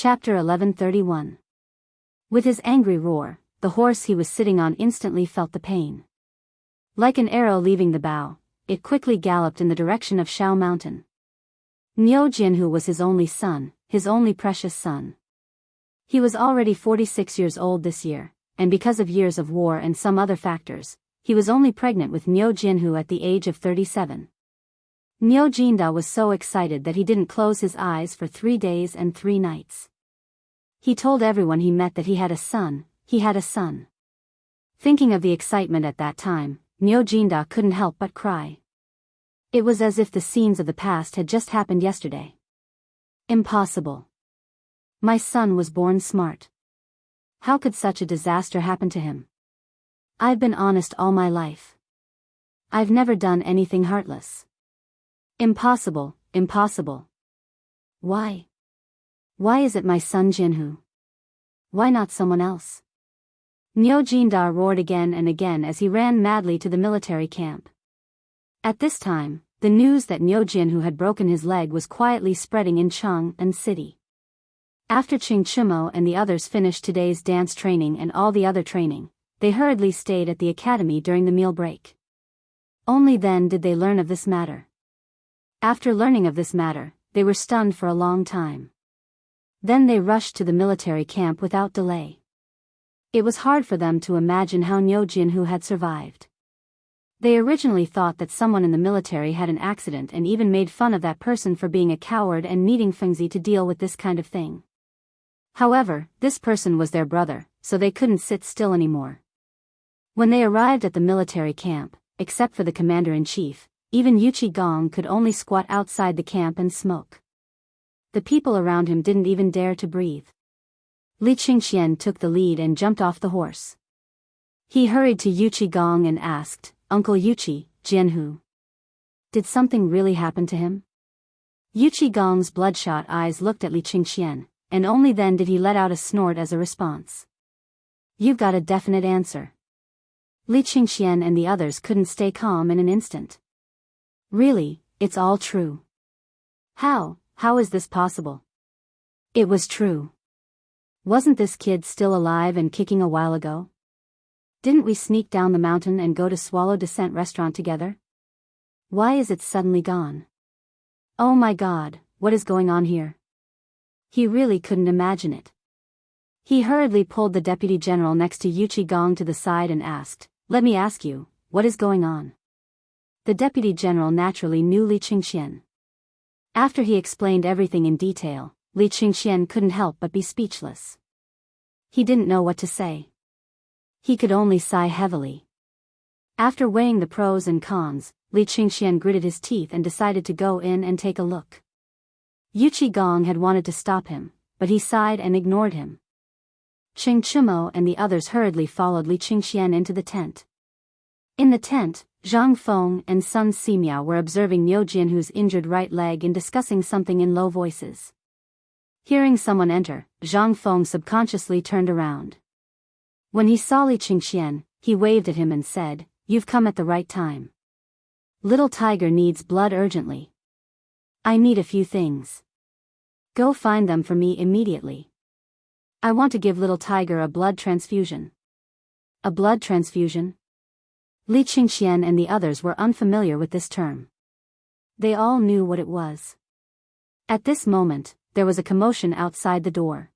Chapter 1131. With his angry roar, the horse he was sitting on instantly felt the pain. Like an arrow leaving the bow, it quickly galloped in the direction of Shao Mountain. Niu Jianhu was his only son, his only precious son. He was already 46 years old this year, and because of years of war and some other factors, he was only pregnant with Niu Jianhu at the age of 37. Niu Jinda was so excited that he didn't close his eyes for 3 days and 3 nights. He told everyone he met that he had a son. Thinking of the excitement at that time, Niu Jinda couldn't help but cry. It was as if the scenes of the past had just happened yesterday. Impossible. My son was born smart. How could such a disaster happen to him? I've been honest all my life. I've never done anything heartless. Impossible, impossible. Why? Why is it my son Jianhu? Why not someone else? Niu Jinda roared again and again as he ran madly to the military camp. At this time, the news that Niu Jianhu had broken his leg was quietly spreading in Chang'an City. After Qing Chimo and the others finished today's dance training and all the other training, they hurriedly stayed at the academy during the meal break. Only then did they learn of this matter. After learning of this matter, they were stunned for a long time. Then they rushed to the military camp without delay. It was hard for them to imagine how Niu Jianhu had survived. They originally thought that someone in the military had an accident and even made fun of that person for being a coward and needing Fengzi to deal with this kind of thing. However, this person was their brother, so they couldn't sit still anymore. When they arrived at the military camp, except for the commander-in-chief, even Yu Qigong could only squat outside the camp and smoke. The people around him didn't even dare to breathe. Li Qingxian took the lead and jumped off the horse. He hurried to Yu Qigong and asked, "Uncle Yuqi, Jianhu. Did something really happen to him?" Yu Qigong's bloodshot eyes looked at Li Qingxian, and only then did he let out a snort as a response. "You've got a definite answer." Li Qingxian and the others couldn't stay calm in an instant. "Really, it's all true." How is this possible?" "It was true. Wasn't this kid still alive and kicking a while ago? Didn't we sneak down the mountain and go to Swallow Descent restaurant together? Why is it suddenly gone? Oh my God, what is going on here?" He really couldn't imagine it. He hurriedly pulled the deputy general next to Yu Qigong to the side and asked, "Let me ask you, what is going on?" The deputy general naturally knew Li Qingxian. After he explained everything in detail, Li Qingxian couldn't help but be speechless. He didn't know what to say. He could only sigh heavily. After weighing the pros and cons, Li Qingxian gritted his teeth and decided to go in and take a look. Yu Qigong had wanted to stop him, but he sighed and ignored him. Qing Chimo and the others hurriedly followed Li Qingxian into the tent. In the tent, Zhang Feng and Sun Simiao were observing Niu Jianhu's injured right leg and discussing something in low voices. Hearing someone enter, Zhang Feng subconsciously turned around. When he saw Li Qingxian, he waved at him and said, "You've come at the right time. Little Tiger needs blood urgently. I need a few things. Go find them for me immediately. I want to give Little Tiger a blood transfusion." A blood transfusion? Li Qingxian and the others were unfamiliar with this term. They all knew what it was. At this moment, there was a commotion outside the door.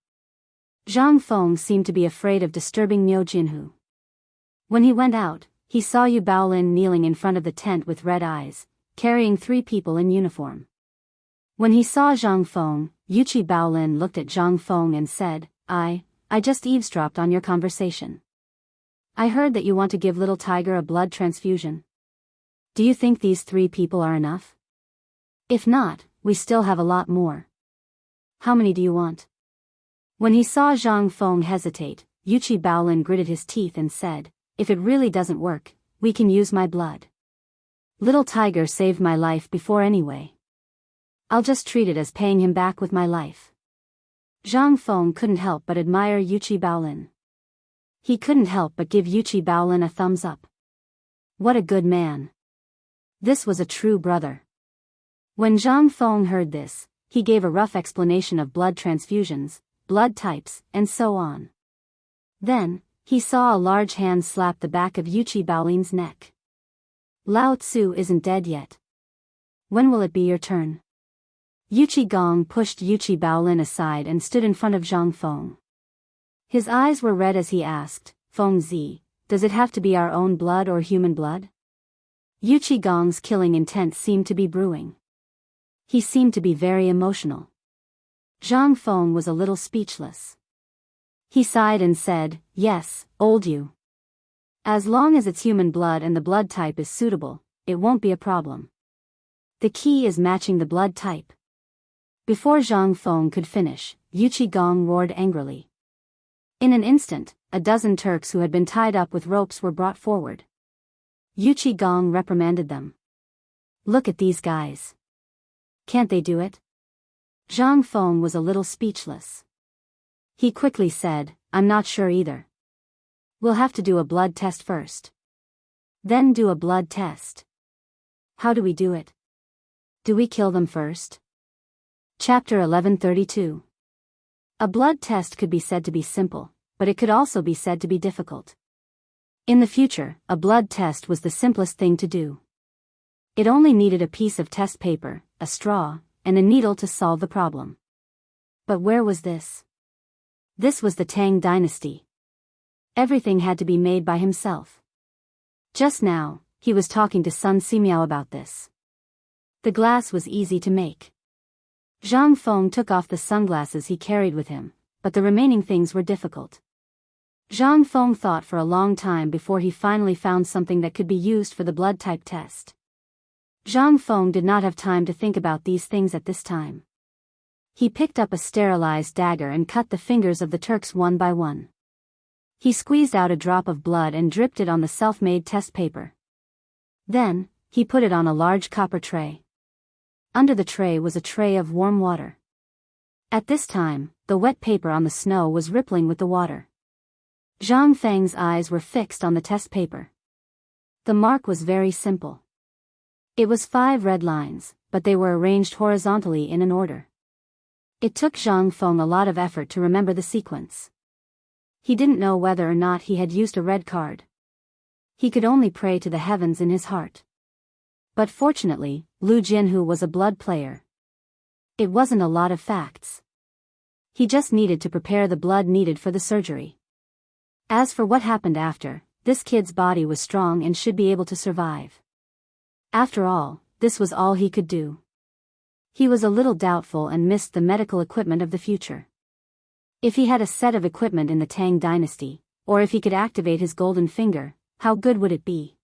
Zhang Feng seemed to be afraid of disturbing Niu Jianhu. When he went out, he saw Yu Baolin kneeling in front of the tent with red eyes, carrying 3 people in uniform. When he saw Zhang Feng, Yu Baolin looked at Zhang Feng and said, I just eavesdropped on your conversation. I heard that you want to give Little Tiger a blood transfusion. Do you think these 3 people are enough? If not, we still have a lot more. How many do you want?" When he saw Zhang Feng hesitate, Yu Baolin gritted his teeth and said, "If it really doesn't work, we can use my blood. Little Tiger saved my life before anyway. I'll just treat it as paying him back with my life." Zhang Feng couldn't help but admire Yu Baolin. He couldn't help but give Yu Baolin a thumbs up. What a good man. This was a true brother. When Zhang Feng heard this, he gave a rough explanation of blood transfusions, blood types, and so on. Then, he saw a large hand slap the back of Yuchi Baolin's neck. Lao Tzu isn't dead yet. When will it be your turn? Yuchi Gong pushed Yuchi Baolin aside and stood in front of Zhang Feng. His eyes were red as he asked, Feng Zi, does it have to be our own blood or human blood? Yuchi Gong's killing intent seemed to be brewing. He seemed to be very emotional. Zhang Feng was a little speechless. He sighed and said, yes, old you. As long as it's human blood and the blood type is suitable, it won't be a problem. The key is matching the blood type. Before Zhang Feng could finish, Yuchi Gong roared angrily. In an instant, a dozen Turks who had been tied up with ropes were brought forward. Yuchi Gong reprimanded them. Look at these guys. Can't they do it? Zhang Feng was a little speechless. He quickly said, I'm not sure either. We'll have to do a blood test first. Then do a blood test. How do we do it? Do we kill them first? Chapter 1132. A blood test could be said to be simple, but it could also be said to be difficult. In the future, a blood test was the simplest thing to do. It only needed a piece of test paper, a straw, and a needle to solve the problem. But where was this? This was the Tang dynasty. Everything had to be made by himself. Just now, he was talking to Sun Simiao about this. The glass was easy to make. Zhang Feng took off the sunglasses he carried with him, but the remaining things were difficult. Zhang Feng thought for a long time before he finally found something that could be used for the blood type test. Zhang Feng did not have time to think about these things at this time. He picked up a sterilized dagger and cut the fingers of the Turks one by one. He squeezed out a drop of blood and dripped it on the self-made test paper. Then, he put it on a large copper tray. Under the tray was a tray of warm water. At this time, the wet paper on the snow was rippling with the water. Zhang Feng's eyes were fixed on the test paper. The mark was very simple. It was 5 red lines, but they were arranged horizontally in an order. It took Zhang Feng a lot of effort to remember the sequence. He didn't know whether or not he had used a red card. He could only pray to the heavens in his heart. But fortunately, Lu Jinhu was a blood player. It wasn't a lot of facts. He just needed to prepare the blood needed for the surgery. As for what happened after, this kid's body was strong and should be able to survive. After all, this was all he could do. He was a little doubtful and missed the medical equipment of the future. If he had a set of equipment in the Tang dynasty, or if he could activate his golden finger, how good would it be?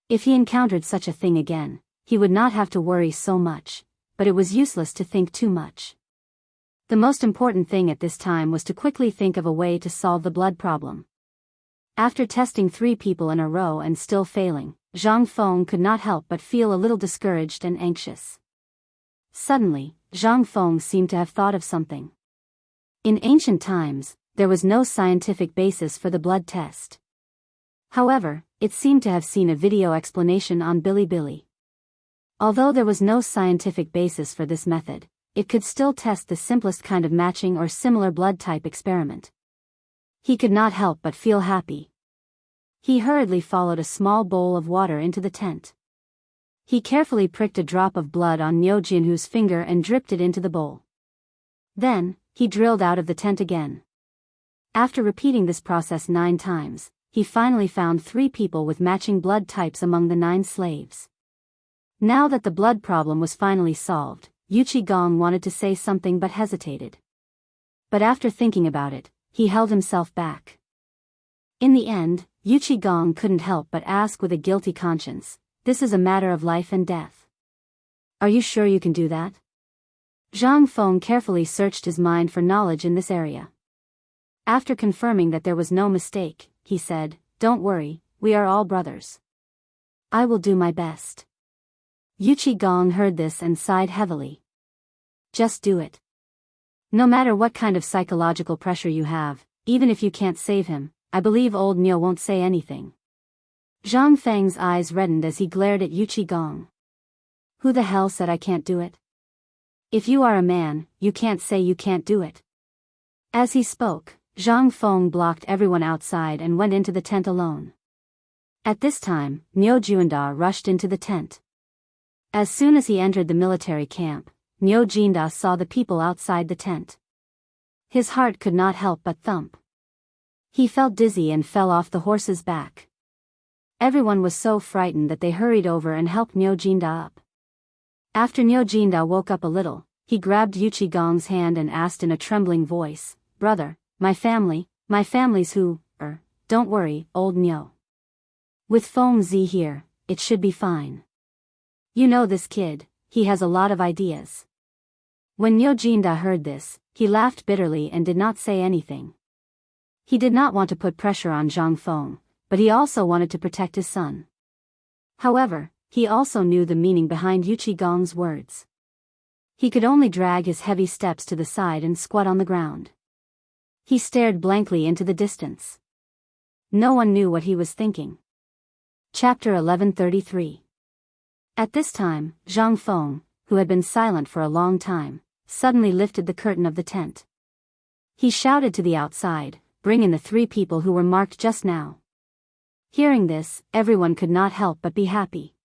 If he encountered such a thing again, he would not have to worry so much, but it was useless to think too much. The most important thing at this time was to quickly think of a way to solve the blood problem. After testing 3 people in a row and still failing, Zhang Feng could not help but feel a little discouraged and anxious. Suddenly, Zhang Feng seemed to have thought of something. In ancient times, there was no scientific basis for the blood test. However, it seemed to have seen a video explanation on Bilibili. Although there was no scientific basis for this method, it could still test the simplest kind of matching or similar blood type experiment. He could not help but feel happy. He hurriedly followed a small bowl of water into the tent. He carefully pricked a drop of blood on Niu Jinhu's finger and dripped it into the bowl. Then, he drilled out of the tent again. After repeating this process 9 times, he finally found 3 people with matching blood types among the 9 slaves. Now that the blood problem was finally solved, Yuchi Gong wanted to say something but hesitated. But after thinking about it, he held himself back. In the end, Yuchi Gong couldn't help but ask with a guilty conscience, this is a matter of life and death. Are you sure you can do that? Zhang Feng carefully searched his mind for knowledge in this area. After confirming that there was no mistake, he said, don't worry, we are all brothers. I will do my best. Yuchi Gong heard this and sighed heavily. Just do it. No matter what kind of psychological pressure you have, even if you can't save him, I believe old Niu won't say anything. Zhang Feng's eyes reddened as he glared at Yuchi Gong. Who the hell said I can't do it? If you are a man, you can't say you can't do it. As he spoke, Zhang Feng blocked everyone outside and went into the tent alone. At this time, Niu Jinda rushed into the tent. As soon as he entered the military camp, Niu Jinda saw the people outside the tent. His heart could not help but thump. He felt dizzy and fell off the horse's back. Everyone was so frightened that they hurried over and helped Niu Jinda up. After Niu Jinda woke up a little, he grabbed Yu Qigong's hand and asked in a trembling voice, "Brother, my family's who, don't worry, old Niu. With Feng Zi here, it should be fine. You know this kid, he has a lot of ideas." When Niu Jinda heard this, he laughed bitterly and did not say anything. He did not want to put pressure on Zhang Feng, but he also wanted to protect his son. However, he also knew the meaning behind Yu Qigong's words. He could only drag his heavy steps to the side and squat on the ground. He stared blankly into the distance. No one knew what he was thinking. Chapter 1133. At this time, Zhang Feng, who had been silent for a long time, suddenly lifted the curtain of the tent. He shouted to the outside, "Bring in the 3 people who were marked just now." Hearing this, everyone could not help but be happy.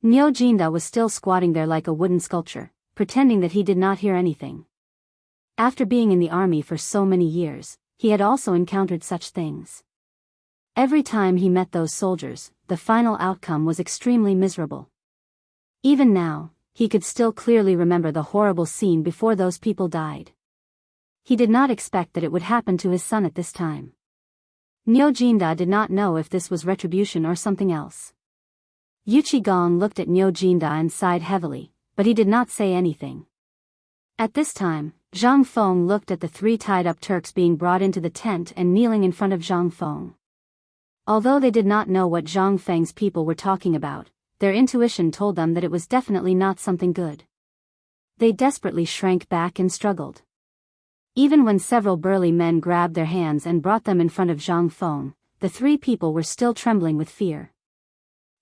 Niu Jinda was still squatting there like a wooden sculpture, pretending that he did not hear anything. After being in the army for so many years, he had also encountered such things. Every time he met those soldiers, the final outcome was extremely miserable. Even now, he could still clearly remember the horrible scene before those people died. He did not expect that it would happen to his son at this time. Niu Jinda did not know if this was retribution or something else. Yu Qigong looked at Niu Jinda and sighed heavily, but he did not say anything. At this time, Zhang Feng looked at the 3 tied-up Turks being brought into the tent and kneeling in front of Zhang Feng. Although they did not know what Zhang Feng's people were talking about, their intuition told them that it was definitely not something good. They desperately shrank back and struggled. Even when several burly men grabbed their hands and brought them in front of Zhang Feng, the 3 people were still trembling with fear.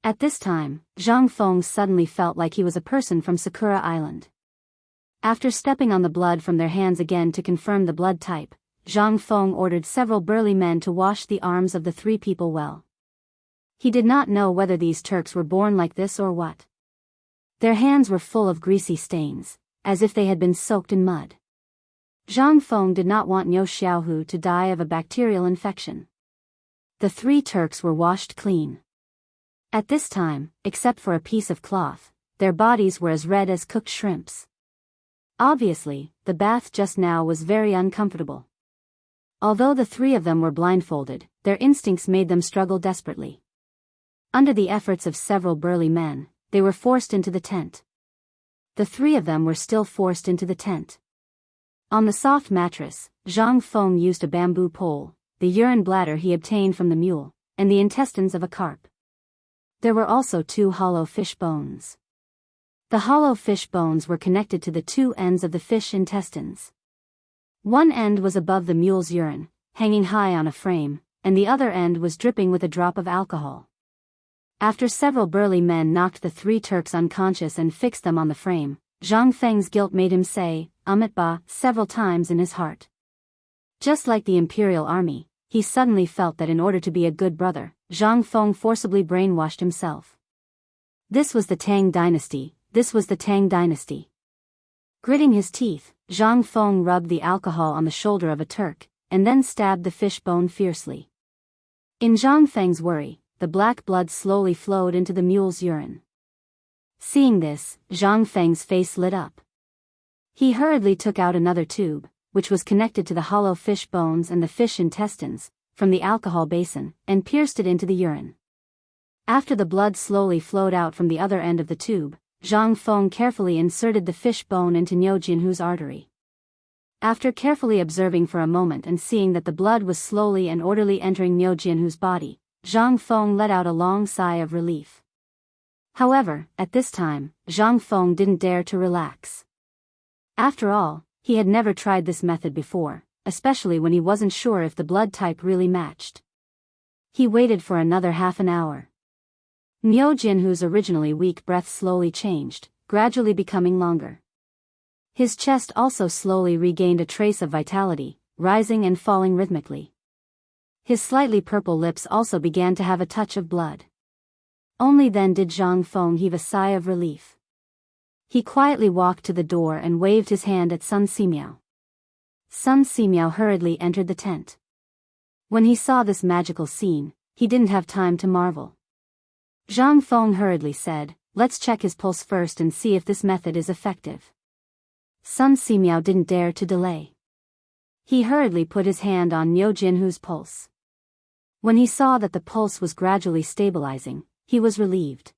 At this time, Zhang Feng suddenly felt like he was a person from Sakura Island. After stepping on the blood from their hands again to confirm the blood type, Zhang Feng ordered several burly men to wash the arms of the 3 people well. He did not know whether these Turks were born like this or what. Their hands were full of greasy stains, as if they had been soaked in mud. Zhang Feng did not want Niu Xiaohu to die of a bacterial infection. The 3 Turks were washed clean. At this time, except for a piece of cloth, their bodies were as red as cooked shrimps. Obviously, the bath just now was very uncomfortable. Although the 3 of them were blindfolded, their instincts made them struggle desperately. Under the efforts of several burly men, they were forced into the tent. The 3 of them were still forced into the tent. On the soft mattress, Zhang Feng used a bamboo pole, the urine bladder he obtained from the mule, and the intestines of a carp. There were also 2 hollow fish bones. The hollow fish bones were connected to the 2 ends of the fish intestines. One end was above the mule's urine, hanging high on a frame, and the other end was dripping with a drop of alcohol. After several burly men knocked the 3 Turks unconscious and fixed them on the frame, Zhang Feng's guilt made him say, "Amit Ba," several times in his heart. Just like the Imperial Army, he suddenly felt that in order to be a good brother, Zhang Feng forcibly brainwashed himself. This was the Tang dynasty. Gritting his teeth, Zhang Feng rubbed the alcohol on the shoulder of a Turk, and then stabbed the fish bone fiercely. In Zhang Feng's worry, the black blood slowly flowed into the mule's urine. Seeing this, Zhang Feng's face lit up. He hurriedly took out another tube, which was connected to the hollow fish bones and the fish intestines, from the alcohol basin, and pierced it into the urine. After the blood slowly flowed out from the other end of the tube, Zhang Feng carefully inserted the fish bone into Niu Jinhu's artery. After carefully observing for a moment and seeing that the blood was slowly and orderly entering Niu Jinhu's body, Zhang Feng let out a long sigh of relief. However, at this time, Zhang Feng didn't dare to relax. After all, he had never tried this method before, especially when he wasn't sure if the blood type really matched. He waited for another half an hour. Niu Jinhu's originally weak breath slowly changed, gradually becoming longer. His chest also slowly regained a trace of vitality, rising and falling rhythmically. His slightly purple lips also began to have a touch of blood. Only then did Zhang Feng heave a sigh of relief. He quietly walked to the door and waved his hand at Sun Simiao. Sun Simiao hurriedly entered the tent. When he saw this magical scene, he didn't have time to marvel. Zhang Feng hurriedly said, "Let's check his pulse first and see if this method is effective." Sun Simiao didn't dare to delay. He hurriedly put his hand on Niu Jinhu's pulse. When he saw that the pulse was gradually stabilizing, he was relieved.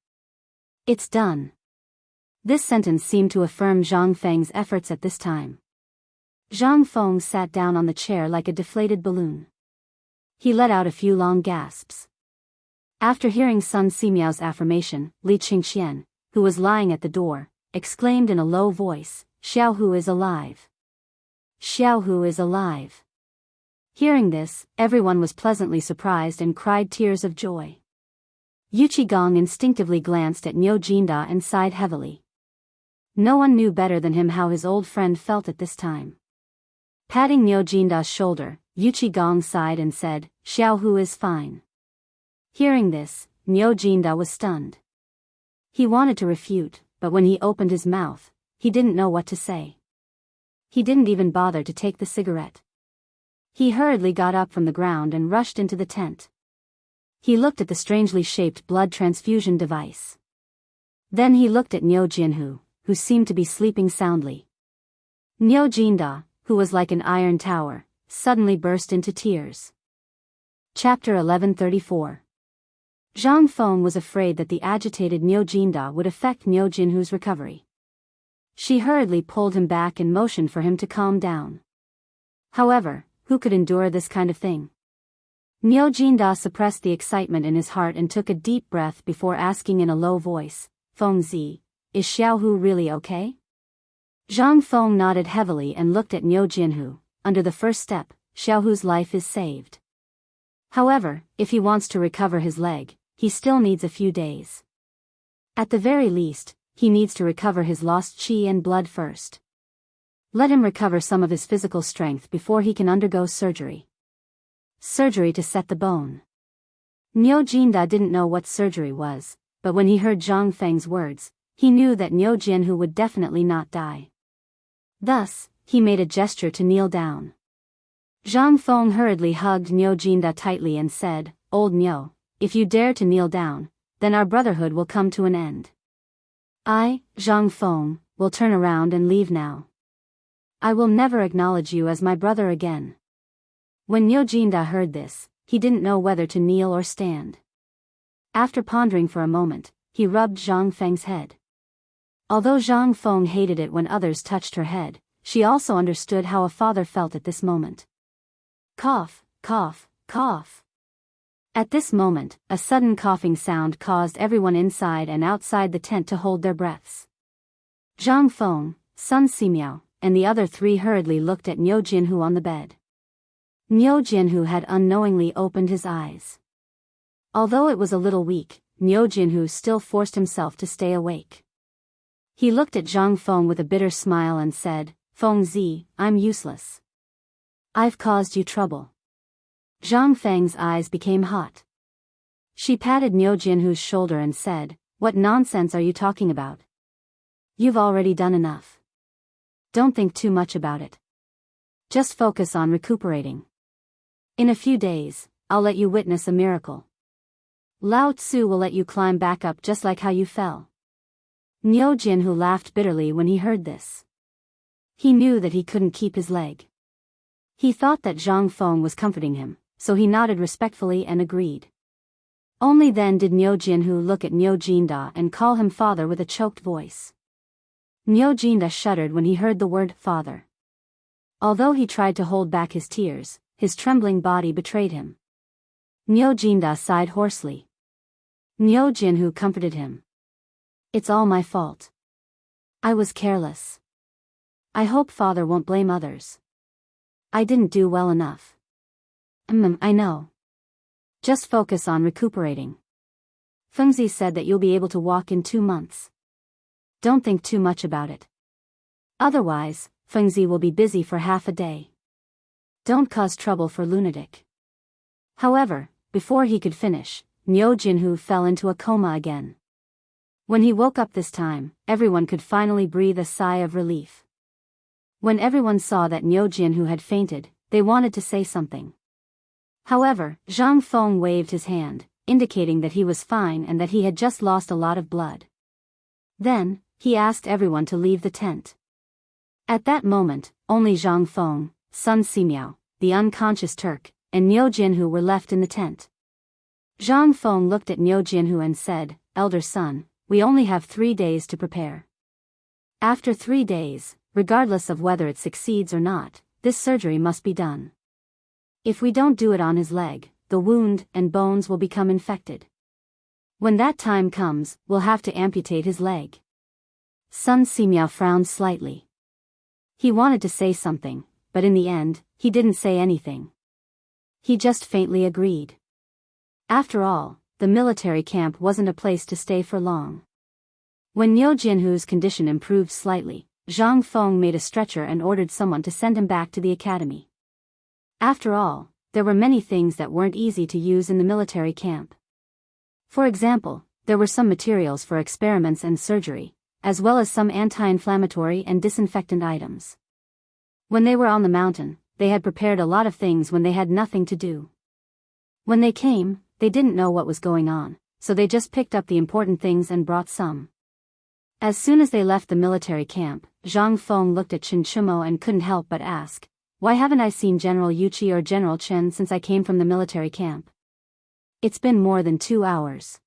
"It's done." This sentence seemed to affirm Zhang Feng's efforts at this time. Zhang Feng sat down on the chair like a deflated balloon. He let out a few long gasps. After hearing Sun Simiao's affirmation, Li Qingxian, who was lying at the door, exclaimed in a low voice, "Xiaohu is alive! Xiaohu is alive!" Hearing this, everyone was pleasantly surprised and cried tears of joy. Yu Qigong instinctively glanced at Niu Jinda and sighed heavily. No one knew better than him how his old friend felt at this time. Patting Niu Jinda's shoulder, Yu Qigong sighed and said, "Xiaohu is fine." Hearing this, Niu Jinda was stunned. He wanted to refute, but when he opened his mouth, he didn't know what to say. He didn't even bother to take the cigarette. He hurriedly got up from the ground and rushed into the tent. He looked at the strangely shaped blood transfusion device. Then he looked at Niu Jinhu, who seemed to be sleeping soundly. Niu Jinda, who was like an iron tower, suddenly burst into tears. Chapter 1134. Zhang Feng was afraid that the agitated Niu Jinda would affect Niu Jinhu's recovery. She hurriedly pulled him back and motioned for him to calm down. However, who could endure this kind of thing? Niu Jinda suppressed the excitement in his heart and took a deep breath before asking in a low voice, "Fengzi, is Xiaohu really okay?" Zhang Feng nodded heavily and looked at Niu Jinhu. Under the first step, Xiaohu's life is saved. However, if he wants to recover his leg, he still needs a few days. At the very least, he needs to recover his lost qi and blood first. Let him recover some of his physical strength before he can undergo surgery. Surgery to set the bone. Niu Jinda didn't know what surgery was, but when he heard Zhang Feng's words, he knew that Niu Jinhu would definitely not die. Thus, he made a gesture to kneel down. Zhang Feng hurriedly hugged Niu Jinda tightly and said, "Old Niu, if you dare to kneel down, then our brotherhood will come to an end. I, Zhang Feng, will turn around and leave now. I will never acknowledge you as my brother again." When Niu Jinda heard this, he didn't know whether to kneel or stand. After pondering for a moment, he rubbed Zhang Feng's head. Although Zhang Feng hated it when others touched her head, she also understood how a father felt at this moment. Cough, cough, cough. At this moment, a sudden coughing sound caused everyone inside and outside the tent to hold their breaths. Zhang Feng, Sun Simiao, and the other three hurriedly looked at Niu Jinhu on the bed. Niu Jinhu had unknowingly opened his eyes. Although it was a little weak, Niu Jinhu still forced himself to stay awake. He looked at Zhang Feng with a bitter smile and said, "Fengzi, I'm useless. I've caused you trouble." Zhang Feng's eyes became hot. She patted Niu Jinhu's shoulder and said, "What nonsense are you talking about? You've already done enough. Don't think too much about it. Just focus on recuperating. In a few days, I'll let you witness a miracle. Lao Tzu will let you climb back up just like how you fell." Niu Jinhu laughed bitterly when he heard this. He knew that he couldn't keep his leg. He thought that Zhang Feng was comforting him, so he nodded respectfully and agreed. Only then did Niu Jinhu look at Niu Jinda and call him father with a choked voice. Niu Jinda shuddered when he heard the word father. Although he tried to hold back his tears, his trembling body betrayed him. Niu Jinda sighed hoarsely. Niu Jinhu comforted him. "It's all my fault. I was careless. I hope father won't blame others. I didn't do well enough." I know. Just focus on recuperating. Fengzi said that you'll be able to walk in 2 months. Don't think too much about it. Otherwise, Fengzi will be busy for half a day. Don't cause trouble for lunatic. However, before he could finish, Nyo Jinhu fell into a coma again. When he woke up this time, everyone could finally breathe a sigh of relief. When everyone saw that Nyo Jinhu had fainted, they wanted to say something. However, Zhang Feng waved his hand, indicating that he was fine and that he had just lost a lot of blood. Then, he asked everyone to leave the tent. At that moment, only Zhang Feng, Sun Simiao, the unconscious Turk, and Nyo Jinhu were left in the tent. Zhang Feng looked at Nyo Jinhu and said, "Elder son, we only have 3 days to prepare. After 3 days, regardless of whether it succeeds or not, this surgery must be done. If we don't do it on his leg, the wound and bones will become infected. When that time comes, we'll have to amputate his leg." Sun Simiao frowned slightly. He wanted to say something, but in the end, he didn't say anything. He just faintly agreed. After all, the military camp wasn't a place to stay for long. When Nyo Jinhu's condition improved slightly, Zhang Feng made a stretcher and ordered someone to send him back to the academy. After all, there were many things that weren't easy to use in the military camp. For example, there were some materials for experiments and surgery, as well as some anti-inflammatory and disinfectant items. When they were on the mountain, they had prepared a lot of things when they had nothing to do. When they came, they didn't know what was going on, so they just picked up the important things and brought some. As soon as they left the military camp, Zhang Feng looked at Chen Chumo and couldn't help but ask, "Why haven't I seen General Yuqi or General Chen since I came from the military camp? It's been more than 2 hours."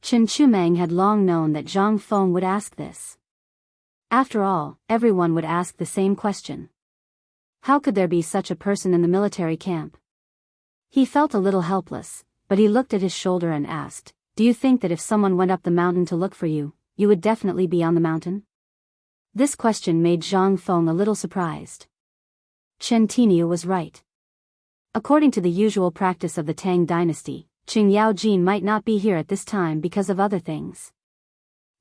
Chen Chumeng had long known that Zhang Feng would ask this. After all, everyone would ask the same question. How could there be such a person in the military camp? He felt a little helpless, but he looked at his shoulder and asked, "Do you think that if someone went up the mountain to look for you, you would definitely be on the mountain?" This question made Zhang Feng a little surprised. Chen Tiniu was right. According to the usual practice of the Tang dynasty, Qing Yaojin might not be here at this time because of other things.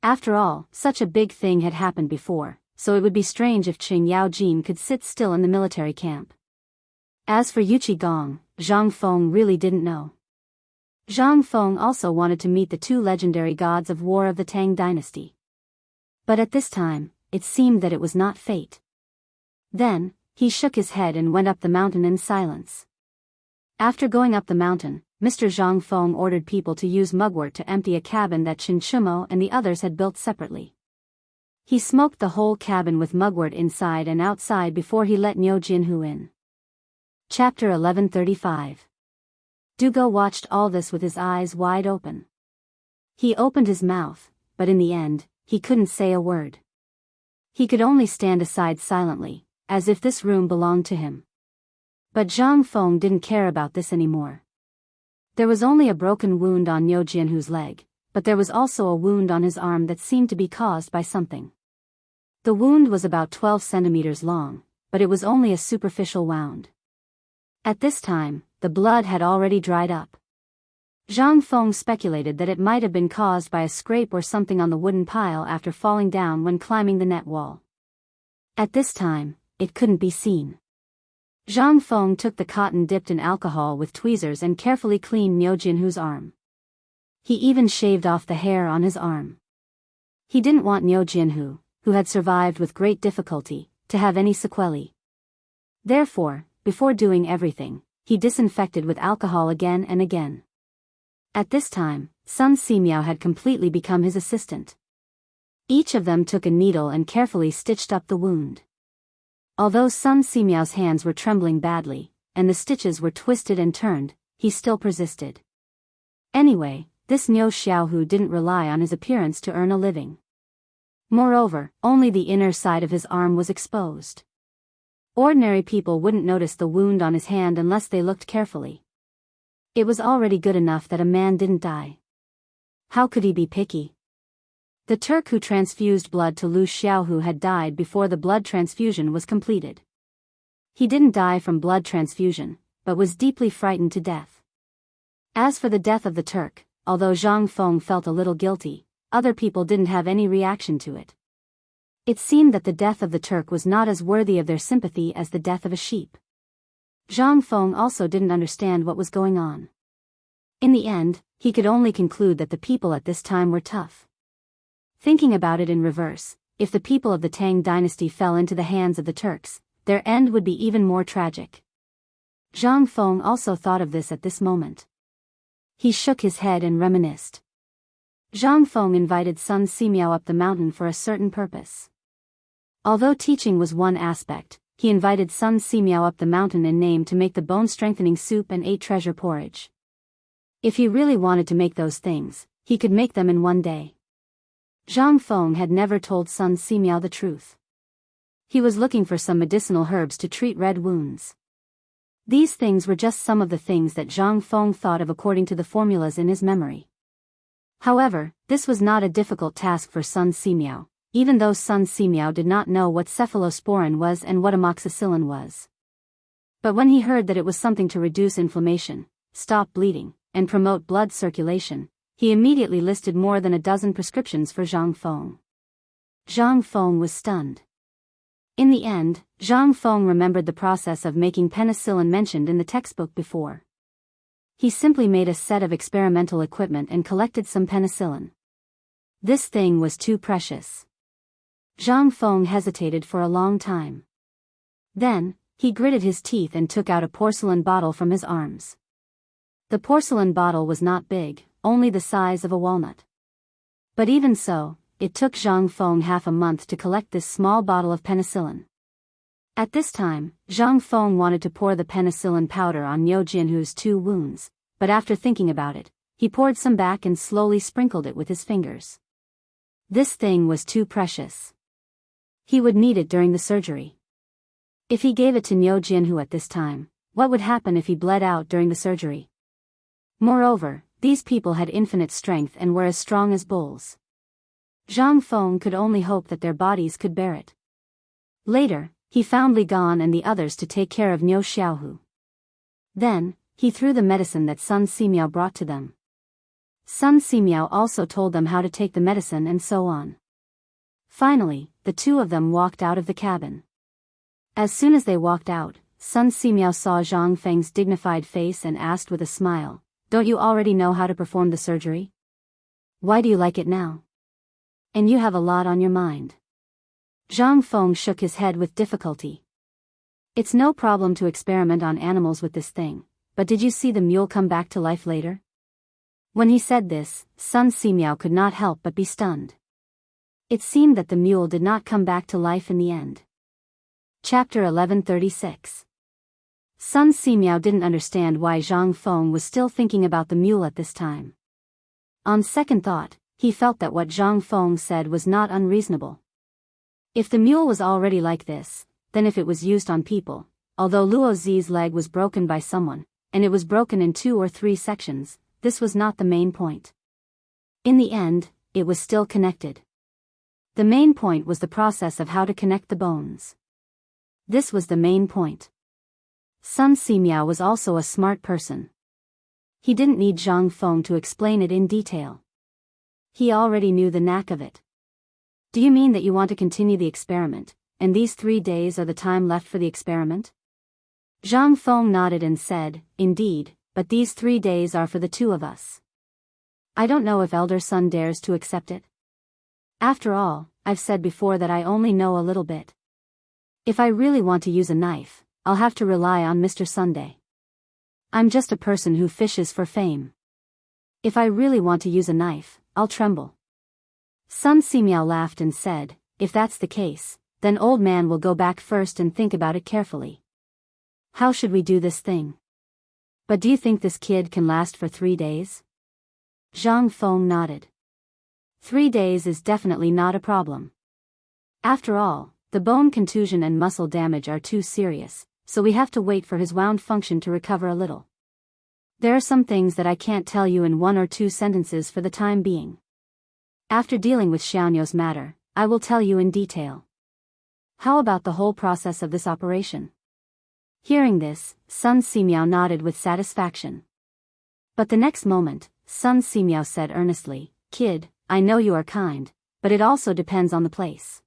After all, such a big thing had happened before, so it would be strange if Qing Yaojin could sit still in the military camp. As for Yuqi Gong, Zhang Feng really didn't know. Zhang Feng also wanted to meet the 2 legendary gods of war of the Tang dynasty. But at this time, it seemed that it was not fate. Then, he shook his head and went up the mountain in silence. After going up the mountain, Mr. Zhang Feng ordered people to use mugwort to empty a cabin that Chen Chumo and the others had built separately. He smoked the whole cabin with mugwort inside and outside before he let Nyo Jinhu in. Chapter 1135. Dugo watched all this with his eyes wide open. He opened his mouth, but in the end, he couldn't say a word. He could only stand aside silently, as if this room belonged to him. But Zhang Feng didn't care about this anymore. There was only a broken wound on Nyo Jinhu's leg, but there was also a wound on his arm that seemed to be caused by something. The wound was about 12 centimeters long, but it was only a superficial wound. At this time, the blood had already dried up. Zhang Feng speculated that it might have been caused by a scrape or something on the wooden pile after falling down when climbing the net wall. At this time, it couldn't be seen. Zhang Feng took the cotton dipped in alcohol with tweezers and carefully cleaned Nyo Jinhu's arm. He even shaved off the hair on his arm. He didn't want Nyo Jinhu, who had survived with great difficulty, to have any sequelae. Therefore, before doing everything, he disinfected with alcohol again and again. At this time, Sun Simiao had completely become his assistant. Each of them took a needle and carefully stitched up the wound. Although Sun Simiao's hands were trembling badly, and the stitches were twisted and turned, he still persisted. Anyway, this Nyo Xiaohu didn't rely on his appearance to earn a living. Moreover, only the inner side of his arm was exposed. Ordinary people wouldn't notice the wound on his hand unless they looked carefully. It was already good enough that a man didn't die. How could he be picky? The Turk who transfused blood to Lu Xiaohu had died before the blood transfusion was completed. He didn't die from blood transfusion, but was deeply frightened to death. As for the death of the Turk, although Zhang Feng felt a little guilty, other people didn't have any reaction to it. It seemed that the death of the Turk was not as worthy of their sympathy as the death of a sheep. Zhang Feng also didn't understand what was going on. In the end, he could only conclude that the people at this time were tough. Thinking about it in reverse, if the people of the Tang dynasty fell into the hands of the Turks, their end would be even more tragic. Zhang Feng also thought of this at this moment. He shook his head and reminisced. Zhang Feng invited Sun Simiao up the mountain for a certain purpose. Although teaching was one aspect, he invited Sun Simiao up the mountain in name to make the bone-strengthening soup and 8 treasure porridge. If he really wanted to make those things, he could make them in one day. Zhang Feng had never told Sun Simiao the truth. He was looking for some medicinal herbs to treat red wounds. These things were just some of the things that Zhang Feng thought of according to the formulas in his memory. However, this was not a difficult task for Sun Simiao, even though Sun Simiao did not know what cephalosporin was and what amoxicillin was. But when he heard that it was something to reduce inflammation, stop bleeding, and promote blood circulation, he immediately listed more than a dozen prescriptions for Zhang Feng. Zhang Feng was stunned. In the end, Zhang Feng remembered the process of making penicillin mentioned in the textbook before. He simply made a set of experimental equipment and collected some penicillin. This thing was too precious. Zhang Feng hesitated for a long time. Then, he gritted his teeth and took out a porcelain bottle from his arms. The porcelain bottle was not big, only the size of a walnut. But even so, it took Zhang Feng half a month to collect this small bottle of penicillin. At this time, Zhang Feng wanted to pour the penicillin powder on Niu Jinhu's 2 wounds, but after thinking about it, he poured some back and slowly sprinkled it with his fingers. This thing was too precious. He would need it during the surgery. If he gave it to Niu Jinhu at this time, what would happen if he bled out during the surgery? Moreover, these people had infinite strength and were as strong as bulls. Zhang Feng could only hope that their bodies could bear it. Later, he found Li Gan and the others to take care of Niu Xiaohu. Then, he threw the medicine that Sun Simiao brought to them. Sun Simiao also told them how to take the medicine and so on. Finally, the 2 of them walked out of the cabin. As soon as they walked out, Sun Simiao saw Zhang Feng's dignified face and asked with a smile, "Don't you already know how to perform the surgery? Why do you like it now? And you have a lot on your mind." Zhang Feng shook his head with difficulty. "It's no problem to experiment on animals with this thing, but did you see the mule come back to life later?" When he said this, Sun Simiao could not help but be stunned. It seemed that the mule did not come back to life in the end. Chapter 1136. Sun Simiao didn't understand why Zhang Feng was still thinking about the mule at this time. On second thought, he felt that what Zhang Feng said was not unreasonable. If the mule was already like this, then if it was used on people, although Luo Zi's leg was broken by someone, and it was broken in 2 or 3 sections, this was not the main point. In the end, it was still connected. The main point was the process of how to connect the bones. This was the main point. Sun Simiao was also a smart person. He didn't need Zhang Feng to explain it in detail. He already knew the knack of it. "Do you mean that you want to continue the experiment, and these 3 days are the time left for the experiment?" Zhang Feng nodded and said, "Indeed, but these 3 days are for the 2 of us. I don't know if elder son dares to accept it. After all, I've said before that I only know a little bit. If I really want to use a knife, I'll have to rely on Mr. Sunday. I'm just a person who fishes for fame. If I really want to use a knife, I'll tremble." Sun Simiao laughed and said, "If that's the case, then old man will go back first and think about it carefully. How should we do this thing? But do you think this kid can last for 3 days?" Zhang Feng nodded. 3 days is definitely not a problem. After all, the bone contusion and muscle damage are too serious, so we have to wait for his wound function to recover a little. There are some things that I can't tell you in 1 or 2 sentences for the time being. After dealing with Xiaonyo's matter, I will tell you in detail. How about the whole process of this operation?" Hearing this, Sun Simiao nodded with satisfaction. But the next moment, Sun Simiao said earnestly, "Kid, I know you are kind, but it also depends on the place.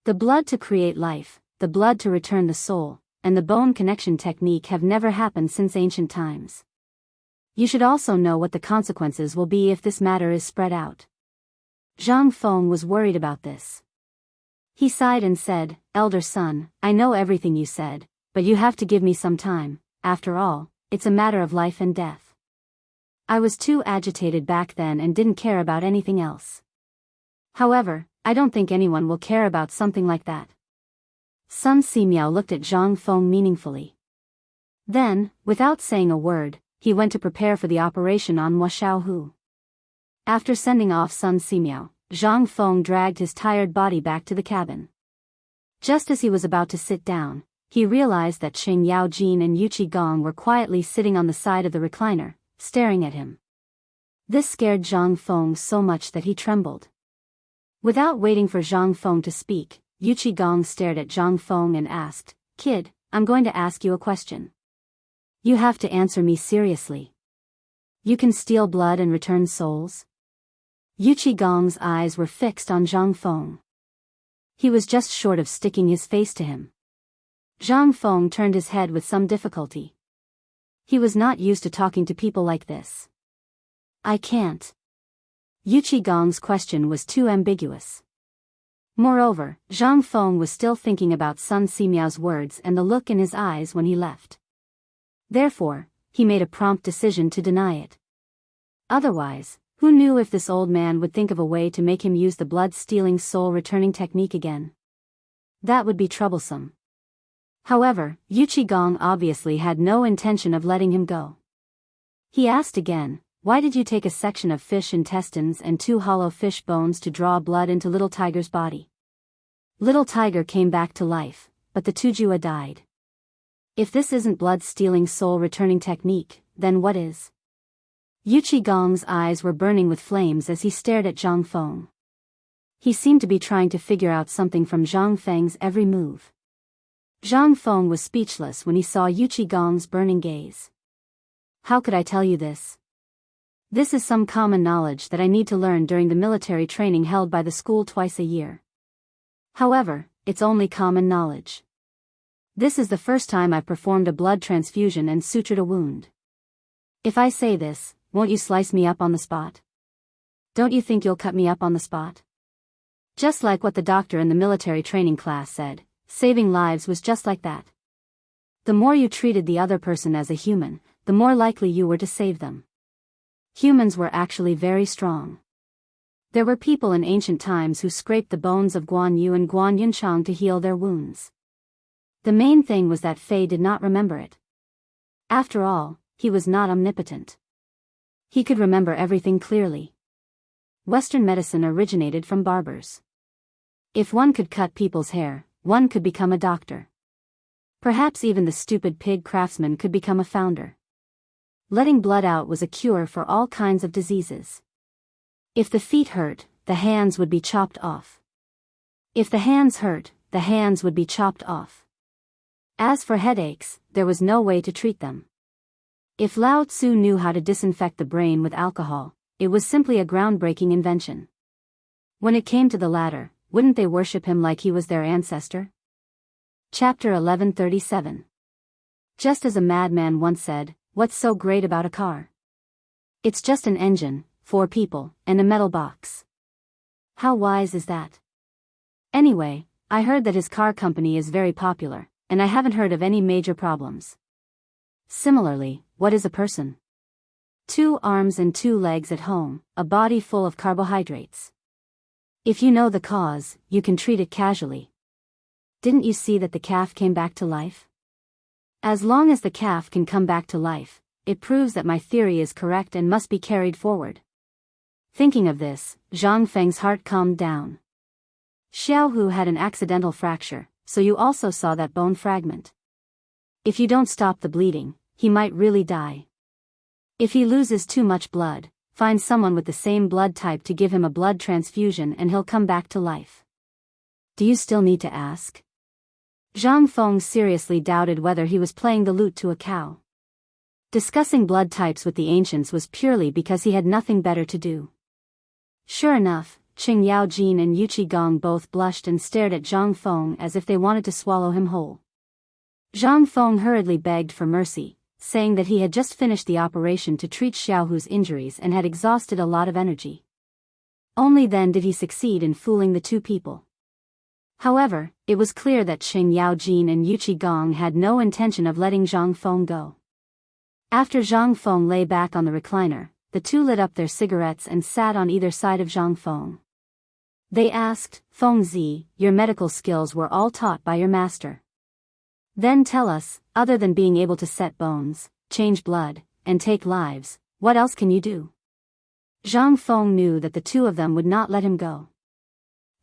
The blood to create life, the blood to return the soul, and the bone connection technique have never happened since ancient times. You should also know what the consequences will be if this matter is spread out. Zhang Feng was worried about this. He sighed and said, "Elder son, I know everything you said, but you have to give me some time. After all, it's a matter of life and death. I was too agitated back then and didn't care about anything else. However, I don't think anyone will care about something like that." Sun Simiao looked at Zhang Feng meaningfully. Then, without saying a word, he went to prepare for the operation on Hua Xiaohu. After sending off Sun Simiao, Zhang Feng dragged his tired body back to the cabin. Just as he was about to sit down, he realized that Qing Yaojin and Yuqi Gong were quietly sitting on the side of the recliner, staring at him. This scared Zhang Feng so much that he trembled. Without waiting for Zhang Feng to speak, Yuqi Gong stared at Zhang Feng and asked, "Kid, I'm going to ask you a question. You have to answer me seriously. You can steal blood and return souls?" Yuqi Gong's eyes were fixed on Zhang Feng. He was just short of sticking his face to him. Zhang Feng turned his head with some difficulty. He was not used to talking to people like this. "I can't." Yuqi Gong's question was too ambiguous. Moreover, Zhang Feng was still thinking about Sun Simiao's words and the look in his eyes when he left. Therefore, he made a prompt decision to deny it. Otherwise, who knew if this old man would think of a way to make him use the blood-stealing soul-returning technique again? That would be troublesome. However, Yuqi Gong obviously had no intention of letting him go. He asked again, "Why did you take a section of fish intestines and 2 hollow fish bones to draw blood into Little Tiger's body?" Little Tiger came back to life, but the Tujua died. If this isn't blood-stealing soul-returning technique, then what is? Yuqi Gong's eyes were burning with flames as he stared at Zhang Feng. He seemed to be trying to figure out something from Zhang Feng's every move. Zhang Feng was speechless when he saw Yuqi Gong's burning gaze. "How could I tell you this? This is some common knowledge that I need to learn during the military training held by the school twice a year. However, it's only common knowledge. This is the first time I've performed a blood transfusion and sutured a wound. If I say this, won't you slice me up on the spot? Don't you think you'll cut me up on the spot?" Just like what the doctor in the military training class said, saving lives was just like that. The more you treated the other person as a human, the more likely you were to save them. Humans were actually very strong. There were people in ancient times who scraped the bones of Guan Yu and Guan Yunchang to heal their wounds. The main thing was that Fei did not remember it. After all, he was not omnipotent. He could remember everything clearly. Western medicine originated from barbers. If one could cut people's hair, one could become a doctor. Perhaps even the stupid pig craftsman could become a founder. Letting blood out was a cure for all kinds of diseases. If the feet hurt, the hands would be chopped off. If the hands hurt, the hands would be chopped off. As for headaches, there was no way to treat them. If Lao Tzu knew how to disinfect the brain with alcohol, it was simply a groundbreaking invention. When it came to the latter, wouldn't they worship him like he was their ancestor? Chapter 1137. Just as a madman once said, "What's so great about a car? It's just an engine, 4 people, and a metal box." How wise is that? Anyway, I heard that his car company is very popular, and I haven't heard of any major problems. Similarly, what is a person? 2 arms and 2 legs at home, a body full of carbohydrates. If you know the cause, you can treat it casually. Didn't you see that the calf came back to life? As long as the calf can come back to life, it proves that my theory is correct and must be carried forward. Thinking of this, Zhang Feng's heart calmed down. Xiaohu had an accidental fracture, so you also saw that bone fragment. If you don't stop the bleeding, he might really die. If he loses too much blood, find someone with the same blood type to give him a blood transfusion and he'll come back to life. Do you still need to ask? Zhang Feng seriously doubted whether he was playing the lute to a cow. Discussing blood types with the ancients was purely because he had nothing better to do. Sure enough, Qing Yaojin and Yuqi Gong both blushed and stared at Zhang Feng as if they wanted to swallow him whole. Zhang Feng hurriedly begged for mercy, saying that he had just finished the operation to treat Xiaohu's injuries and had exhausted a lot of energy. Only then did he succeed in fooling the two people. However, it was clear that Qing Yaojin and Yu Qigong had no intention of letting Zhang Feng go. After Zhang Feng lay back on the recliner, the two lit up their cigarettes and sat on either side of Zhang Feng. They asked, "Feng Zi, your medical skills were all taught by your master. Then tell us, other than being able to set bones, change blood, and take lives, what else can you do?" Zhang Feng knew that the two of them would not let him go.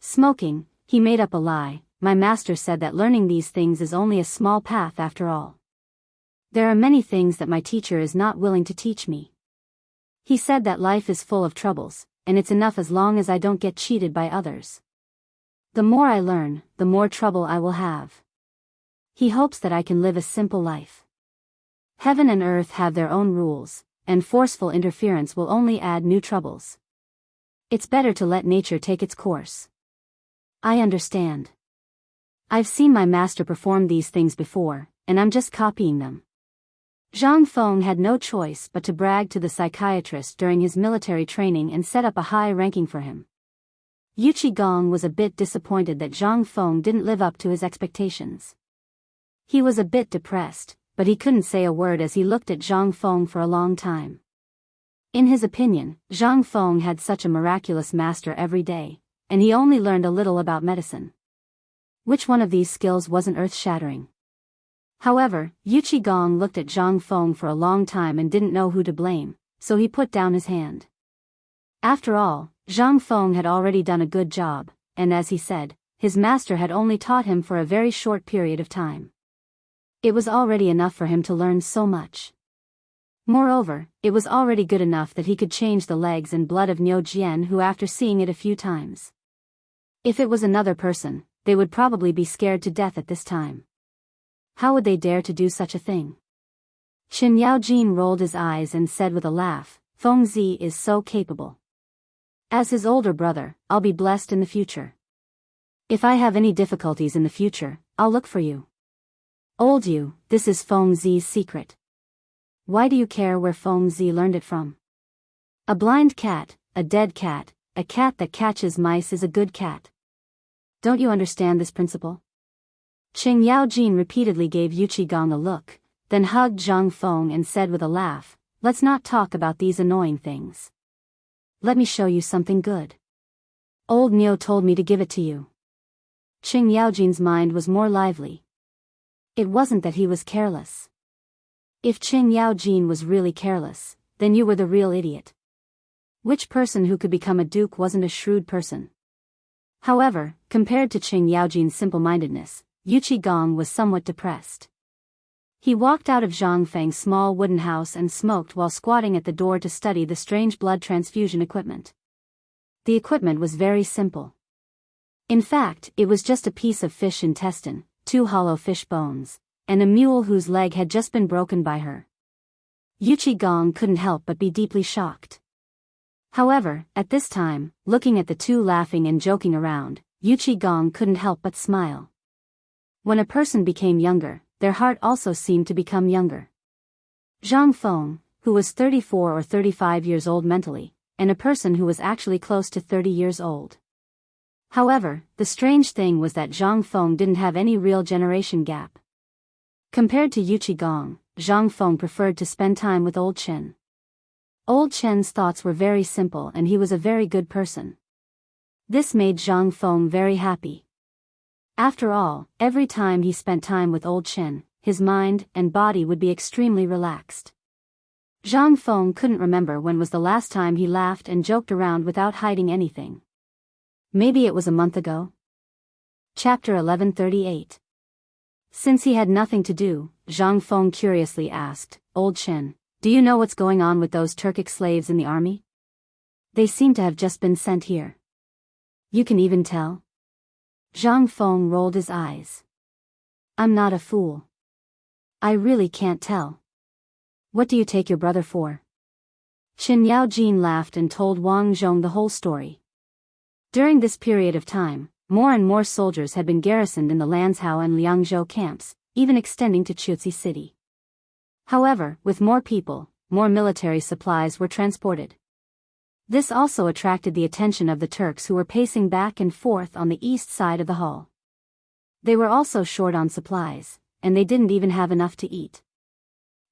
Smoking, he made up a lie. "My master said that learning these things is only a small path after all. There are many things that my teacher is not willing to teach me. He said that life is full of troubles, and it's enough as long as I don't get cheated by others. The more I learn, the more trouble I will have. He hopes that I can live a simple life. Heaven and earth have their own rules, and forceful interference will only add new troubles. It's better to let nature take its course." "I understand. I've seen my master perform these things before, and I'm just copying them." Zhang Feng had no choice but to brag to the psychiatrist during his military training and set up a high ranking for him. Yu Qigong was a bit disappointed that Zhang Feng didn't live up to his expectations. He was a bit depressed, but he couldn't say a word as he looked at Zhang Feng for a long time. In his opinion, Zhang Feng had such a miraculous master every day, and he only learned a little about medicine. Which one of these skills wasn't earth-shattering? However, Yu Qigong looked at Zhang Feng for a long time and didn't know who to blame, so he put down his hand. After all, Zhang Feng had already done a good job, and as he said, his master had only taught him for a very short period of time. It was already enough for him to learn so much. Moreover, it was already good enough that he could change the legs and blood of Niu Jian, who after seeing it a few times. If it was another person, they would probably be scared to death at this time. How would they dare to do such a thing? Qin Yaojin rolled his eyes and said with a laugh, "Feng Zi is so capable. As his older brother, I'll be blessed in the future. If I have any difficulties in the future, I'll look for you. Old you, this is Feng Zi's secret. Why do you care where Feng Zi learned it from? A blind cat, a dead cat, a cat that catches mice is a good cat. Don't you understand this principle?" Qing Yaojin repeatedly gave Yu Qigong a look, then hugged Zhang Feng and said with a laugh, "Let's not talk about these annoying things. Let me show you something good. Old Niu told me to give it to you." Qing Yaojin's mind was more lively. It wasn't that he was careless. If Qing Yaojin was really careless, then you were the real idiot. Which person who could become a duke wasn't a shrewd person? However, compared to Qing Yaojin's simple-mindedness, Yu Qigong was somewhat depressed. He walked out of Zhang Feng's small wooden house and smoked while squatting at the door to study the strange blood transfusion equipment. The equipment was very simple. In fact, it was just a piece of fish intestine, 2 hollow fish bones, and a mule whose leg had just been broken by her. Yu Qigong couldn't help but be deeply shocked. However, at this time, looking at the two laughing and joking around, Yu Qigong couldn't help but smile. When a person became younger, their heart also seemed to become younger. Zhang Feng, who was 34 or 35 years old mentally, and a person who was actually close to 30 years old. However, the strange thing was that Zhang Feng didn't have any real generation gap. Compared to Yu Qigong, Zhang Feng preferred to spend time with Old Chen. Old Chen's thoughts were very simple and he was a very good person. This made Zhang Feng very happy. After all, every time he spent time with Old Chen, his mind and body would be extremely relaxed. Zhang Feng couldn't remember when was the last time he laughed and joked around without hiding anything. Maybe it was a month ago. Chapter 1138. Since he had nothing to do, Zhang Feng curiously asked, "Old Chen, do you know what's going on with those Turkic slaves in the army? They seem to have just been sent here." "You can even tell?" Zhang Feng rolled his eyes. "I'm not a fool. I really can't tell. What do you take your brother for?" Qin Yaojin laughed and told Wang Zhong the whole story. During this period of time, more and more soldiers had been garrisoned in the Lanzhou and Liangzhou camps, even extending to Chutsi City. However, with more people, more military supplies were transported. This also attracted the attention of the Turks who were pacing back and forth on the east side of the hall. They were also short on supplies, and they didn't even have enough to eat.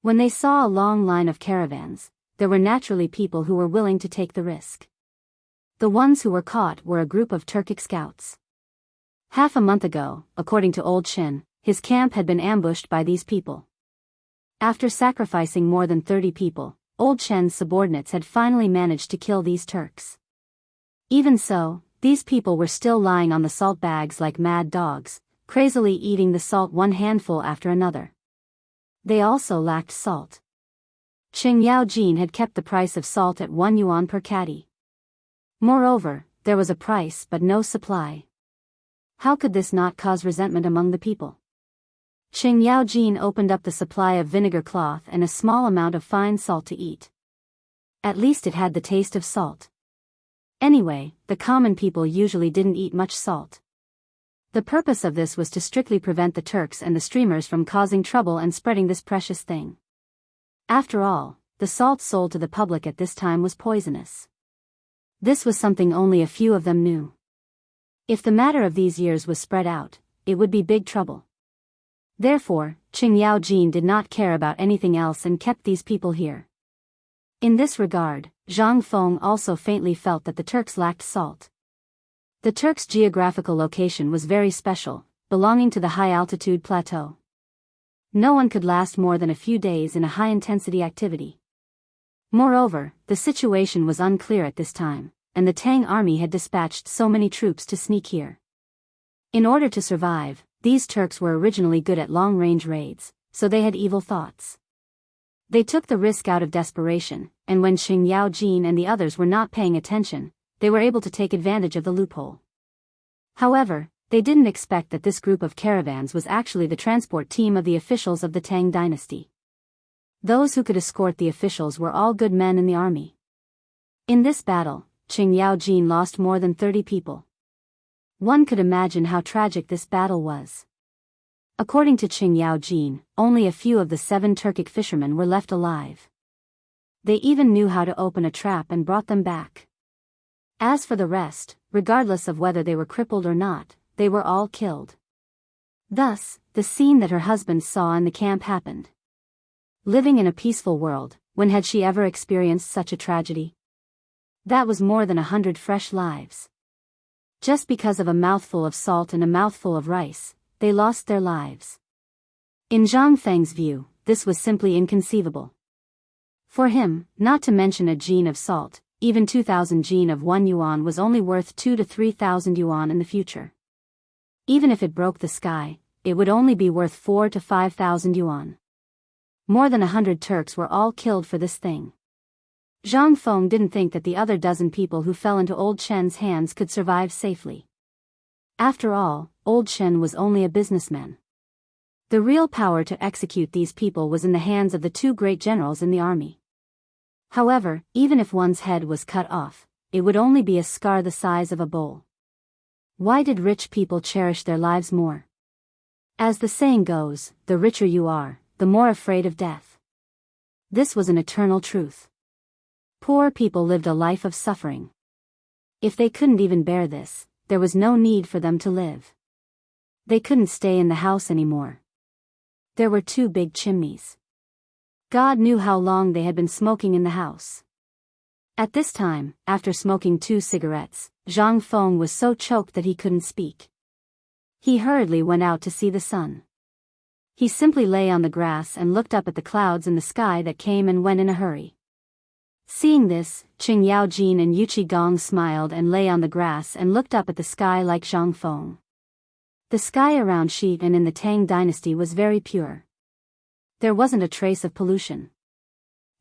When they saw a long line of caravans, there were naturally people who were willing to take the risk. The ones who were caught were a group of Turkic scouts. Half a month ago, according to Old Shin, his camp had been ambushed by these people. After sacrificing more than 30 people, Old Shen's subordinates had finally managed to kill these Turks. Even so, these people were still lying on the salt bags like mad dogs, crazily eating the salt one handful after another. They also lacked salt. Qing Yaojin had kept the price of salt at 1 yuan per caddy. Moreover, there was a price but no supply. How could this not cause resentment among the people? Qing Yaojin opened up the supply of vinegar cloth and a small amount of fine salt to eat. At least it had the taste of salt. Anyway, the common people usually didn't eat much salt. The purpose of this was to strictly prevent the Turks and the streamers from causing trouble and spreading this precious thing. After all, the salt sold to the public at this time was poisonous. This was something only a few of them knew. If the matter of these years was spread out, it would be big trouble. Therefore, Qing Yaojin did not care about anything else and kept these people here. In this regard, Zhang Feng also faintly felt that the Turks lacked salt. The Turks' geographical location was very special, belonging to the high-altitude plateau. No one could last more than a few days in a high-intensity activity. Moreover, the situation was unclear at this time, and the Tang army had dispatched so many troops to sneak here. In order to survive, these Turks were originally good at long-range raids, so they had evil thoughts. They took the risk out of desperation, and when Qing Yaojin and the others were not paying attention, they were able to take advantage of the loophole. However, they didn't expect that this group of caravans was actually the transport team of the officials of the Tang dynasty. Those who could escort the officials were all good men in the army. In this battle, Qing Yaojin lost more than 30 people. One could imagine how tragic this battle was. According to Qing Yaojin, only a few of the 7 Turkic fishermen were left alive. They even knew how to open a trap and brought them back. As for the rest, regardless of whether they were crippled or not, they were all killed. Thus, the scene that her husband saw in the camp happened. Living in a peaceful world, when had she ever experienced such a tragedy? That was more than 100 fresh lives. Just because of a mouthful of salt and a mouthful of rice, they lost their lives. In Zhang Feng's view, this was simply inconceivable. For him, not to mention a gene of salt, even 2,000 gene of 1 yuan was only worth 2 to 3,000 yuan in the future. Even if it broke the sky, it would only be worth 4 to 5,000 yuan. More than 100 Turks were all killed for this thing. Zhang Feng didn't think that the other dozen people who fell into Old Shen's hands could survive safely. After all, Old Shen was only a businessman. The real power to execute these people was in the hands of the 2 great generals in the army. However, even if one's head was cut off, it would only be a scar the size of a bowl. Why did rich people cherish their lives more? As the saying goes, the richer you are, the more afraid of death. This was an eternal truth. Poor people lived a life of suffering. If they couldn't even bear this, there was no need for them to live. They couldn't stay in the house anymore. There were 2 big chimneys. God knew how long they had been smoking in the house. At this time, after smoking 2 cigarettes, Zhang Feng was so choked that he couldn't speak. He hurriedly went out to see the sun. He simply lay on the grass and looked up at the clouds in the sky that came and went in a hurry. Seeing this, Qing Yaojin and Yuchi Gong smiled and lay on the grass and looked up at the sky like Zhang Feng. The sky around Shi and in the Tang dynasty was very pure. There wasn't a trace of pollution.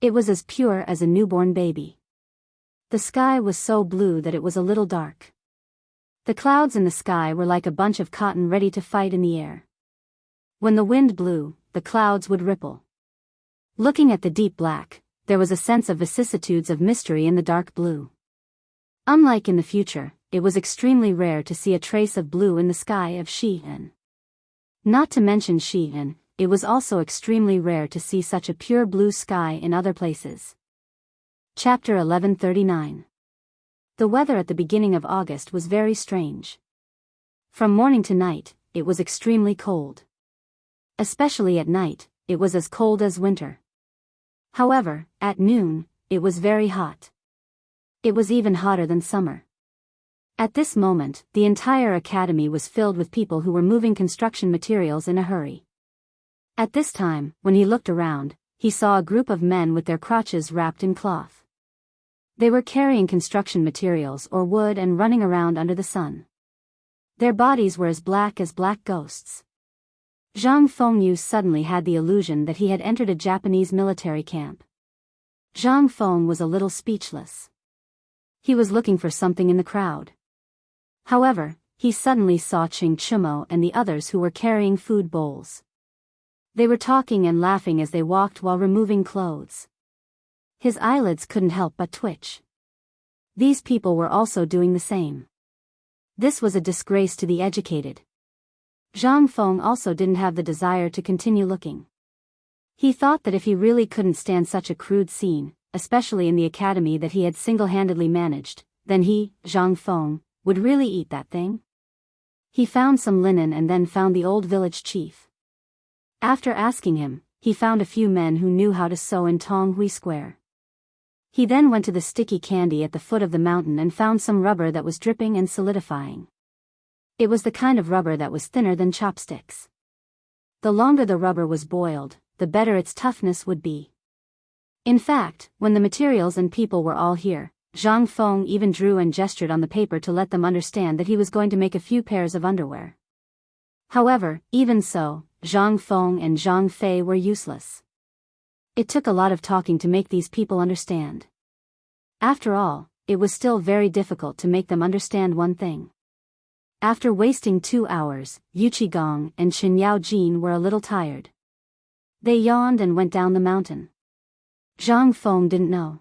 It was as pure as a newborn baby. The sky was so blue that it was a little dark. The clouds in the sky were like a bunch of cotton ready to fight in the air. When the wind blew, the clouds would ripple. Looking at the deep black, there was a sense of vicissitudes of mystery in the dark blue. Unlike in the future, it was extremely rare to see a trace of blue in the sky of Xi'an. Not to mention Xi'an, it was also extremely rare to see such a pure blue sky in other places. Chapter 1139. The weather at the beginning of August was very strange. From morning to night, it was extremely cold. Especially at night, it was as cold as winter. However, at noon, it was very hot. It was even hotter than summer. At this moment, the entire academy was filled with people who were moving construction materials in a hurry. At this time, when he looked around, he saw a group of men with their crotches wrapped in cloth. They were carrying construction materials or wood and running around under the sun. Their bodies were as black ghosts. Zhang Fengyu suddenly had the illusion that he had entered a Japanese military camp. Zhang Feng was a little speechless. He was looking for something in the crowd. However, he suddenly saw Ching Chumo and the others who were carrying food bowls. They were talking and laughing as they walked while removing clothes. His eyelids couldn't help but twitch. These people were also doing the same. This was a disgrace to the educated. Zhang Feng also didn't have the desire to continue looking. He thought that if he really couldn't stand such a crude scene, especially in the academy that he had single-handedly managed, then he, Zhang Feng, would really eat that thing. He found some linen and then found the old village chief. After asking him, he found a few men who knew how to sew in Tonghui Square. He then went to the sticky candy at the foot of the mountain and found some rubber that was dripping and solidifying. It was the kind of rubber that was thinner than chopsticks. The longer the rubber was boiled, the better its toughness would be. In fact, when the materials and people were all here, Zhang Feng even drew and gestured on the paper to let them understand that he was going to make a few pairs of underwear. However, even so, Zhang Feng and Zhang Fei were useless. It took a lot of talking to make these people understand. After all, it was still very difficult to make them understand one thing. After wasting 2 hours, Yu Qigong and Chen Yaojin were a little tired. They yawned and went down the mountain. Zhang Feng didn't know.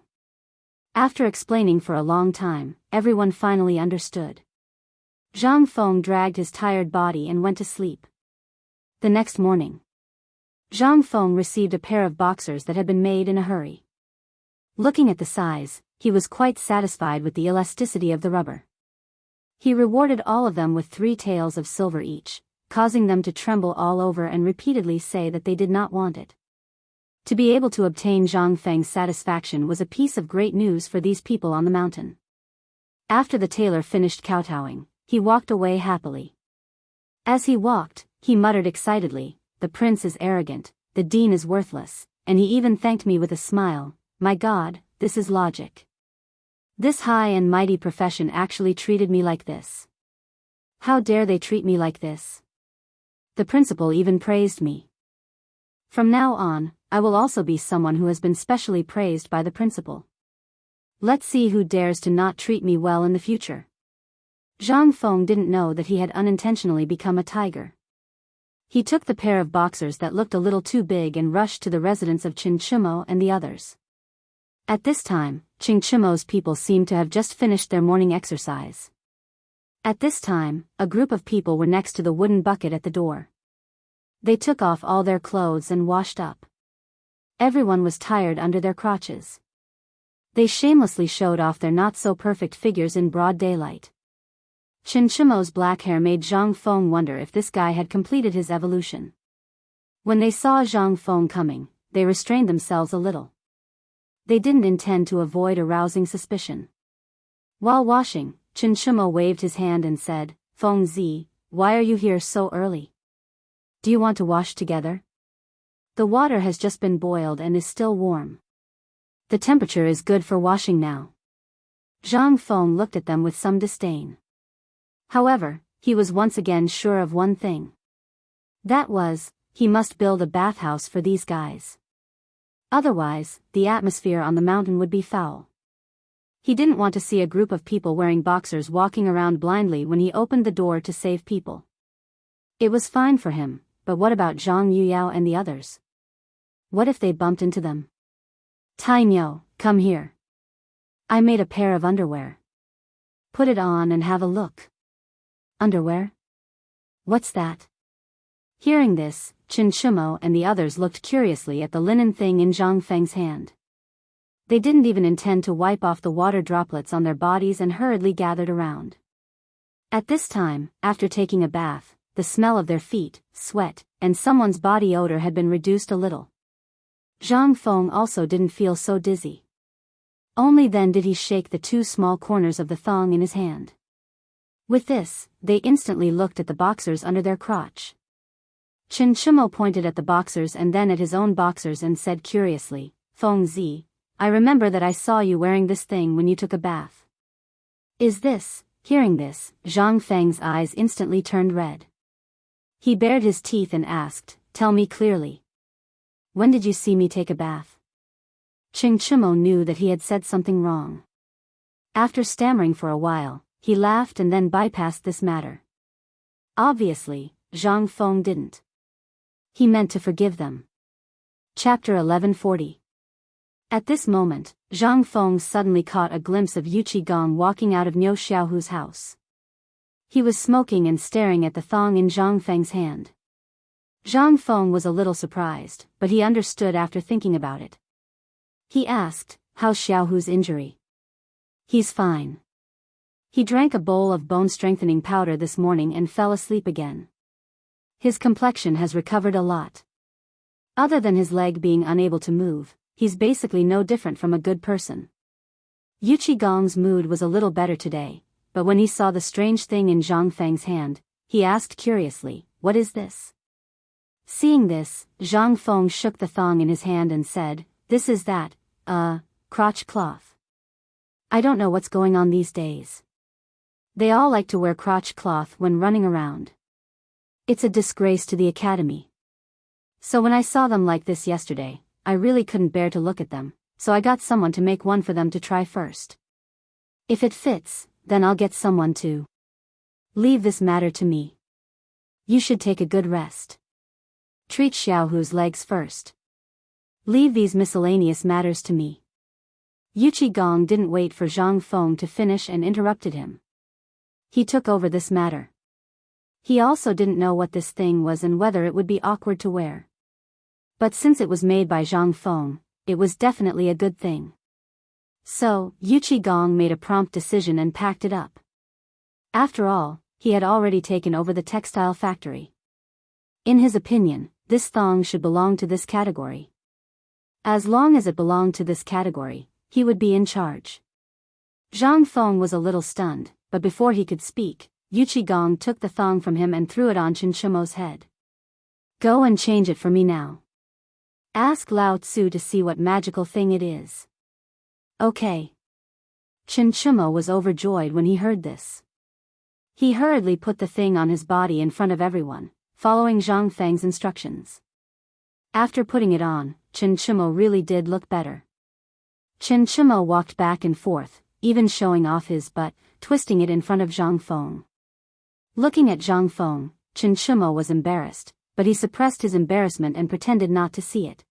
After explaining for a long time, everyone finally understood. Zhang Feng dragged his tired body and went to sleep. The next morning, Zhang Feng received a pair of boxers that had been made in a hurry. Looking at the size, he was quite satisfied with the elasticity of the rubber. He rewarded all of them with 3 taels of silver each, causing them to tremble all over and repeatedly say that they did not want it. To be able to obtain Zhang Feng's satisfaction was a piece of great news for these people on the mountain. After the tailor finished kowtowing, he walked away happily. As he walked, he muttered excitedly, "The prince is arrogant, the dean is worthless," and he even thanked me with a smile. My God, this is logic. This high and mighty profession actually treated me like this. How dare they treat me like this? The principal even praised me. From now on, I will also be someone who has been specially praised by the principal. Let's see who dares to not treat me well in the future. Zhang Feng didn't know that he had unintentionally become a tiger. He took the pair of boxers that looked a little too big and rushed to the residence of Qin Chumo and the others. At this time, Qin Chumo's people seemed to have just finished their morning exercise. At this time, a group of people were next to the wooden bucket at the door. They took off all their clothes and washed up. Everyone was tired under their crotches. They shamelessly showed off their not-so-perfect figures in broad daylight. Qin Chumo's black hair made Zhang Feng wonder if this guy had completed his evolution. When they saw Zhang Feng coming, they restrained themselves a little. They didn't intend to avoid arousing suspicion. While washing, Qin Chumo waved his hand and said, "Feng Zi, why are you here so early? Do you want to wash together? The water has just been boiled and is still warm. The temperature is good for washing now." Zhang Feng looked at them with some disdain. However, he was once again sure of one thing. That was, he must build a bathhouse for these guys. Otherwise, the atmosphere on the mountain would be foul. He didn't want to see a group of people wearing boxers walking around blindly when he opened the door to save people. It was fine for him, but what about Zhang Yuyao and the others? What if they bumped into them? "Tainyo, come here. I made a pair of underwear. Put it on and have a look." "Underwear? What's that?" Hearing this, Chen Chumo and the others looked curiously at the linen thing in Zhang Feng's hand. They didn't even intend to wipe off the water droplets on their bodies and hurriedly gathered around. At this time, after taking a bath, the smell of their feet, sweat, and someone's body odor had been reduced a little. Zhang Feng also didn't feel so dizzy. Only then did he shake the two small corners of the thong in his hand. With this, they instantly looked at the boxers under their crotch. Chen Chumo pointed at the boxers and then at his own boxers and said curiously, "Feng Zi, I remember that I saw you wearing this thing when you took a bath. Is this?" Hearing this, Zhang Feng's eyes instantly turned red. He bared his teeth and asked, "Tell me clearly. When did you see me take a bath?" Chen Chumo knew that he had said something wrong. After stammering for a while, he laughed and then bypassed this matter. Obviously, Zhang Feng didn't. He meant to forgive them. Chapter 1140. At this moment, Zhang Feng suddenly caught a glimpse of Yu Qigong walking out of Niu Xiaohu's house. He was smoking and staring at the thong in Zhang Feng's hand. Zhang Feng was a little surprised, but he understood after thinking about it. He asked, "How's Xiaohu's injury?" "He's fine. He drank a bowl of bone-strengthening powder this morning and fell asleep again. His complexion has recovered a lot. Other than his leg being unable to move, he's basically no different from a good person." Yu Qigong's mood was a little better today, but when he saw the strange thing in Zhang Feng's hand, he asked curiously, "What is this?" Seeing this, Zhang Feng shook the thong in his hand and said, "This is that, crotch cloth. I don't know what's going on these days. They all like to wear crotch cloth when running around. It's a disgrace to the academy. So when I saw them like this yesterday, I really couldn't bear to look at them, so I got someone to make one for them to try first. If it fits, then I'll get someone to. Leave this matter to me. You should take a good rest. Treat Xiaohu's legs first. Leave these miscellaneous matters to me." Yu Qigong didn't wait for Zhang Feng to finish and interrupted him. He took over this matter. He also didn't know what this thing was and whether it would be awkward to wear. But since it was made by Zhang Feng, it was definitely a good thing. So, Yu Qigong made a prompt decision and packed it up. After all, he had already taken over the textile factory. In his opinion, this thong should belong to this category. As long as it belonged to this category, he would be in charge. Zhang Feng was a little stunned, but before he could speak, Yu Qigong took the thong from him and threw it on Chen Chumo's head. "Go and change it for me now. Ask Lao Tzu to see what magical thing it is." "Okay." Chen Chumo was overjoyed when he heard this. He hurriedly put the thing on his body in front of everyone, following Zhang Feng's instructions. After putting it on, Chen Chumo really did look better. Chen Chumo walked back and forth, even showing off his butt, twisting it in front of Zhang Feng. Looking at Zhang Feng, Chen Chumo was embarrassed, but he suppressed his embarrassment and pretended not to see it.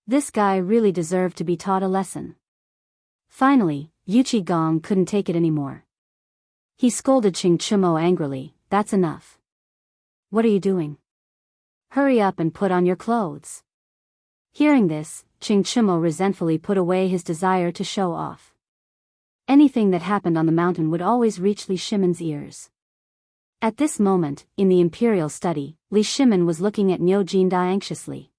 This guy really deserved to be taught a lesson. Finally, Yu Qigong couldn't take it anymore. He scolded Chen Chumo angrily, "That's enough. What are you doing? Hurry up and put on your clothes." Hearing this, Chen Chumo resentfully put away his desire to show off. Anything that happened on the mountain would always reach Li Shimon's ears. At this moment, in the imperial study, Li Shimon was looking at Niu Jinda anxiously.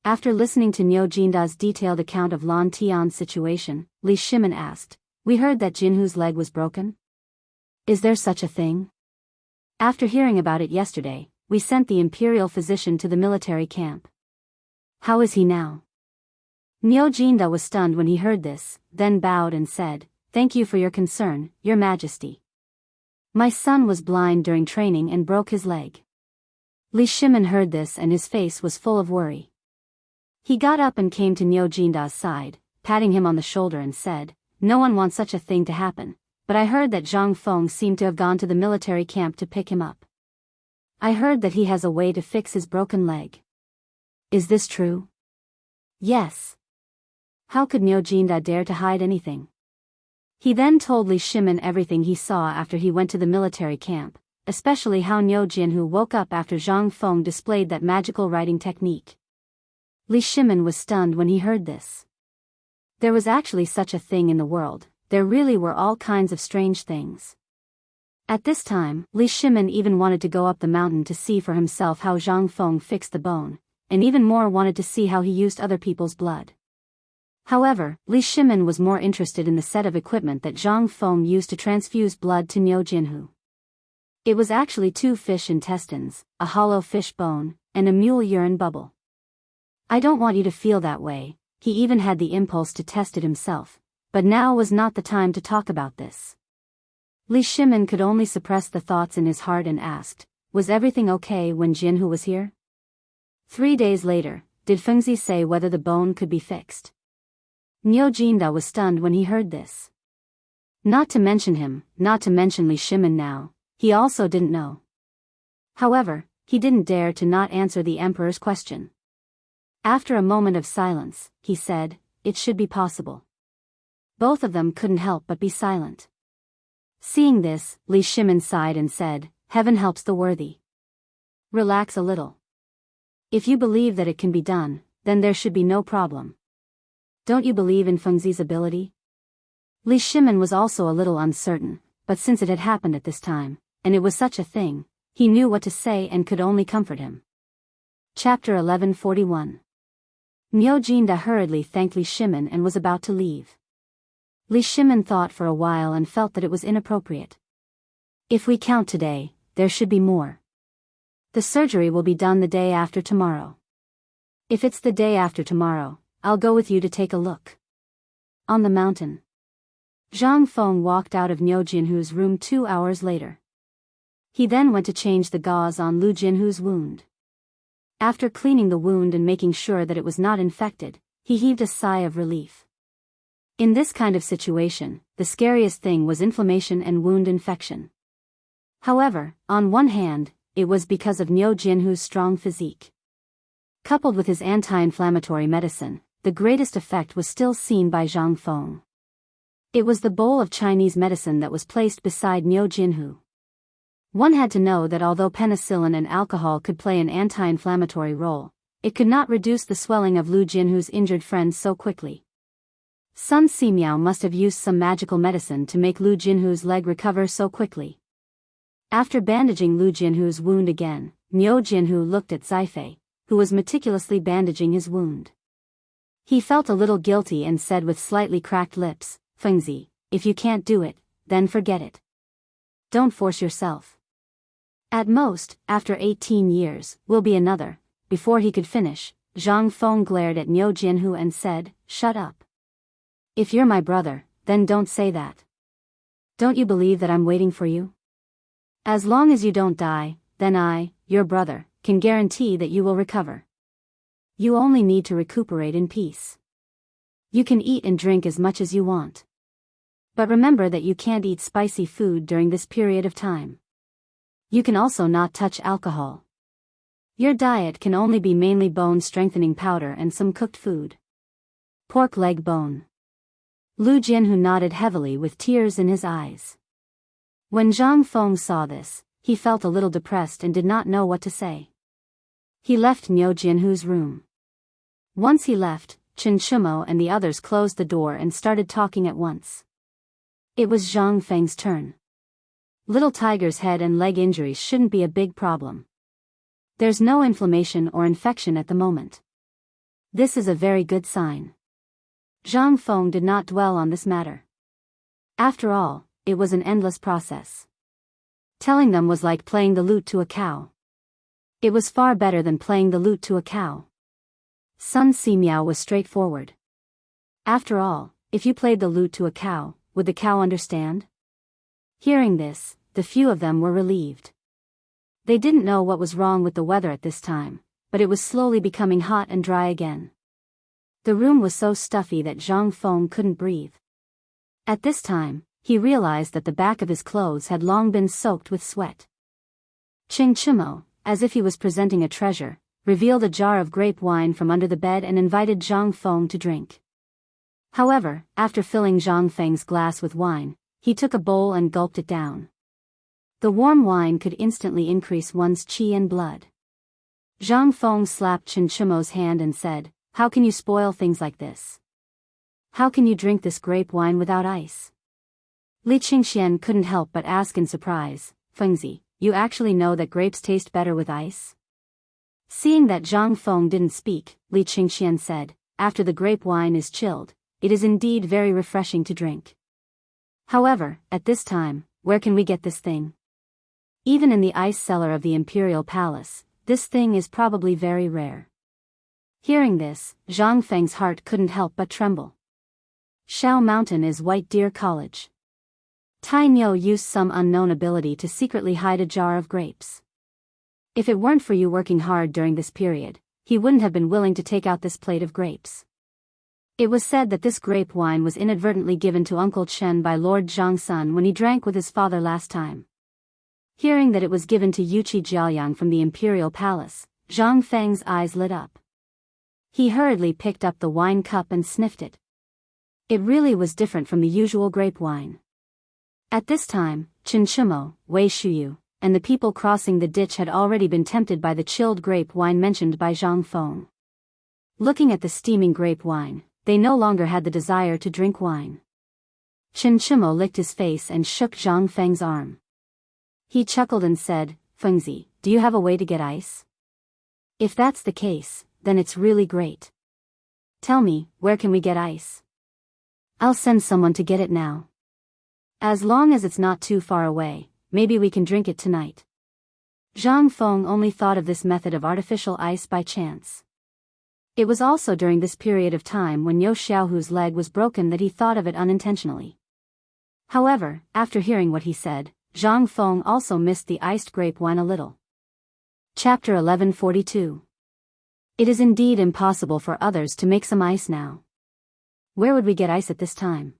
After listening to Niu Jinda's detailed account of Lan Tian's situation, Li Shimon asked, "We heard that Jinhu's leg was broken? Is there such a thing? After hearing about it yesterday, we sent the imperial physician to the military camp. How is he now?" Niu Jinda was stunned when he heard this, then bowed and said, "Thank you for your concern, Your Majesty. My son was blind during training and broke his leg." Li Shimon heard this and his face was full of worry. He got up and came to Niu Jinda's side, patting him on the shoulder and said, "No one wants such a thing to happen, but I heard that Zhang Feng seemed to have gone to the military camp to pick him up. I heard that he has a way to fix his broken leg. Is this true?" "Yes." How could Niu Jinda dare to hide anything? He then told Li Shimon everything he saw after he went to the military camp, especially how Niu Jinhu woke up after Zhang Feng displayed that magical writing technique. Li Shimin was stunned when he heard this. There was actually such a thing in the world, there really were all kinds of strange things. At this time, Li Shimin even wanted to go up the mountain to see for himself how Zhang Feng fixed the bone, and even more wanted to see how he used other people's blood. However, Li Shimin was more interested in the set of equipment that Zhang Feng used to transfuse blood to Niu Jinhu. It was actually 2 fish intestines, a hollow fish bone, and a mule urine bubble. I don't want you to feel that way, he even had the impulse to test it himself, but now was not the time to talk about this. Li Shimin could only suppress the thoughts in his heart and asked, was everything okay when Jinhu was here? 3 days later, did Fengzi say whether the bone could be fixed? Niu Jinda was stunned when he heard this. Not to mention Li Shimin now, he also didn't know. However, he didn't dare to not answer the emperor's question. After a moment of silence, he said, it should be possible. Both of them couldn't help but be silent. Seeing this, Li Shimin sighed and said, heaven helps the worthy. Relax a little. If you believe that it can be done, then there should be no problem. Don't you believe in Fengzi's ability? Li Shimin was also a little uncertain, but since it had happened at this time, and it was such a thing, he knew what to say and could only comfort him. Chapter 1141. Niu Jinda hurriedly thanked Li Shimin and was about to leave. Li Shimin thought for a while and felt that it was inappropriate. If we count today, there should be more. The surgery will be done the day after tomorrow. If it's the day after tomorrow, I'll go with you to take a look. On the mountain. Zhang Feng walked out of Niu Jinhu's room 2 hours later. He then went to change the gauze on Lu Jinhu's wound. After cleaning the wound and making sure that it was not infected, he heaved a sigh of relief. In this kind of situation, the scariest thing was inflammation and wound infection. However, on one hand, it was because of Niu Jinhu's strong physique. Coupled with his anti-inflammatory medicine, the greatest effect was still seen by Zhang Feng. It was the bowl of Chinese medicine that was placed beside Niu Jinhu. One had to know that although penicillin and alcohol could play an anti-inflammatory role, it could not reduce the swelling of Lu Jinhu's injured friend so quickly. Sun Simiao must have used some magical medicine to make Lu Jinhu's leg recover so quickly. After bandaging Lu Jinhu's wound again, Niu Jinhu looked at Zifei, who was meticulously bandaging his wound. He felt a little guilty and said with slightly cracked lips, Fengzi, if you can't do it, then forget it. Don't force yourself. At most, after 18 years, will be another. Before he could finish, Zhang Feng glared at Niu Jinhu and said, shut up. If you're my brother, then don't say that. Don't you believe that I'm waiting for you? As long as you don't die, then I, your brother, can guarantee that you will recover. You only need to recuperate in peace. You can eat and drink as much as you want. But remember that you can't eat spicy food during this period of time. You can also not touch alcohol. Your diet can only be mainly bone-strengthening powder and some cooked food. Pork leg bone. Lu Jinhu nodded heavily with tears in his eyes. When Zhang Feng saw this, he felt a little depressed and did not know what to say. He left Niu Jinhu's room. Once he left, Chen Chumo and the others closed the door and started talking at once. It was Zhang Feng's turn. Little Tiger's head and leg injuries shouldn't be a big problem. There's no inflammation or infection at the moment. This is a very good sign. Zhang Feng did not dwell on this matter. After all, it was an endless process. Telling them was like playing the lute to a cow. It was far better than playing the lute to a cow. Sun Simiao was straightforward. After all, if you played the lute to a cow, would the cow understand? Hearing this, the few of them were relieved. They didn't know what was wrong with the weather at this time, but it was slowly becoming hot and dry again. The room was so stuffy that Zhang Feng couldn't breathe. At this time, he realized that the back of his clothes had long been soaked with sweat. Ching Chimo, as if he was presenting a treasure, revealed a jar of grape wine from under the bed and invited Zhang Feng to drink. However, after filling Zhang Feng's glass with wine, he took a bowl and gulped it down. The warm wine could instantly increase one's qi and blood. Zhang Feng slapped Chen Chimo's hand and said, "How can you spoil things like this? How can you drink this grape wine without ice?" Li Qingxian couldn't help but ask in surprise, "Fengzi, you actually know that grapes taste better with ice?" Seeing that Zhang Feng didn't speak, Li Qingxian said, "After the grape wine is chilled, it is indeed very refreshing to drink. However, at this time, where can we get this thing? Even in the ice cellar of the Imperial Palace, this thing is probably very rare." Hearing this, Zhang Feng's heart couldn't help but tremble. Shao Mountain is White Deer College. Tai Niu used some unknown ability to secretly hide a jar of grapes. If it weren't for you working hard during this period, he wouldn't have been willing to take out this plate of grapes. It was said that this grape wine was inadvertently given to Uncle Chen by Lord Zhangsun when he drank with his father last time. Hearing that it was given to Yuqi Jiaoyang from the Imperial Palace, Zhang Feng's eyes lit up. He hurriedly picked up the wine cup and sniffed it. It really was different from the usual grape wine. At this time, Chen Chimo, Wei Shuyu, and the people crossing the ditch had already been tempted by the chilled grape wine mentioned by Zhang Feng. Looking at the steaming grape wine, they no longer had the desire to drink wine. Chen Chimo licked his face and shook Zhang Feng's arm. He chuckled and said, "Fengzi, do you have a way to get ice? If that's the case, then it's really great. Tell me, where can we get ice? I'll send someone to get it now. As long as it's not too far away, maybe we can drink it tonight." Zhang Feng only thought of this method of artificial ice by chance. It was also during this period of time when Yo Xiaohu's leg was broken that he thought of it unintentionally. However, after hearing what he said, Zhang Feng also missed the iced grape wine a little. Chapter 1142. It is indeed impossible for others to make some ice now. Where would we get ice at this time?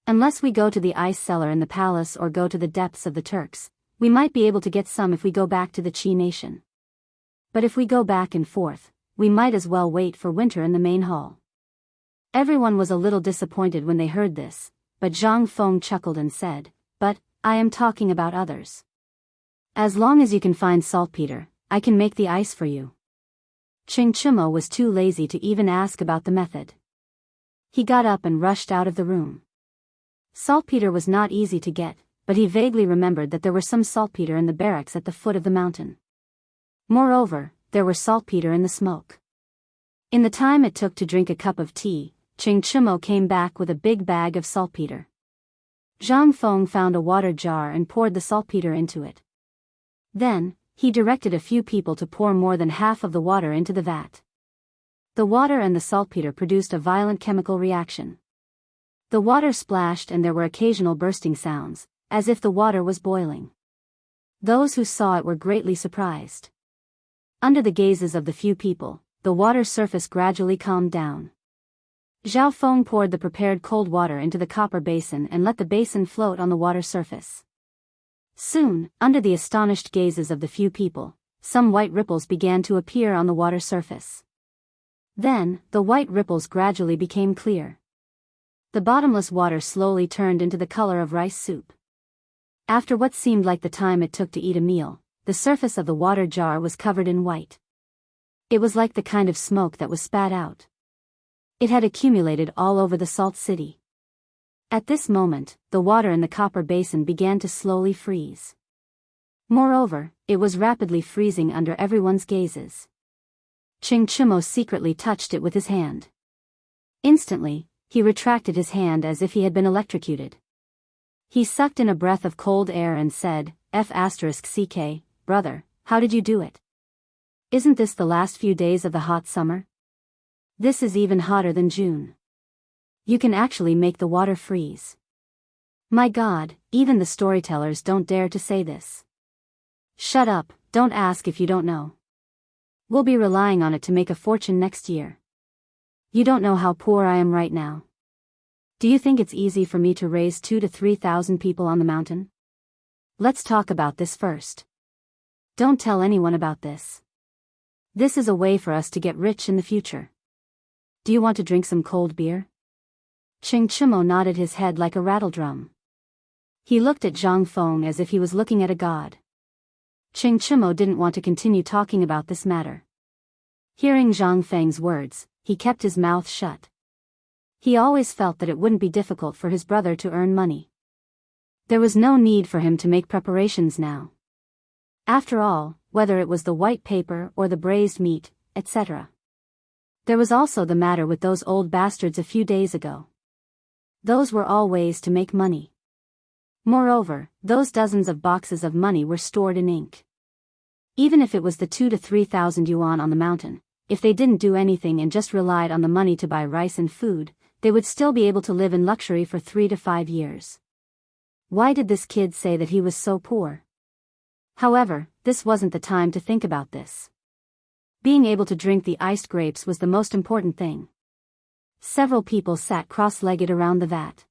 Unless we go to the ice cellar in the palace or go to the depths of the Turks, we might be able to get some if we go back to the Qi nation. But if we go back and forth, we might as well wait for winter in the main hall. Everyone was a little disappointed when they heard this, but Zhang Feng chuckled and said, "But, I am talking about others. As long as you can find saltpeter, I can make the ice for you." Ching Chimo was too lazy to even ask about the method. He got up and rushed out of the room. Saltpeter was not easy to get, but he vaguely remembered that there were some saltpeter in the barracks at the foot of the mountain. Moreover, there were saltpeter in the smoke. In the time it took to drink a cup of tea, Ching Chimo came back with a big bag of saltpeter. Zhang Feng found a water jar and poured the saltpeter into it. Then, he directed a few people to pour more than half of the water into the vat. The water and the saltpeter produced a violent chemical reaction. The water splashed and there were occasional bursting sounds, as if the water was boiling. Those who saw it were greatly surprised. Under the gazes of the few people, the water surface gradually calmed down. Zhao Feng poured the prepared cold water into the copper basin and let the basin float on the water surface. Soon, under the astonished gazes of the few people, some white ripples began to appear on the water surface. Then, the white ripples gradually became clear. The bottomless water slowly turned into the color of rice soup. After what seemed like the time it took to eat a meal, the surface of the water jar was covered in white. It was like the kind of smoke that was spat out. It had accumulated all over the salt city. At this moment, the water in the copper basin began to slowly freeze. Moreover, it was rapidly freezing under everyone's gazes. Ching Chimo secretly touched it with his hand. Instantly, he retracted his hand as if he had been electrocuted. He sucked in a breath of cold air and said, "F***ck, brother, how did you do it? Isn't this the last few days of the hot summer? This is even hotter than June. You can actually make the water freeze. My God, even the storytellers don't dare to say this." "Shut up, don't ask if you don't know. We'll be relying on it to make a fortune next year. You don't know how poor I am right now. Do you think it's easy for me to raise 2,000 to 3,000 people on the mountain? Let's talk about this first. Don't tell anyone about this. This is a way for us to get rich in the future. Do you want to drink some cold beer?" Ching Chimo nodded his head like a rattledrum. He looked at Zhang Feng as if he was looking at a god. Ching Chimo didn't want to continue talking about this matter. Hearing Zhang Feng's words, he kept his mouth shut. He always felt that it wouldn't be difficult for his brother to earn money. There was no need for him to make preparations now. After all, whether it was the white paper or the braised meat, etc. There was also the matter with those old bastards a few days ago. Those were all ways to make money. Moreover, those dozens of boxes of money were stored in ink. Even if it was the 2,000 to 3,000 yuan on the mountain, if they didn't do anything and just relied on the money to buy rice and food, they would still be able to live in luxury for 3 to 5 years. Why did this kid say that he was so poor? However, this wasn't the time to think about this. Being able to drink the iced grapes was the most important thing. Several people sat cross-legged around the vat.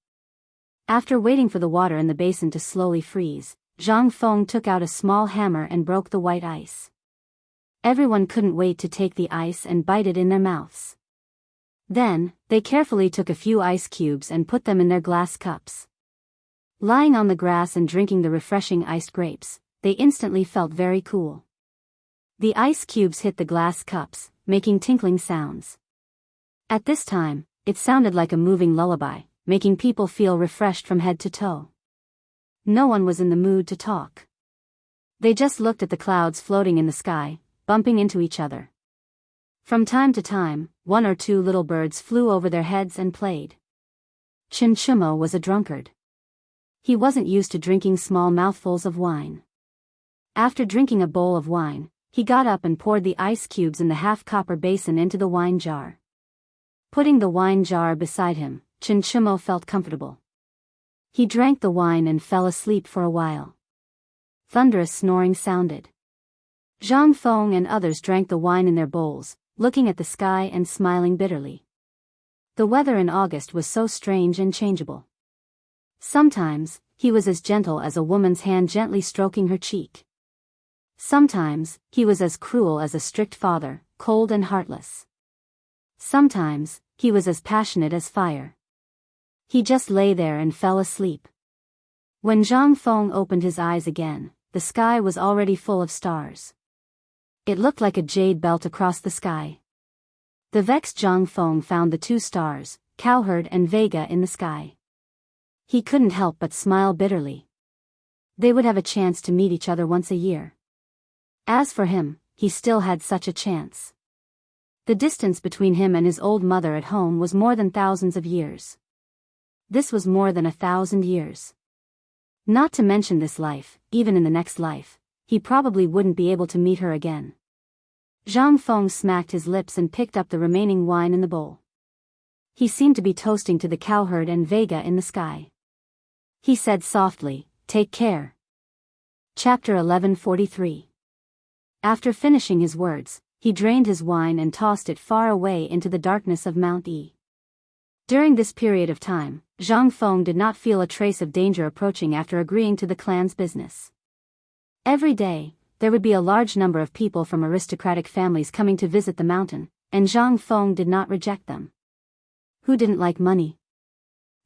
After waiting for the water in the basin to slowly freeze, Zhang Feng took out a small hammer and broke the white ice. Everyone couldn't wait to take the ice and bite it in their mouths. Then, they carefully took a few ice cubes and put them in their glass cups. Lying on the grass and drinking the refreshing iced grapes, they instantly felt very cool. The ice cubes hit the glass cups, making tinkling sounds. At this time, it sounded like a moving lullaby, making people feel refreshed from head to toe. No one was in the mood to talk. They just looked at the clouds floating in the sky, bumping into each other. From time to time, 1 or 2 little birds flew over their heads and played. Chin Chimo was a drunkard. He wasn't used to drinking small mouthfuls of wine. After drinking a bowl of wine, he got up and poured the ice cubes in the half-copper basin into the wine jar. Putting the wine jar beside him, Chin Chimo felt comfortable. He drank the wine and fell asleep for a while. Thunderous snoring sounded. Zhang Feng and others drank the wine in their bowls, looking at the sky and smiling bitterly. The weather in August was so strange and changeable. Sometimes, he was as gentle as a woman's hand gently stroking her cheek. Sometimes, he was as cruel as a strict father, cold and heartless. Sometimes, he was as passionate as fire. He just lay there and fell asleep. When Zhang Feng opened his eyes again, the sky was already full of stars. It looked like a jade belt across the sky. The vexed Zhang Feng found the 2 stars, Cowherd and Vega, in the sky. He couldn't help but smile bitterly. They would have a chance to meet each other once a year. As for him, he still had such a chance. The distance between him and his old mother at home was more than thousands of years. This was more than 1,000 years. Not to mention this life, even in the next life, he probably wouldn't be able to meet her again. Zhang Feng smacked his lips and picked up the remaining wine in the bowl. He seemed to be toasting to the Cowherd and Vega in the sky. He said softly, "Take care." Chapter 1143. After finishing his words, he drained his wine and tossed it far away into the darkness of Mount E. During this period of time, Zhang Feng did not feel a trace of danger approaching after agreeing to the clan's business. Every day, there would be a large number of people from aristocratic families coming to visit the mountain, and Zhang Feng did not reject them. Who didn't like money?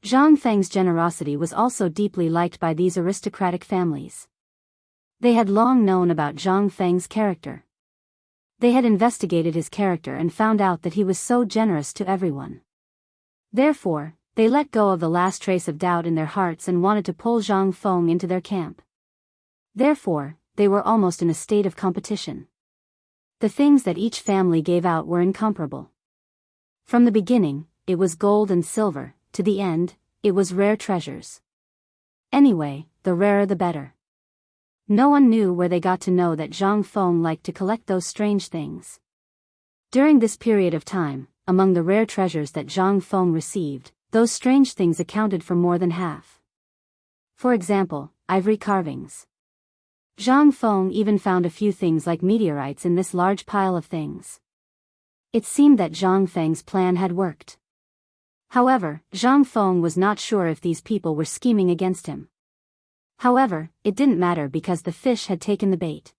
Zhang Feng's generosity was also deeply liked by these aristocratic families. They had long known about Zhang Feng's character. They had investigated his character and found out that he was so generous to everyone. Therefore, they let go of the last trace of doubt in their hearts and wanted to pull Zhang Feng into their camp. Therefore, they were almost in a state of competition. The things that each family gave out were incomparable. From the beginning, it was gold and silver, to the end, it was rare treasures. Anyway, the rarer the better. No one knew where they got to know that Zhang Feng liked to collect those strange things. During this period of time, among the rare treasures that Zhang Feng received, those strange things accounted for more than half. For example, ivory carvings. Zhang Feng even found a few things like meteorites in this large pile of things. It seemed that Zhang Feng's plan had worked. However, Zhang Feng was not sure if these people were scheming against him. However, it didn't matter because the fish had taken the bait.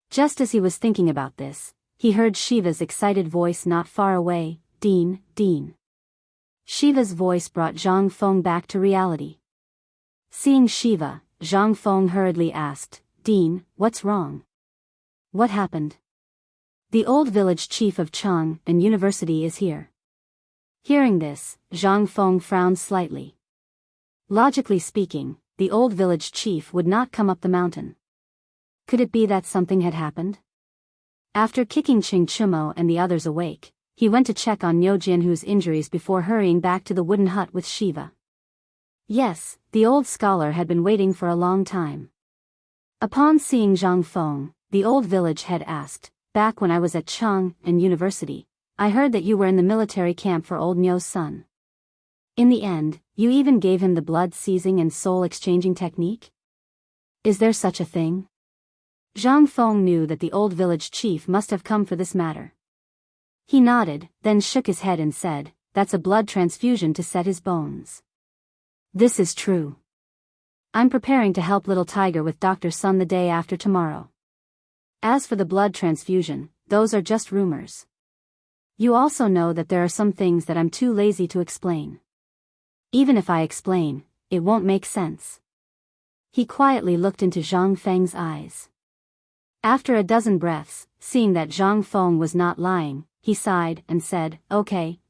Just as he was thinking about this, he heard Shiva's excited voice not far away, "Dean, Dean." Shiva's voice brought Zhang Feng back to reality. Seeing Shiva, Zhang Feng hurriedly asked, "Dean, what's wrong? What happened?" "The old village chief of Chang and University is here." Hearing this, Zhang Feng frowned slightly. Logically speaking, the old village chief would not come up the mountain. Could it be that something had happened? After kicking Ching Chumo and the others awake, he went to check on Niu Jianhu's injuries before hurrying back to the wooden hut with Shiva. Yes, the old scholar had been waiting for a long time. Upon seeing Zhang Feng, the old village head asked, "Back when I was at Chang and University, I heard that you were in the military camp for old Niu's son. In the end, you even gave him the blood seizing and soul exchanging technique? Is there such a thing?" Zhang Feng knew that the old village chief must have come for this matter. He nodded, then shook his head and said, "That's a blood transfusion to set his bones." "This is true. I'm preparing to help little Tiger with Dr. Sun the day after tomorrow. As for the blood transfusion, those are just rumors. You also know that there are some things that I'm too lazy to explain. Even if I explain, it won't make sense." He quietly looked into Zhang Feng's eyes. After a dozen breaths, seeing that Zhang Feng was not lying, he sighed and said, Okay,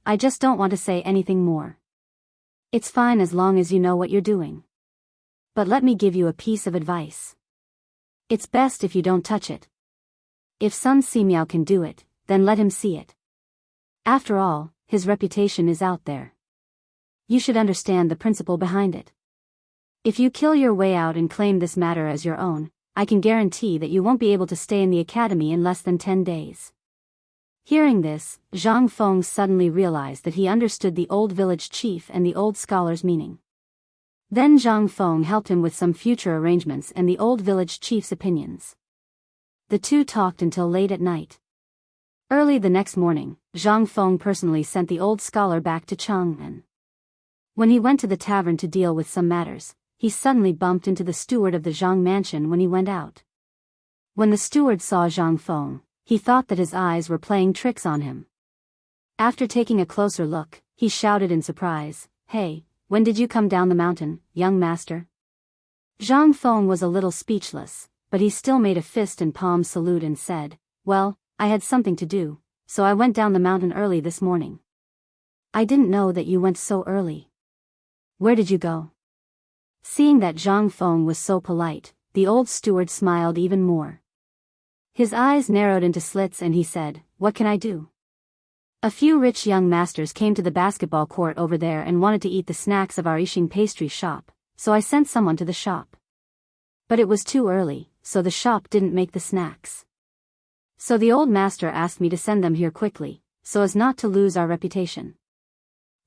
I just don't want to say anything more. It's fine as long as you know what you're doing. But let me give you a piece of advice. It's best if you don't touch it. If Sun Simiao can do it, then let him see it. After all, his reputation is out there. You should understand the principle behind it. If you kill your way out and claim this matter as your own, I can guarantee that you won't be able to stay in the academy in less than 10 days. Hearing this, Zhang Feng suddenly realized that he understood the old village chief and the old scholar's meaning. Then Zhang Feng helped him with some future arrangements and the old village chief's opinions. The two talked until late at night. Early the next morning, Zhang Feng personally sent the old scholar back to Chang'an. When he went to the tavern to deal with some matters, he suddenly bumped into the steward of the Zhang mansion when he went out. When the steward saw Zhang Feng, he thought that his eyes were playing tricks on him. After taking a closer look, he shouted in surprise, "Hey, when did you come down the mountain, young master?" Zhang Feng was a little speechless, but he still made a fist and palm salute and said, "Well, I had something to do, so I went down the mountain early this morning." "I didn't know that you went so early. Where did you go?" Seeing that Zhang Feng was so polite, the old steward smiled even more. His eyes narrowed into slits and he said, "What can I do? A few rich young masters came to the basketball court over there and wanted to eat the snacks of our Yixing pastry shop, so I sent someone to the shop. But it was too early, so the shop didn't make the snacks. So the old master asked me to send them here quickly, so as not to lose our reputation.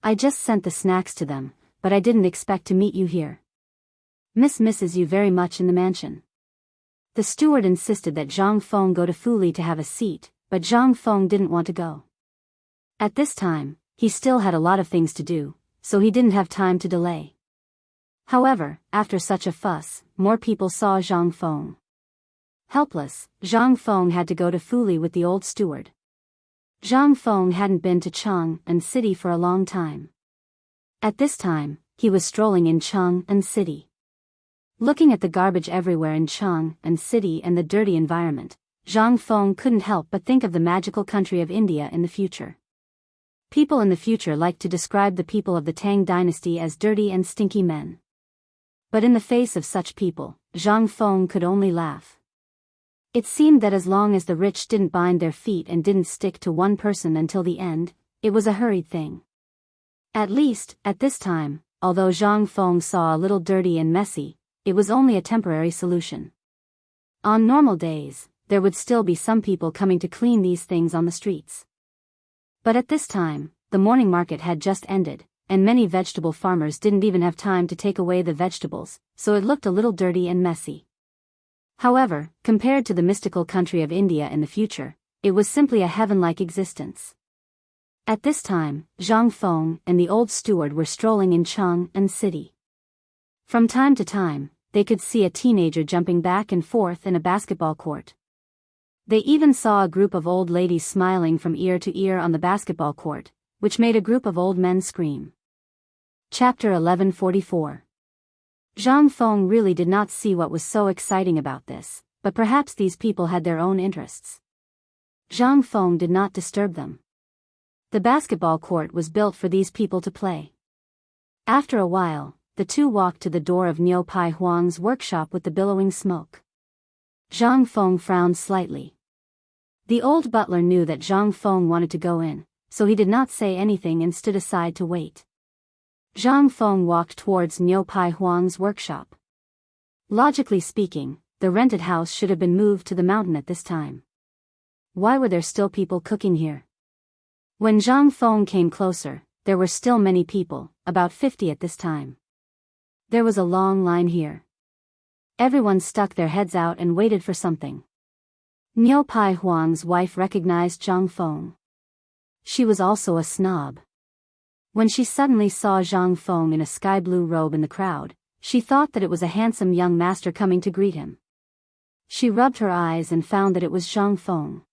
I just sent the snacks to them, but I didn't expect to meet you here. Miss misses you very much in the mansion." The steward insisted that Zhang Feng go to Fuli to have a seat, but Zhang Feng didn't want to go. At this time, he still had a lot of things to do, so he didn't have time to delay. However, after such a fuss, more people saw Zhang Feng. Helpless, Zhang Feng had to go to Fuli with the old steward. Zhang Feng hadn't been to Chang'an City for a long time. At this time, he was strolling in Chang'an City. Looking at the garbage everywhere in Chang'an City and the dirty environment, Zhang Feng couldn't help but think of the magical country of India in the future. People in the future liked to describe the people of the Tang dynasty as dirty and stinky men. But in the face of such people, Zhang Feng could only laugh. It seemed that as long as the rich didn't bind their feet and didn't stick to one person until the end, it was a hurried thing. At least, at this time, although Zhang Feng saw a little dirty and messy, it was only a temporary solution. On normal days, there would still be some people coming to clean these things on the streets. But at this time, the morning market had just ended, and many vegetable farmers didn't even have time to take away the vegetables, so it looked a little dirty and messy. However, compared to the mystical country of India in the future, it was simply a heaven-like existence. At this time, Zhang Feng and the old steward were strolling in Chang'an City. From time to time, they could see a teenager jumping back and forth in a basketball court. They even saw a group of old ladies smiling from ear to ear on the basketball court, which made a group of old men scream. Chapter 1144. Zhang Feng really did not see what was so exciting about this, but perhaps these people had their own interests. Zhang Feng did not disturb them. The basketball court was built for these people to play. After a while, the two walked to the door of Niu Pai Huang's workshop with the billowing smoke. Zhang Feng frowned slightly. The old butler knew that Zhang Feng wanted to go in, so he did not say anything and stood aside to wait. Zhang Feng walked towards Niu Pai Huang's workshop. Logically speaking, the rented house should have been moved to the mountain at this time. Why were there still people cooking here? When Zhang Feng came closer, there were still many people, about 50 at this time. There was a long line here. Everyone stuck their heads out and waited for something. Niu Pai Huang's wife recognized Zhang Feng. She was also a snob. When she suddenly saw Zhang Feng in a sky-blue robe in the crowd, she thought that it was a handsome young master coming to greet him. She rubbed her eyes and found that it was Zhang Feng.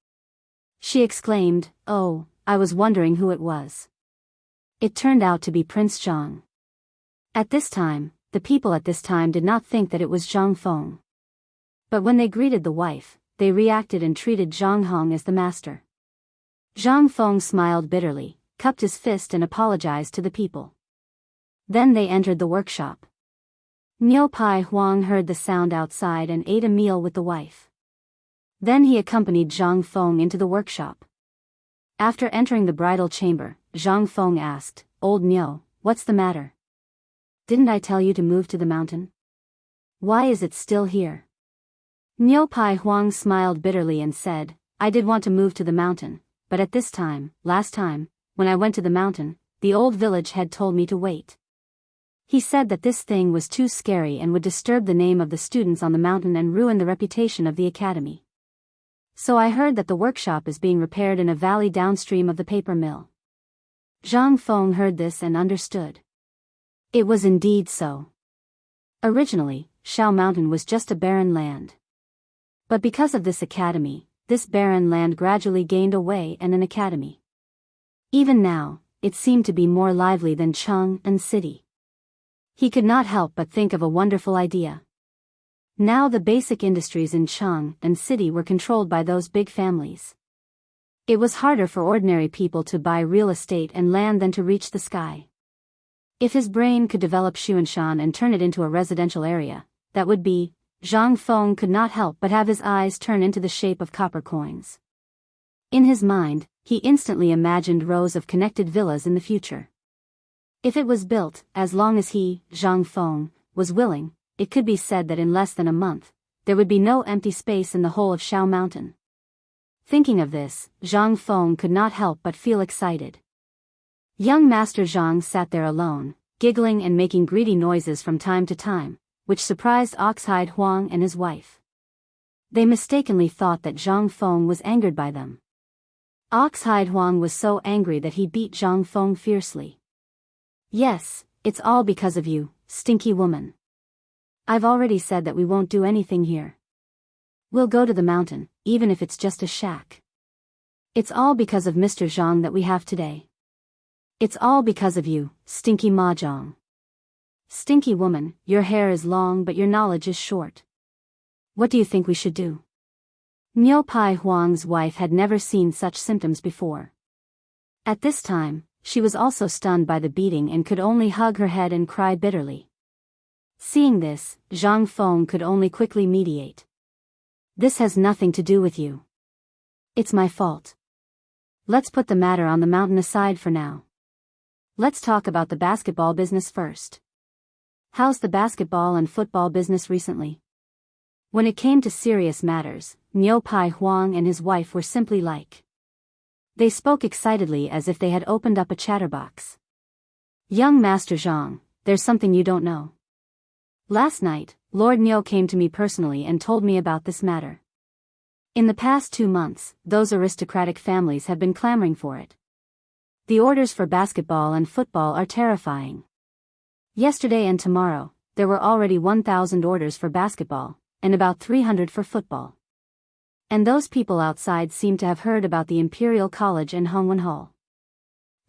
She exclaimed, "Oh, I was wondering who it was." It turned out to be Prince Zhang. At this time, the people at this time did not think that it was Zhang Feng. But when they greeted the wife, they reacted and treated Zhang Hong as the master. Zhang Feng smiled bitterly, cupped his fist and apologized to the people. Then they entered the workshop. Niu Pai Huang heard the sound outside and ate a meal with the wife. Then he accompanied Zhang Feng into the workshop. After entering the bridal chamber, Zhang Feng asked, "Old Niu, what's the matter? Didn't I tell you to move to the mountain? Why is it still here?" Niu Pai Huang smiled bitterly and said, "I did want to move to the mountain, but at this time, last time, when I went to the mountain, the old village head told me to wait. He said that this thing was too scary and would disturb the name of the students on the mountain and ruin the reputation of the academy. So I heard that the workshop is being repaired in a valley downstream of the paper mill." Zhang Feng heard this and understood. It was indeed so. Originally, Shao Mountain was just a barren land. But because of this academy, this barren land gradually gained a way and an academy. Even now, it seemed to be more lively than Cheng and City. He could not help but think of a wonderful idea. Now the basic industries in Cheng and City were controlled by those big families. It was harder for ordinary people to buy real estate and land than to reach the sky. If his brain could develop Xuanshan and turn it into a residential area, that would be, Zhang Feng could not help but have his eyes turn into the shape of copper coins. In his mind, he instantly imagined rows of connected villas in the future. If it was built, as long as he, Zhang Feng, was willing, it could be said that in less than a month, there would be no empty space in the whole of Shao Mountain. Thinking of this, Zhang Feng could not help but feel excited. Young Master Zhang sat there alone, giggling and making greedy noises from time to time, which surprised Oxhide Huang and his wife. They mistakenly thought that Zhang Feng was angered by them. Oxhide Huang was so angry that he beat Zhang Feng fiercely. "Yes, it's all because of you, stinky woman. I've already said that we won't do anything here. We'll go to the mountain, even if it's just a shack. It's all because of Mr. Zhang that we have today. It's all because of you, stinky mahjong. Stinky woman, your hair is long but your knowledge is short. What do you think we should do?" Niu Pai Huang's wife had never seen such symptoms before. At this time, she was also stunned by the beating and could only hug her head and cry bitterly. Seeing this, Zhang Feng could only quickly mediate. "This has nothing to do with you. It's my fault. Let's put the matter on the mountain aside for now. Let's talk about the basketball business first. How's the basketball and football business recently?" When it came to serious matters, Niu Pai Huang and his wife were simply like. They spoke excitedly as if they had opened up a chatterbox. "Young Master Zhang, there's something you don't know. Last night, Lord Niu came to me personally and told me about this matter. In the past 2 months, those aristocratic families have been clamoring for it. The orders for basketball and football are terrifying. Yesterday and tomorrow, there were already 1,000 orders for basketball, and about 300 for football. And those people outside seem to have heard about the Imperial College and Hongwen Hall.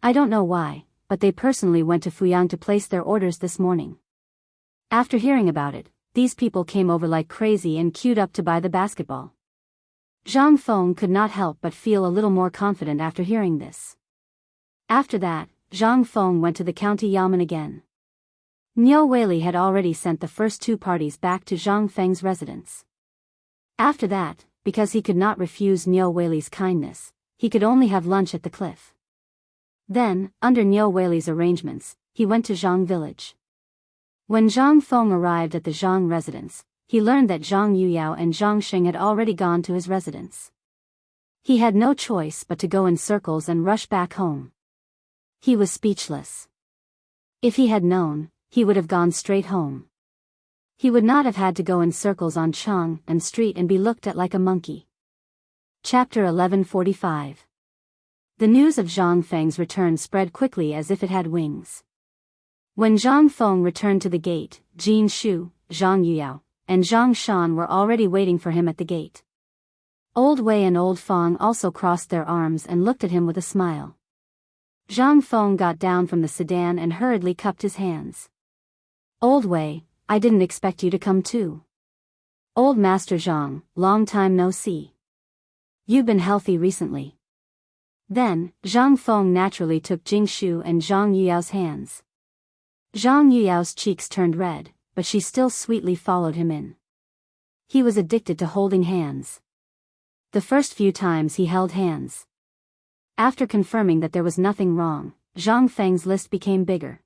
I don't know why, but they personally went to Fuyang to place their orders this morning. After hearing about it, these people came over like crazy and queued up to buy the basketball. Zhang Feng could not help but feel a little more confident after hearing this. After that, Zhang Feng went to the county yamen again. Niu Weili had already sent the first two parties back to Zhang Feng's residence. After that, because he could not refuse Niu Weili's kindness, he could only have lunch at the cliff. Then, under Niu Weili's arrangements, he went to Zhang village. When Zhang Feng arrived at the Zhang residence, he learned that Zhang Yuyao and Zhang Xing had already gone to his residence. He had no choice but to go in circles and rush back home. He was speechless. If he had known, he would have gone straight home. He would not have had to go in circles on Chang'an Street and be looked at like a monkey. Chapter 1145. The news of Zhang Feng's return spread quickly as if it had wings. When Zhang Feng returned to the gate, Jin Shu, Zhang Yuyao, and Zhang Shan were already waiting for him at the gate. Old Wei and Old Feng also crossed their arms and looked at him with a smile. Zhang Feng got down from the sedan and hurriedly cupped his hands. Old Wei, I didn't expect you to come too. Old Master Zhang, long time no see. You've been healthy recently. Then, Zhang Feng naturally took Jing Shu and Zhang Yuyao's hands. Zhang Yuyao's cheeks turned red, but she still sweetly followed him in. He was addicted to holding hands. The first few times he held hands. After confirming that there was nothing wrong, Zhang Feng's list became bigger.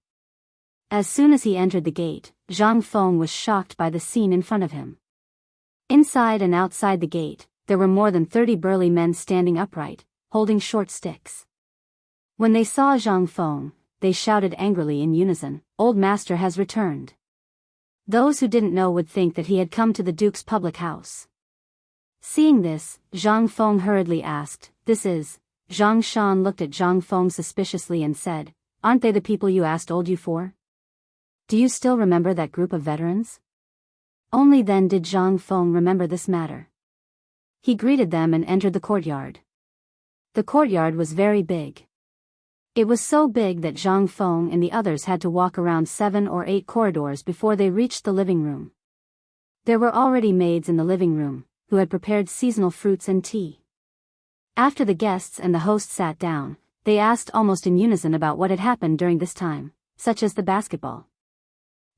As soon as he entered the gate, Zhang Feng was shocked by the scene in front of him. Inside and outside the gate, there were more than 30 burly men standing upright, holding short sticks. When they saw Zhang Feng, they shouted angrily in unison, "Old Master has returned." Those who didn't know would think that he had come to the Duke's public house. Seeing this, Zhang Feng hurriedly asked, "This is?" Zhang Shan looked at Zhang Feng suspiciously and said, "Aren't they the people you asked old you for? Do you still remember that group of veterans?" Only then did Zhang Feng remember this matter. He greeted them and entered the courtyard. The courtyard was very big. It was so big that Zhang Feng and the others had to walk around 7 or 8 corridors before they reached the living room. There were already maids in the living room, who had prepared seasonal fruits and tea. After the guests and the host sat down, they asked almost in unison about what had happened during this time, such as the basketball.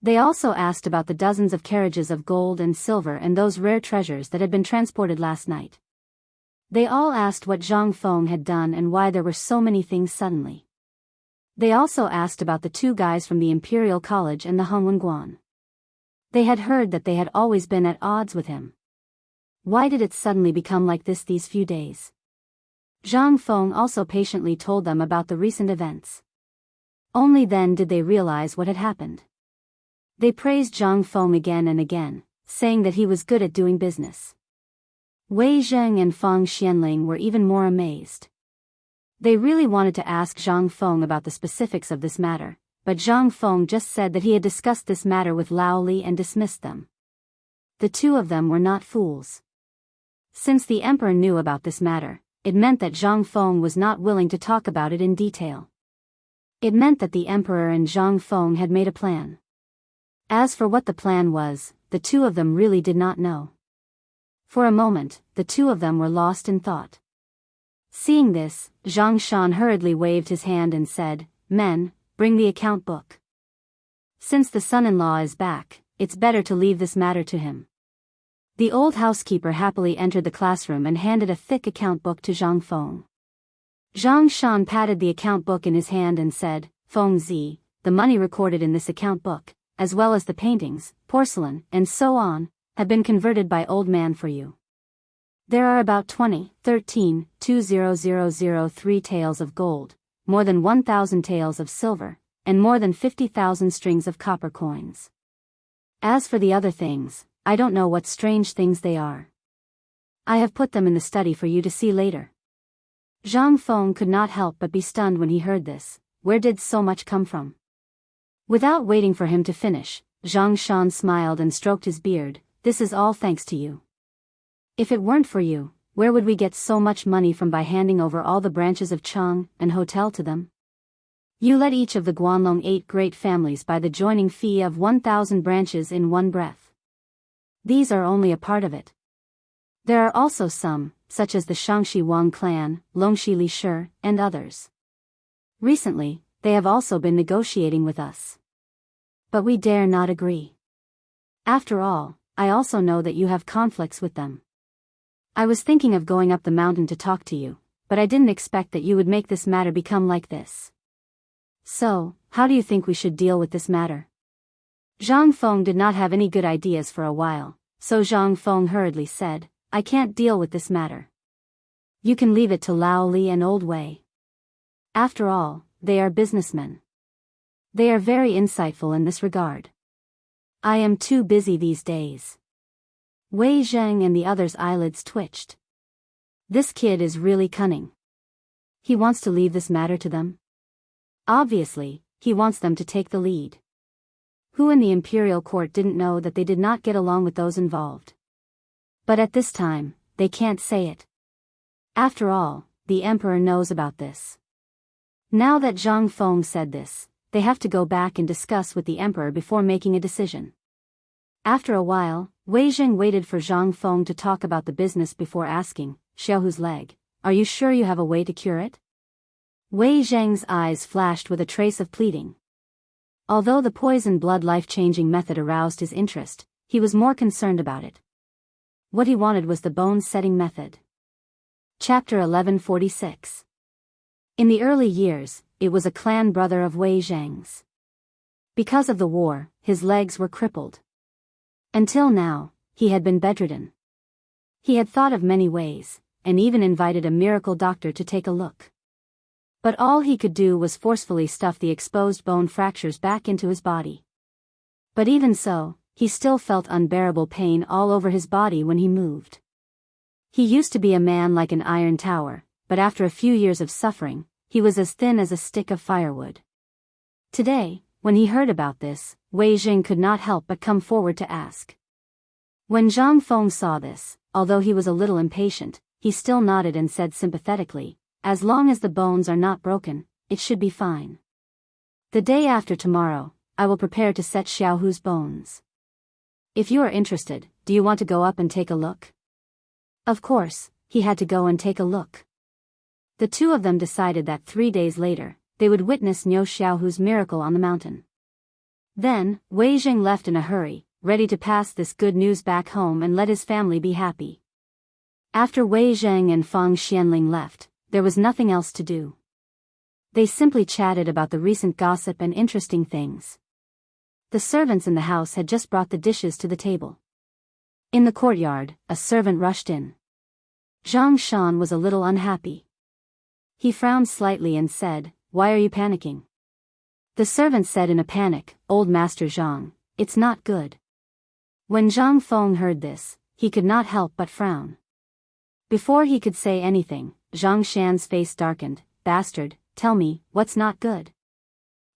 They also asked about the dozens of carriages of gold and silver and those rare treasures that had been transported last night. They all asked what Zhang Feng had done and why there were so many things suddenly. They also asked about the 2 guys from the Imperial College and the Hongwen Guan. They had heard that they had always been at odds with him. Why did it suddenly become like this these few days? Zhang Feng also patiently told them about the recent events. Only then did they realize what had happened. They praised Zhang Feng again and again, saying that he was good at doing business. Wei Zheng and Fang Xianling were even more amazed. They really wanted to ask Zhang Feng about the specifics of this matter, but Zhang Feng just said that he had discussed this matter with Lao Li and dismissed them. The 2 of them were not fools. Since the emperor knew about this matter, it meant that Zhang Feng was not willing to talk about it in detail. It meant that the emperor and Zhang Feng had made a plan. As for what the plan was, the 2 of them really did not know. For a moment, the 2 of them were lost in thought. Seeing this, Zhang Shan hurriedly waved his hand and said, "Men, bring the account book. Since the son-in-law is back, it's better to leave this matter to him." The old housekeeper happily entered the classroom and handed a thick account book to Zhang Feng. Zhang Shan patted the account book in his hand and said, "Feng Zi, the money recorded in this account book, as well as the paintings, porcelain, and so on, have been converted by old man for you. There are about 20,003 taels of gold, more than 1,000 taels of silver, and more than 50,000 strings of copper coins. As for the other things, I don't know what strange things they are. I have put them in the study for you to see later." Zhang Feng could not help but be stunned when he heard this. Where did so much come from? Without waiting for him to finish, Zhang Shan smiled and stroked his beard. "This is all thanks to you. If it weren't for you, where would we get so much money from by handing over all the branches of Chang and Hotel to them? You led each of the Guanlong 8 great families by the joining fee of 1,000 branches in one breath. These are only a part of it. There are also some, such as the Shangxi Wang clan, Longxi Li Shi, and others. Recently, they have also been negotiating with us. But we dare not agree. After all, I also know that you have conflicts with them. I was thinking of going up the mountain to talk to you, but I didn't expect that you would make this matter become like this. So, how do you think we should deal with this matter? Zhang Feng did not have any good ideas for a while, so Zhang Feng hurriedly said, I can't deal with this matter. You can leave it to Lao Li and Old Wei. After all, they are businessmen. They are very insightful in this regard. I am too busy these days. Wei Zheng and the others' eyelids twitched. This kid is really cunning. He wants to leave this matter to them. Obviously, he wants them to take the lead. Who in the imperial court didn't know that they did not get along with those involved? But at this time, they can't say it. After all, the emperor knows about this. Now that Zhang Feng said this, they have to go back and discuss with the emperor before making a decision. After a while, Wei Zheng waited for Zhang Feng to talk about the business before asking, Xiaohu's leg, are you sure you have a way to cure it? Wei Zheng's eyes flashed with a trace of pleading. Although the poison blood life-changing method aroused his interest, he was more concerned about it. What he wanted was the bone-setting method. Chapter 1146. In the early years, it was a clan brother of Wei Zheng's. Because of the war, his legs were crippled. Until now, he had been bedridden. He had thought of many ways, and even invited a miracle doctor to take a look. But all he could do was forcefully stuff the exposed bone fractures back into his body. But even so, he still felt unbearable pain all over his body when he moved. He used to be a man like an iron tower, but after a few years of suffering, he was as thin as a stick of firewood. Today, when he heard about this, Wei Zheng could not help but come forward to ask. When Zhang Feng saw this, although he was a little impatient, he still nodded and said sympathetically, as long as the bones are not broken, it should be fine. The day after tomorrow, I will prepare to set Xiaohu's bones. If you are interested, do you want to go up and take a look? Of course, he had to go and take a look. The two of them decided that 3 days later, they would witness Niu Xiaohu's miracle on the mountain. Then, Wei Zheng left in a hurry, ready to pass this good news back home and let his family be happy. After Wei Zheng and Fang Xianling left, there was nothing else to do. They simply chatted about the recent gossip and interesting things. The servants in the house had just brought the dishes to the table. In the courtyard, a servant rushed in. Zhang Shan was a little unhappy. He frowned slightly and said, Why are you panicking? The servant said in a panic, Old Master Zhang, it's not good. When Zhang Feng heard this, he could not help but frown. Before he could say anything, Zhang Shan's face darkened. Bastard, tell me, what's not good?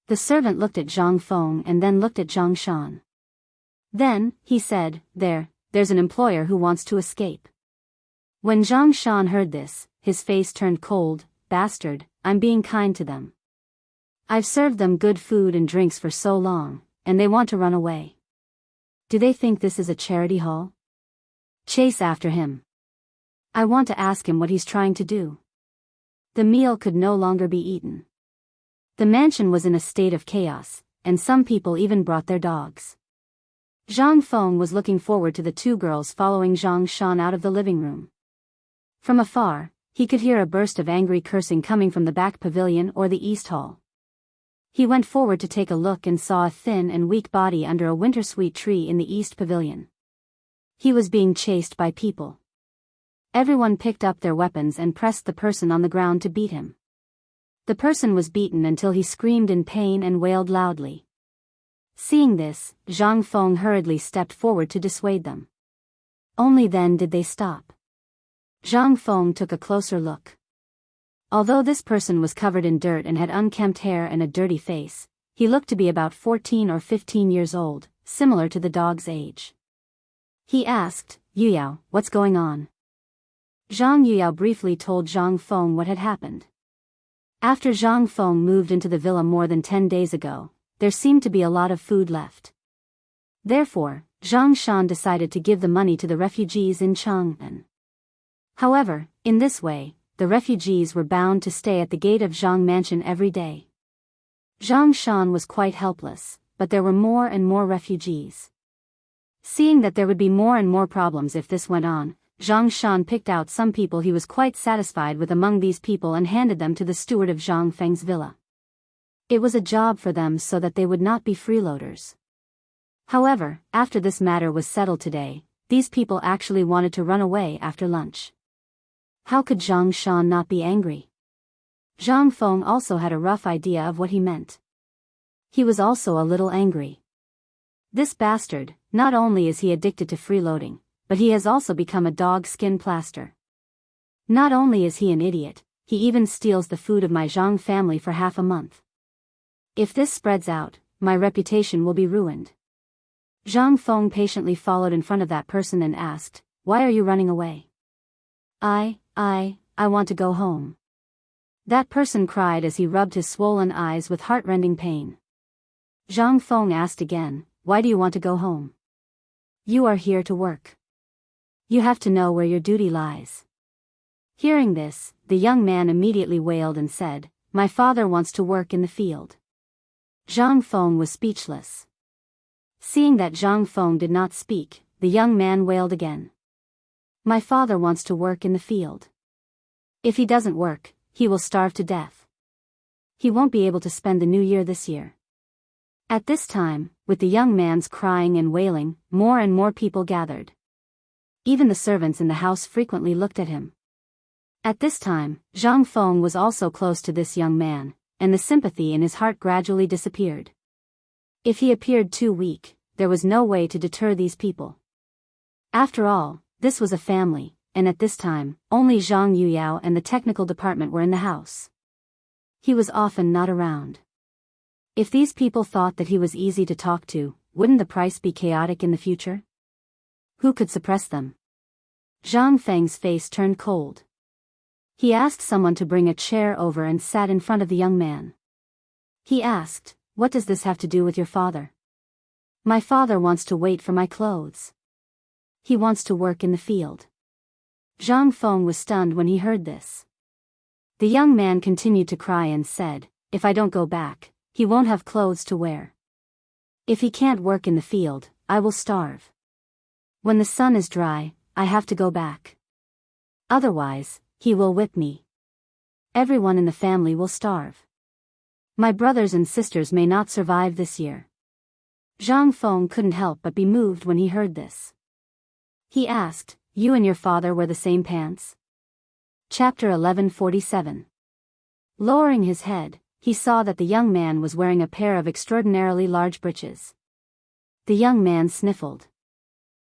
The servant looked at Zhang Feng and then looked at Zhang Shan. Then, he said, there's an employer who wants to escape. When Zhang Shan heard this, his face turned cold. Bastard, I'm being kind to them. I've served them good food and drinks for so long, and they want to run away. Do they think this is a charity hall? Chase after him. I want to ask him what he's trying to do. The meal could no longer be eaten. The mansion was in a state of chaos, and some people even brought their dogs. Zhang Feng was looking forward to the two girls following Zhang Shan out of the living room. From afar, he could hear a burst of angry cursing coming from the back pavilion or the east hall. He went forward to take a look and saw a thin and weak body under a wintersweet tree in the east pavilion. He was being chased by people. Everyone picked up their weapons and pressed the person on the ground to beat him. The person was beaten until he screamed in pain and wailed loudly. Seeing this, Zhang Feng hurriedly stepped forward to dissuade them. Only then did they stop. Zhang Feng took a closer look. Although this person was covered in dirt and had unkempt hair and a dirty face, he looked to be about 14 or 15 years old, similar to the dog's age. He asked, Yuyao, what's going on? Zhang Yuyao briefly told Zhang Feng what had happened. After Zhang Feng moved into the villa more than 10 days ago, there seemed to be a lot of food left. Therefore, Zhang Shan decided to give the money to the refugees in Chang'an. However, in this way, the refugees were bound to stay at the gate of Zhang Mansion every day. Zhang Shan was quite helpless, but there were more and more refugees. Seeing that there would be more and more problems if this went on, Zhang Shan picked out some people he was quite satisfied with among these people and handed them to the steward of Zhang Feng's villa. It was a job for them so that they would not be freeloaders. However, after this matter was settled today, these people actually wanted to run away after lunch. How could Zhang Shan not be angry? Zhang Feng also had a rough idea of what he meant. He was also a little angry. This bastard, not only is he addicted to freeloading, but he has also become a dog skin plaster. Not only is he an idiot, he even steals the food of my Zhang family for half a month. If this spreads out, my reputation will be ruined. Zhang Feng patiently followed in front of that person and asked, "Why are you running away?" I want to go home." That person cried as he rubbed his swollen eyes with heartrending pain. Zhang Feng asked again, "Why do you want to go home?" "You are here to work. You have to know where your duty lies." Hearing this, the young man immediately wailed and said, "My father wants to work in the field." Zhang Feng was speechless. Seeing that Zhang Feng did not speak, the young man wailed again. "My father wants to work in the field. If he doesn't work, he will starve to death. He won't be able to spend the new year this year." At this time, with the young man's crying and wailing, more and more people gathered. Even the servants in the house frequently looked at him. At this time, Zhang Feng was also close to this young man, and the sympathy in his heart gradually disappeared. If he appeared too weak, there was no way to deter these people. After all, this was a family, and at this time, only Zhang Yuyao and the technical department were in the house. He was often not around. If these people thought that he was easy to talk to, wouldn't the price be chaotic in the future? Who could suppress them? Zhang Feng's face turned cold. He asked someone to bring a chair over and sat in front of the young man. He asked, "What does this have to do with your father?" "My father wants to wait for my clothes. He wants to work in the field." Zhang Feng was stunned when he heard this. The young man continued to cry and said, "If I don't go back, he won't have clothes to wear. If he can't work in the field, I will starve. When the sun is dry, I have to go back. Otherwise, he will whip me. Everyone in the family will starve. My brothers and sisters may not survive this year." Zhang Feng couldn't help but be moved when he heard this. He asked, "You and your father wear the same pants?" Chapter 1147. Lowering his head, he saw that the young man was wearing a pair of extraordinarily large breeches. The young man sniffled.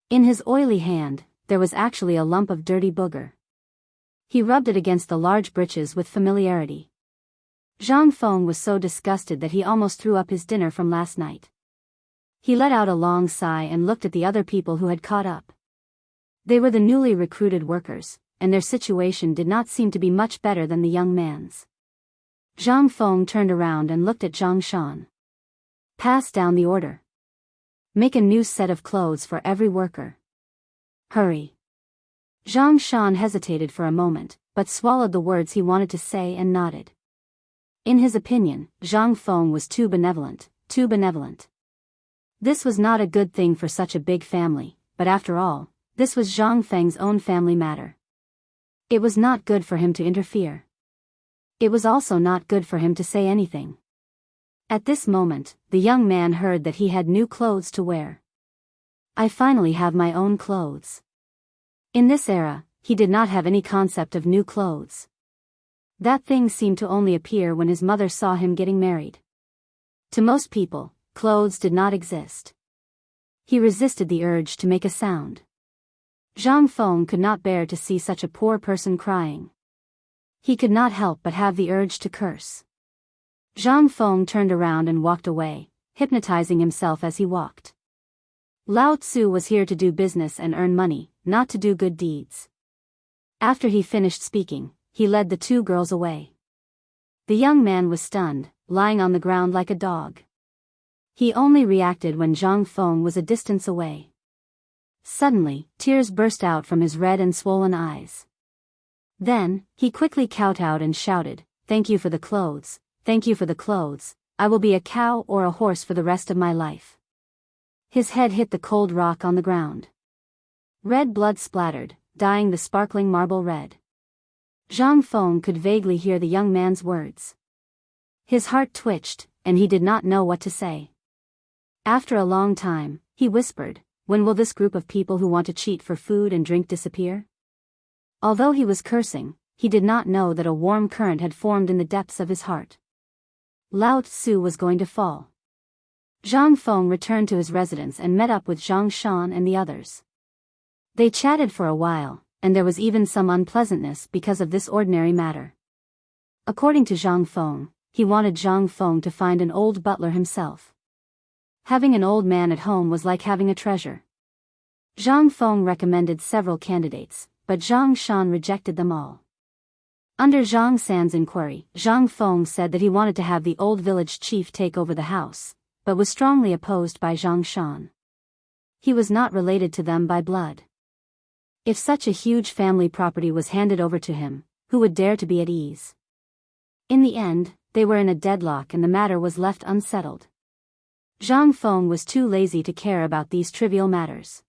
In his oily hand, there was actually a lump of dirty booger. He rubbed it against the large breeches with familiarity. Zhang Feng was so disgusted that he almost threw up his dinner from last night. He let out a long sigh and looked at the other people who had caught up. They were the newly recruited workers, and their situation did not seem to be much better than the young man's. Zhang Feng turned around and looked at Zhang Shan. "Pass down the order. Make a new set of clothes for every worker. Hurry." Zhang Shan hesitated for a moment, but swallowed the words he wanted to say and nodded. In his opinion, Zhang Feng was too benevolent, too benevolent. This was not a good thing for such a big family, but after all, this was Zhang Feng's own family matter. It was not good for him to interfere. It was also not good for him to say anything. At this moment, the young man heard that he had new clothes to wear. "I finally have my own clothes." In this era, he did not have any concept of new clothes. That thing seemed to only appear when his mother saw him getting married. To most people, clothes did not exist. He resisted the urge to make a sound. Zhang Feng could not bear to see such a poor person crying. He could not help but have the urge to curse. Zhang Feng turned around and walked away, hypnotizing himself as he walked. Lao Tzu was here to do business and earn money, not to do good deeds. After he finished speaking, he led the two girls away. The young man was stunned, lying on the ground like a dog. He only reacted when Zhang Feng was a distance away. Suddenly, tears burst out from his red and swollen eyes. Then, he quickly kowtowed and shouted, "Thank you for the clothes, thank you for the clothes, I will be a cow or a horse for the rest of my life." His head hit the cold rock on the ground. Red blood splattered, dyeing the sparkling marble red. Zhang Feng could vaguely hear the young man's words. His heart twitched, and he did not know what to say. After a long time, he whispered, "When will this group of people who want to cheat for food and drink disappear?" Although he was cursing, he did not know that a warm current had formed in the depths of his heart. Lao Tzu was going to fall. Zhang Feng returned to his residence and met up with Zhang Shan and the others. They chatted for a while, and there was even some unpleasantness because of this ordinary matter. According to Zhang Feng, he wanted Zhang Feng to find an old butler himself. Having an old man at home was like having a treasure. Zhang Feng recommended several candidates, but Zhang Shan rejected them all. Under Zhang San's inquiry, Zhang Feng said that he wanted to have the old village chief take over the house, but was strongly opposed by Zhang Shan. He was not related to them by blood. If such a huge family property was handed over to him, who would dare to be at ease? In the end, they were in a deadlock and the matter was left unsettled. Zhang Feng was too lazy to care about these trivial matters.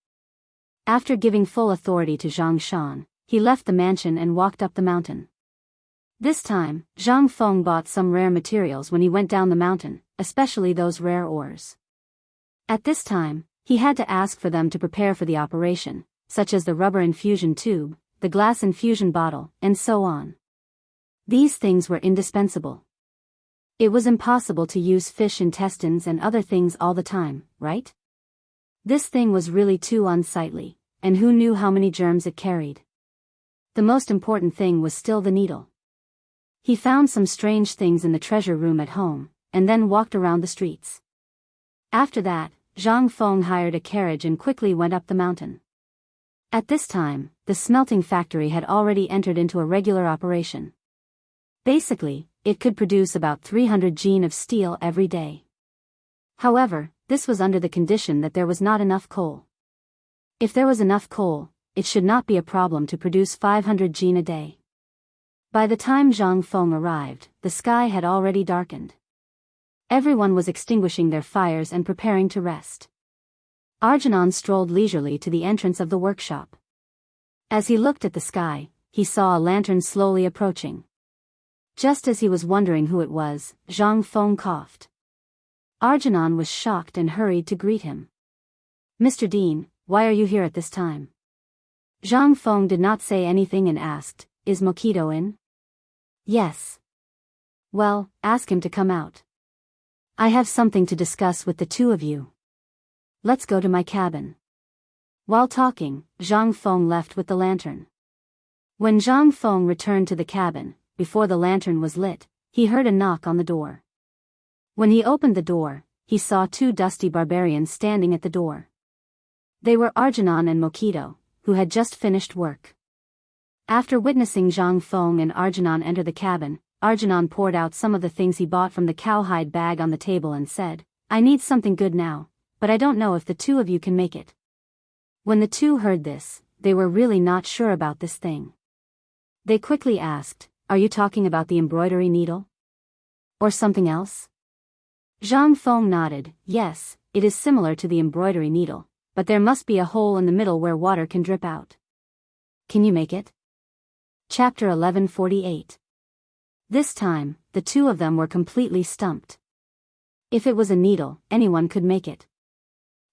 After giving full authority to Zhang Shan, he left the mansion and walked up the mountain. This time, Zhang Feng bought some rare materials when he went down the mountain, especially those rare ores. At this time, he had to ask for them to prepare for the operation, such as the rubber infusion tube, the glass infusion bottle, and so on. These things were indispensable. It was impossible to use fish intestines and other things all the time, right? This thing was really too unsightly, and who knew how many germs it carried? The most important thing was still the needle. He found some strange things in the treasure room at home, and then walked around the streets. After that, Zhang Feng hired a carriage and quickly went up the mountain. At this time, the smelting factory had already entered into a regular operation. Basically, it could produce about 300 gen of steel every day. However, this was under the condition that there was not enough coal. If there was enough coal, it should not be a problem to produce 500 gen a day. By the time Zhang Feng arrived, the sky had already darkened. Everyone was extinguishing their fires and preparing to rest. Arjunan strolled leisurely to the entrance of the workshop. As he looked at the sky, he saw a lantern slowly approaching. Just as he was wondering who it was, Zhang Feng coughed. Arjunan was shocked and hurried to greet him. "Mr. Dean, why are you here at this time?" Zhang Feng did not say anything and asked, "Is Mokito in?" "Yes." "Well, ask him to come out. I have something to discuss with the two of you. Let's go to my cabin." While talking, Zhang Feng left with the lantern. When Zhang Feng returned to the cabin, before the lantern was lit, he heard a knock on the door. When he opened the door, he saw two dusty barbarians standing at the door. They were Arjunan and Mokito, who had just finished work. After witnessing Zhang Feng and Arjunan enter the cabin, Arjunan poured out some of the things he bought from the cowhide bag on the table and said, "I need something good now, but I don't know if the two of you can make it." When the two heard this, they were really not sure about this thing. They quickly asked, "Are you talking about the embroidery needle? Or something else?" Zhang Feng nodded, "Yes, it is similar to the embroidery needle, but there must be a hole in the middle where water can drip out. Can you make it?" Chapter 1148. This time, the two of them were completely stumped. If it was a needle, anyone could make it.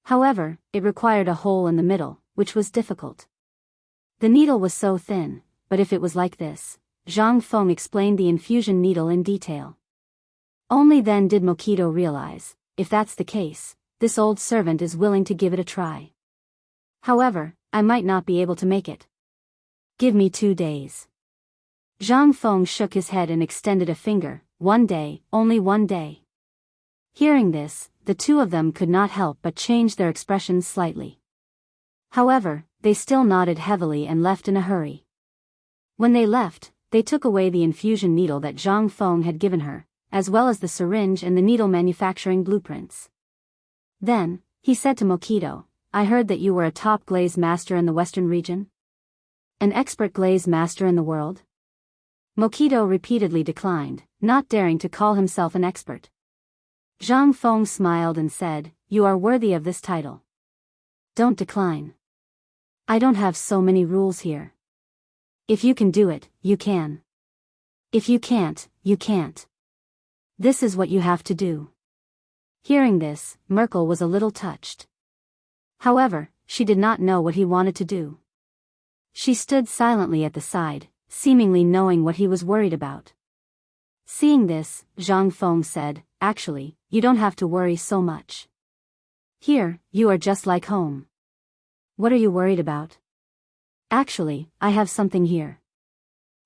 However, it required a hole in the middle, which was difficult. The needle was so thin, but if it was like this, Zhang Feng explained the infusion needle in detail. Only then did Mokito realize, if that's the case, this old servant is willing to give it a try. However, I might not be able to make it. Give me 2 days. Zhang Feng shook his head and extended a finger. 1 day, only 1 day. Hearing this, the two of them could not help but change their expressions slightly. However, they still nodded heavily and left in a hurry. When they left, they took away the infusion needle that Zhang Feng had given her, as well as the syringe and the needle manufacturing blueprints. Then, he said to Mokito, "I heard that you were a top glaze master in the Western region? An expert glaze master in the world?" Mokito repeatedly declined, not daring to call himself an expert. Zhang Feng smiled and said, "You are worthy of this title. Don't decline. I don't have so many rules here. If you can do it, you can. If you can't, you can't. This is what you have to do." Hearing this, Merkel was a little touched. However, she did not know what he wanted to do. She stood silently at the side, seemingly knowing what he was worried about. Seeing this, Zhang Feng said, "Actually, you don't have to worry so much. Here, you are just like home. What are you worried about? Actually, I have something here.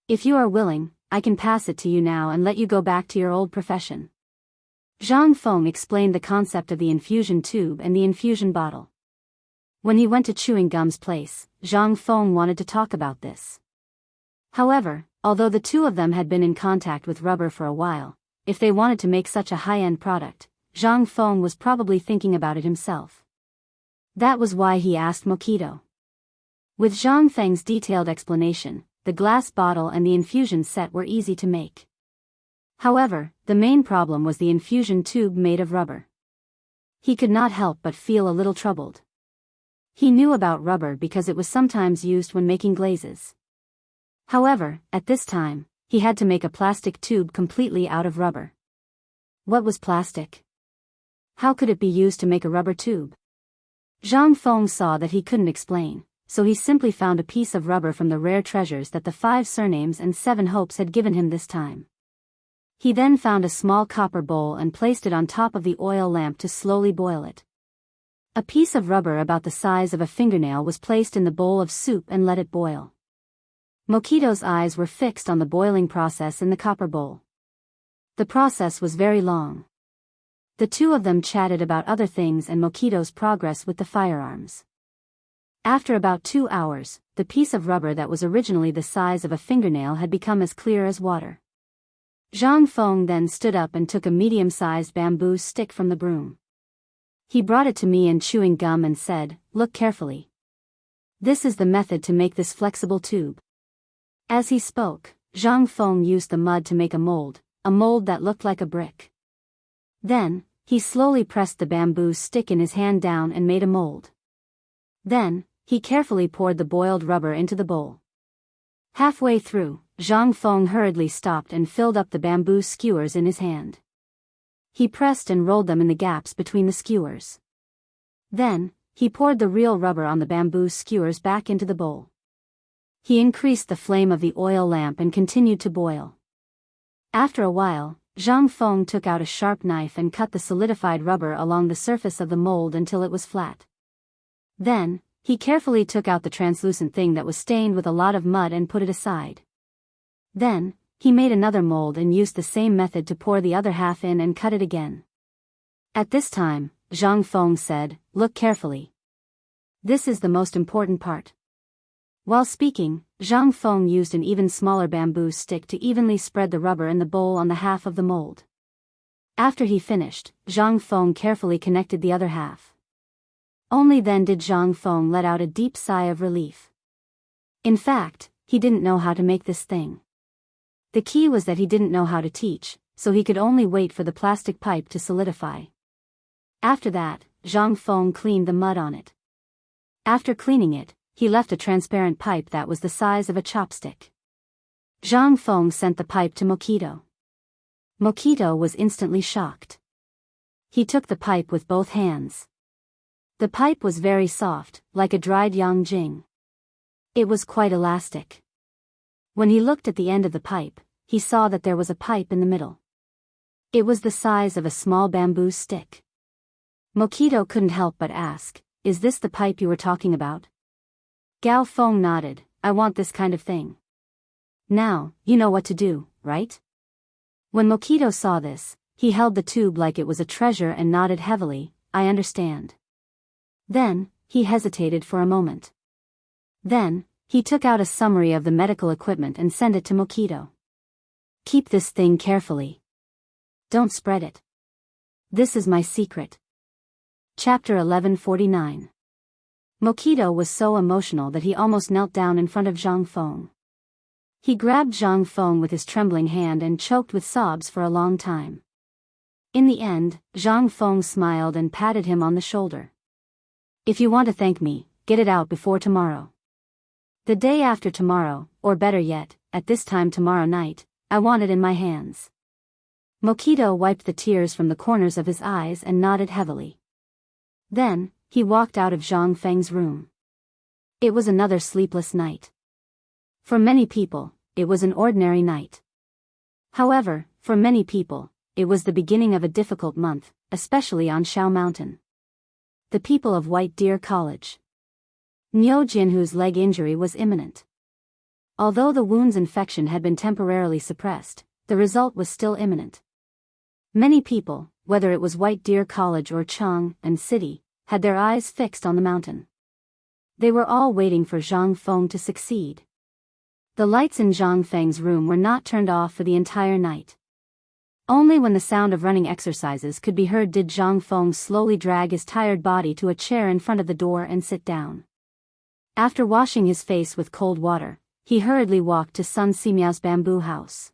If you are willing, I can pass it to you now and let you go back to your old profession." Zhang Feng explained the concept of the infusion tube and the infusion bottle. When he went to chewing gum's place, Zhang Feng wanted to talk about this. However, although the two of them had been in contact with rubber for a while, if they wanted to make such a high-end product, Zhang Feng was probably thinking about it himself. That was why he asked Mokito. With Zhang Feng's detailed explanation, the glass bottle and the infusion set were easy to make. However, the main problem was the infusion tube made of rubber. He could not help but feel a little troubled. He knew about rubber because it was sometimes used when making glazes. However, at this time, he had to make a plastic tube completely out of rubber. What was plastic? How could it be used to make a rubber tube? Zhang Feng saw that he couldn't explain, so he simply found a piece of rubber from the rare treasures that the 5 surnames and 7 hopes had given him this time. He then found a small copper bowl and placed it on top of the oil lamp to slowly boil it. A piece of rubber about the size of a fingernail was placed in the bowl of soup and let it boil. Mokito's eyes were fixed on the boiling process in the copper bowl. The process was very long. The two of them chatted about other things and Mokito's progress with the firearms. After about 2 hours, the piece of rubber that was originally the size of a fingernail had become as clear as water. Zhang Feng then stood up and took a medium-sized bamboo stick from the broom. He brought it to me and chewing gum and said, "Look carefully. This is the method to make this flexible tube." As he spoke, Zhang Feng used the mud to make a mold that looked like a brick. Then, he slowly pressed the bamboo stick in his hand down and made a mold. Then, he carefully poured the boiled rubber into the bowl. Halfway through, Zhang Feng hurriedly stopped and filled up the bamboo skewers in his hand. He pressed and rolled them in the gaps between the skewers. Then, he poured the real rubber on the bamboo skewers back into the bowl. He increased the flame of the oil lamp and continued to boil. After a while, Zhang Feng took out a sharp knife and cut the solidified rubber along the surface of the mold until it was flat. Then, he carefully took out the translucent thing that was stained with a lot of mud and put it aside. Then, he made another mold and used the same method to pour the other half in and cut it again. At this time, Zhang Feng said, "Look carefully. This is the most important part." While speaking, Zhang Feng used an even smaller bamboo stick to evenly spread the rubber in the bowl on the half of the mold. After he finished, Zhang Feng carefully connected the other half. Only then did Zhang Feng let out a deep sigh of relief. In fact, he didn't know how to make this thing. The key was that he didn't know how to teach, so he could only wait for the plastic pipe to solidify. After that, Zhang Feng cleaned the mud on it. After cleaning it, he left a transparent pipe that was the size of a chopstick. Zhang Feng sent the pipe to Mokito. Mokito was instantly shocked. He took the pipe with both hands. The pipe was very soft, like a dried yangjing. It was quite elastic. When he looked at the end of the pipe, he saw that there was a pipe in the middle. It was the size of a small bamboo stick. Mokito couldn't help but ask, "Is this the pipe you were talking about?" Gao Feng nodded, "I want this kind of thing." "Now, you know what to do, right?" When Mokito saw this, he held the tube like it was a treasure and nodded heavily, "I understand." Then, he hesitated for a moment. Then, He took out a summary of the medical equipment and sent it to Mokito. Keep this thing carefully. Don't spread it. This is my secret. Chapter 1149. Mokito was so emotional that he almost knelt down in front of Zhang Feng. He grabbed Zhang Feng with his trembling hand and choked with sobs for a long time. In the end, Zhang Feng smiled and patted him on the shoulder. If you want to thank me, get it out before tomorrow. The day after tomorrow, or better yet, at this time tomorrow night, I want it in my hands. Mokito wiped the tears from the corners of his eyes and nodded heavily. Then, he walked out of Zhang Feng's room. It was another sleepless night. For many people, it was an ordinary night. However, for many people, it was the beginning of a difficult month, especially on Shao Mountain. The people of White Deer College. Niu Jin, whose leg injury was imminent. Although the wound's infection had been temporarily suppressed, the result was still imminent. Many people, whether it was White Deer College or Chang and City, had their eyes fixed on the mountain. They were all waiting for Zhang Feng to succeed. The lights in Zhang Feng's room were not turned off for the entire night. Only when the sound of running exercises could be heard did Zhang Feng slowly drag his tired body to a chair in front of the door and sit down. After washing his face with cold water, he hurriedly walked to Sun Simiao's bamboo house.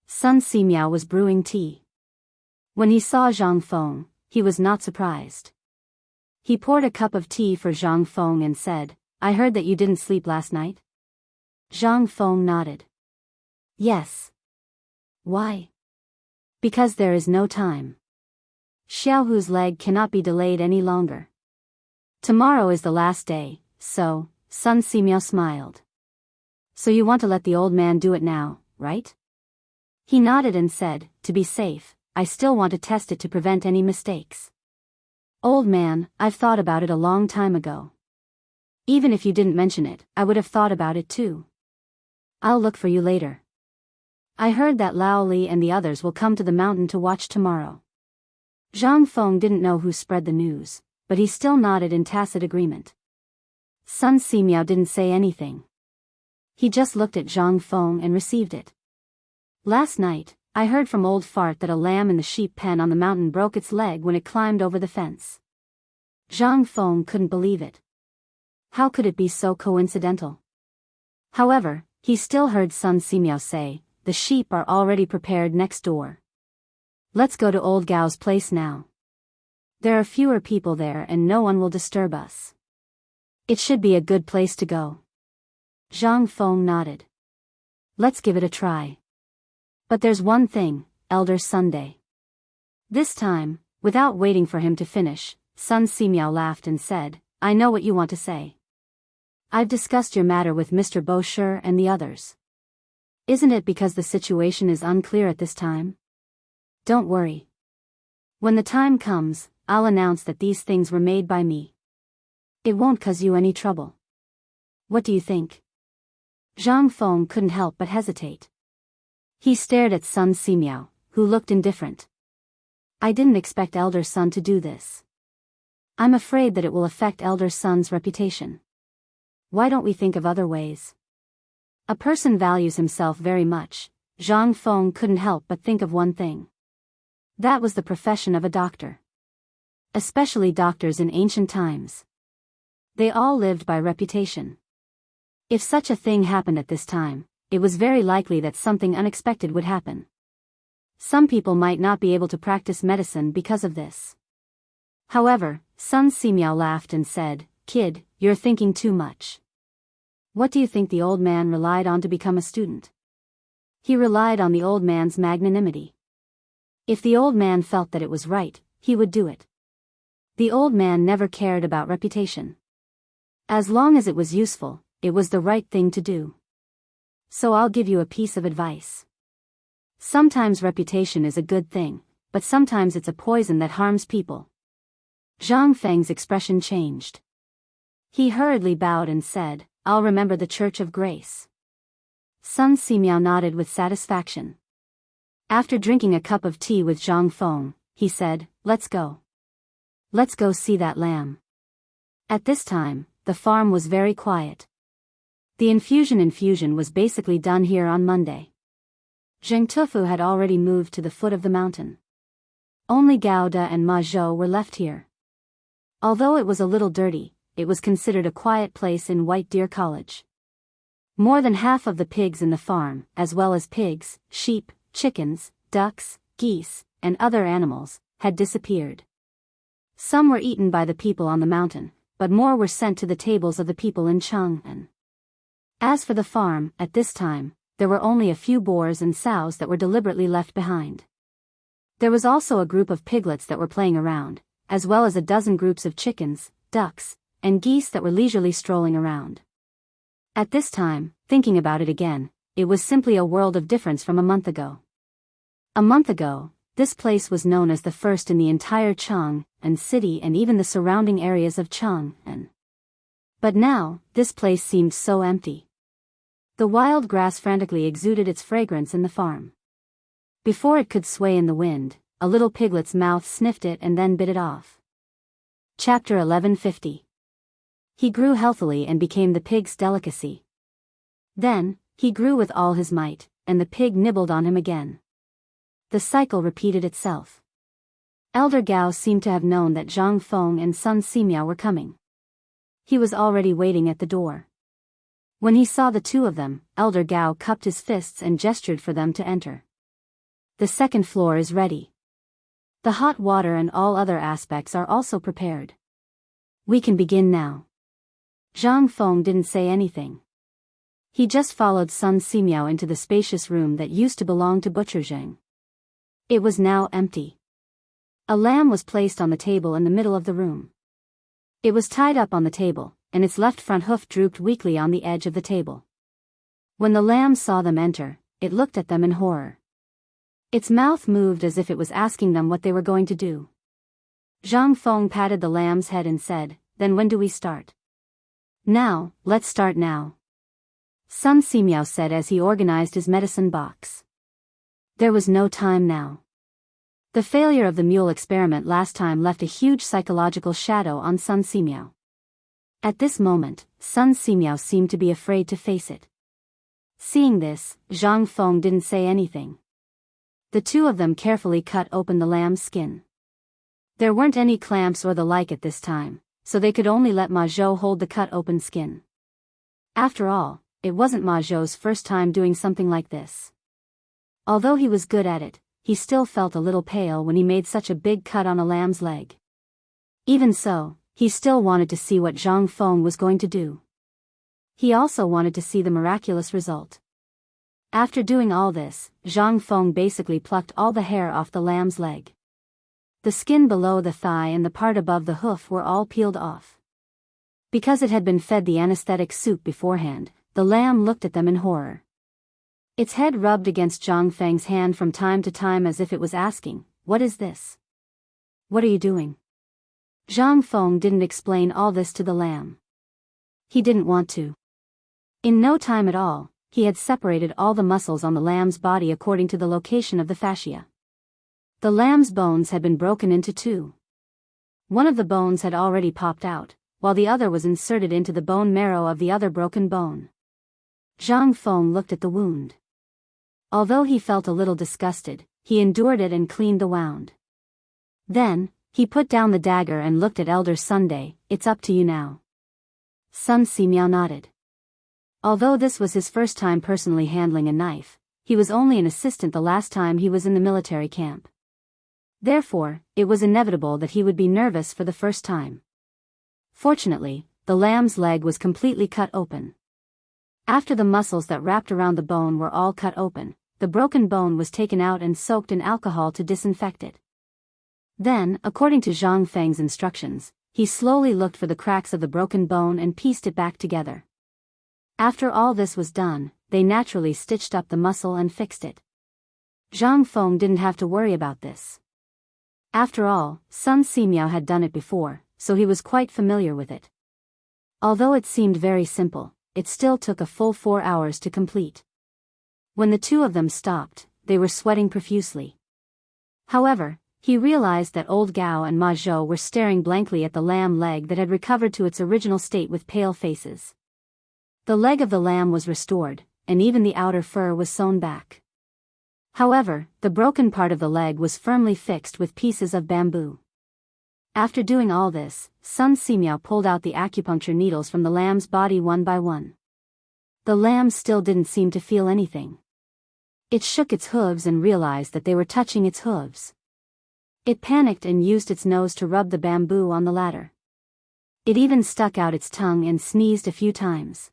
Sun Simiao was brewing tea. When he saw Zhang Feng, he was not surprised. He poured a cup of tea for Zhang Feng and said, "I heard that you didn't sleep last night?" Zhang Feng nodded. "Yes." "Why?" "Because there is no time. Xiaohu's leg cannot be delayed any longer. Tomorrow is the last day, so," Sun Simiao smiled. "So you want to let the old man do it now, right?" He nodded and said, "To be safe, I still want to test it to prevent any mistakes." "Old man, I've thought about it a long time ago. Even if you didn't mention it, I would have thought about it too. I'll look for you later. I heard that Lao Li and the others will come to the mountain to watch tomorrow." Zhang Feng didn't know who spread the news, but he still nodded in tacit agreement. Sun Simiao didn't say anything. He just looked at Zhang Feng and received it. "Last night, I heard from Old Fart that a lamb in the sheep pen on the mountain broke its leg when it climbed over the fence." Zhang Feng couldn't believe it. How could it be so coincidental? However, he still heard Sun Simiao say, "The sheep are already prepared next door. Let's go to Old Gao's place now. There are fewer people there and no one will disturb us. It should be a good place to go." Zhang Feng nodded. "Let's give it a try. But there's one thing, Elder Sunday." This time, without waiting for him to finish, Sun Simiao laughed and said, "I know what you want to say. I've discussed your matter with Mr. Bosher and the others. Isn't it because the situation is unclear at this time? Don't worry. When the time comes, I'll announce that these things were made by me. It won't cause you any trouble. What do you think?" Zhang Feng couldn't help but hesitate. He stared at Sun Simiao, who looked indifferent. "I didn't expect Elder Sun to do this. I'm afraid that it will affect Elder Sun's reputation. Why don't we think of other ways? A person values himself very much." Zhang Feng couldn't help but think of one thing. That was the profession of a doctor. Especially doctors in ancient times. They all lived by reputation. If such a thing happened at this time, it was very likely that something unexpected would happen. Some people might not be able to practice medicine because of this. However, Sun Simiao laughed and said, "Kid, you're thinking too much. What do you think the old man relied on to become a student? He relied on the old man's magnanimity. If the old man felt that it was right, he would do it. The old man never cared about reputation. As long as it was useful, it was the right thing to do. So I'll give you a piece of advice. Sometimes reputation is a good thing, but sometimes it's a poison that harms people." Zhang Feng's expression changed. He hurriedly bowed and said, "I'll remember the Church of Grace." Sun Simiao nodded with satisfaction. After drinking a cup of tea with Zhang Feng, he said, "Let's go. Let's go see that lamb." At this time, the farm was very quiet. The infusion was basically done here on Monday. Zheng Tufu had already moved to the foot of the mountain. Only Gao De and Ma Zhou were left here. Although it was a little dirty, it was considered a quiet place in White Deer College. More than half of the pigs in the farm, as well as pigs, sheep, chickens, ducks, geese, and other animals, had disappeared. Some were eaten by the people on the mountain, but more were sent to the tables of the people in Chang'an. As for the farm, at this time, there were only a few boars and sows that were deliberately left behind. There was also a group of piglets that were playing around, as well as a dozen groups of chickens, ducks, and geese that were leisurely strolling around. At this time, thinking about it again, it was simply a world of difference from a month ago. A month ago, this place was known as the first in the entire Chang'an city and even the surrounding areas of Chang'an. But now, this place seemed so empty. The wild grass frantically exuded its fragrance in the farm. Before it could sway in the wind, a little piglet's mouth sniffed it and then bit it off. Chapter 1150. He grew healthily and became the pig's delicacy. Then, he grew with all his might, and the pig nibbled on him again. The cycle repeated itself. Elder Gao seemed to have known that Zhang Feng and Sun Simiao were coming. He was already waiting at the door. When he saw the two of them, Elder Gao cupped his fists and gestured for them to enter. The second floor is ready. The hot water and all other aspects are also prepared. We can begin now. Zhang Feng didn't say anything. He just followed Sun Simiao into the spacious room that used to belong to Butcher Zheng. It was now empty. A lamb was placed on the table in the middle of the room. It was tied up on the table, and its left front hoof drooped weakly on the edge of the table. When the lamb saw them enter, it looked at them in horror. Its mouth moved as if it was asking them what they were going to do. Zhang Feng patted the lamb's head and said, "Then when do we start?" "Now, let's start now," Sun Simiao said as he organized his medicine box. There was no time now. The failure of the mule experiment last time left a huge psychological shadow on Sun Simiao. At this moment, Sun Simiao seemed to be afraid to face it. Seeing this, Zhang Feng didn't say anything. The two of them carefully cut open the lamb's skin. There weren't any clamps or the like at this time, so they could only let Ma Zhou hold the cut-open skin. After all, it wasn't Ma Zhou's first time doing something like this. Although he was good at it, he still felt a little pale when he made such a big cut on a lamb's leg. Even so, he still wanted to see what Zhang Feng was going to do. He also wanted to see the miraculous result. After doing all this, Zhang Feng basically plucked all the hair off the lamb's leg. The skin below the thigh and the part above the hoof were all peeled off. Because it had been fed the anesthetic soup beforehand, the lamb looked at them in horror. Its head rubbed against Zhang Feng's hand from time to time as if it was asking, "What is this? What are you doing?" Zhang Feng didn't explain all this to the lamb. He didn't want to. In no time at all, he had separated all the muscles on the lamb's body according to the location of the fascia. The lamb's bones had been broken into two. One of the bones had already popped out, while the other was inserted into the bone marrow of the other broken bone. Zhang Feng looked at the wound. Although he felt a little disgusted, he endured it and cleaned the wound. Then, he put down the dagger and looked at Elder Sunday. "It's up to you now." Sun Simiao nodded. Although this was his first time personally handling a knife, he was only an assistant the last time he was in the military camp. Therefore, it was inevitable that he would be nervous for the first time. Fortunately, the lamb's leg was completely cut open. After the muscles that wrapped around the bone were all cut open, the broken bone was taken out and soaked in alcohol to disinfect it. Then, according to Zhang Feng's instructions, he slowly looked for the cracks of the broken bone and pieced it back together. After all this was done, they naturally stitched up the muscle and fixed it. Zhang Feng didn't have to worry about this. After all, Sun Simiao had done it before, so he was quite familiar with it. Although it seemed very simple, it still took a full 4 hours to complete. When the two of them stopped, they were sweating profusely. However, he realized that old Gao and Ma Zhou were staring blankly at the lamb leg that had recovered to its original state with pale faces. The leg of the lamb was restored, and even the outer fur was sewn back. However, the broken part of the leg was firmly fixed with pieces of bamboo. After doing all this, Sun Simiao pulled out the acupuncture needles from the lamb's body one by one. The lamb still didn't seem to feel anything. It shook its hooves and realized that they were touching its hooves. It panicked and used its nose to rub the bamboo on the latter. It even stuck out its tongue and sneezed a few times.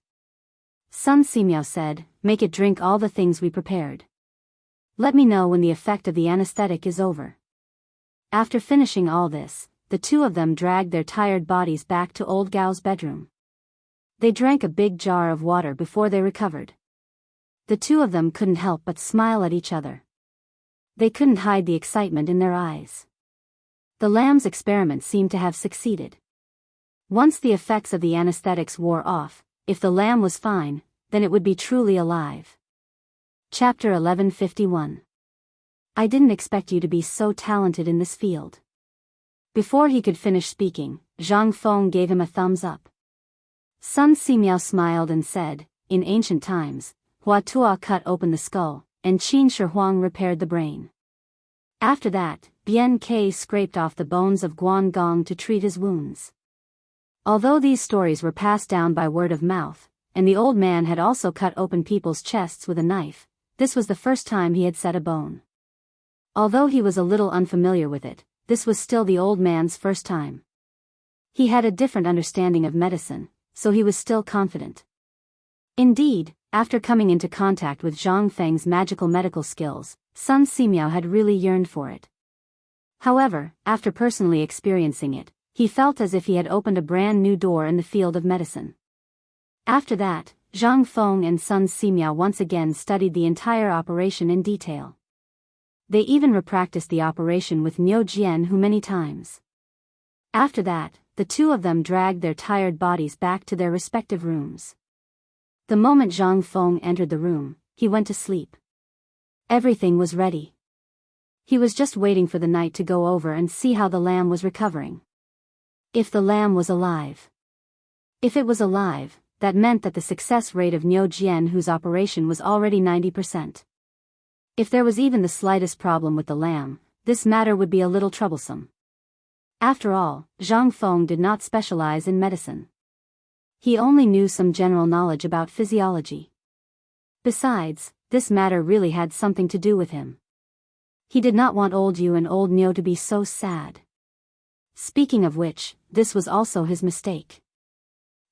Sun Simiao said, "Make it drink all the things we prepared. Let me know when the effect of the anesthetic is over." After finishing all this, the two of them dragged their tired bodies back to old Gao's bedroom. They drank a big jar of water before they recovered. The two of them couldn't help but smile at each other. They couldn't hide the excitement in their eyes. The lamb's experiment seemed to have succeeded. Once the effects of the anesthetics wore off, if the lamb was fine, then it would be truly alive. Chapter 1151. I didn't expect you to be so talented in this field. Before he could finish speaking, Zhang Feng gave him a thumbs up. Sun Simiao smiled and said, "In ancient times, Hua Tuo cut open the skull, and Qin Shi Huang repaired the brain. After that, Bian Ke scraped off the bones of Guan Gong to treat his wounds." Although these stories were passed down by word of mouth, and the old man had also cut open people's chests with a knife, this was the first time he had set a bone. Although he was a little unfamiliar with it, this was still the old man's first time. He had a different understanding of medicine, so he was still confident. Indeed, after coming into contact with Zhang Feng's magical medical skills, Sun Simiao had really yearned for it. However, after personally experiencing it, he felt as if he had opened a brand new door in the field of medicine. After that, Zhang Feng and Sun Simiao once again studied the entire operation in detail. They even repracticed the operation with Niu Jian many times. After that, the two of them dragged their tired bodies back to their respective rooms. The moment Zhang Feng entered the room, he went to sleep. Everything was ready. He was just waiting for the night to go over and see how the lamb was recovering. If the lamb was alive. If it was alive, that meant that the success rate of Niu Jian whose operation was already 90%. If there was even the slightest problem with the lamb, this matter would be a little troublesome. After all, Zhang Feng did not specialize in medicine. He only knew some general knowledge about physiology. Besides, this matter really had something to do with him. He did not want old Yu and old Niu to be so sad. Speaking of which, this was also his mistake.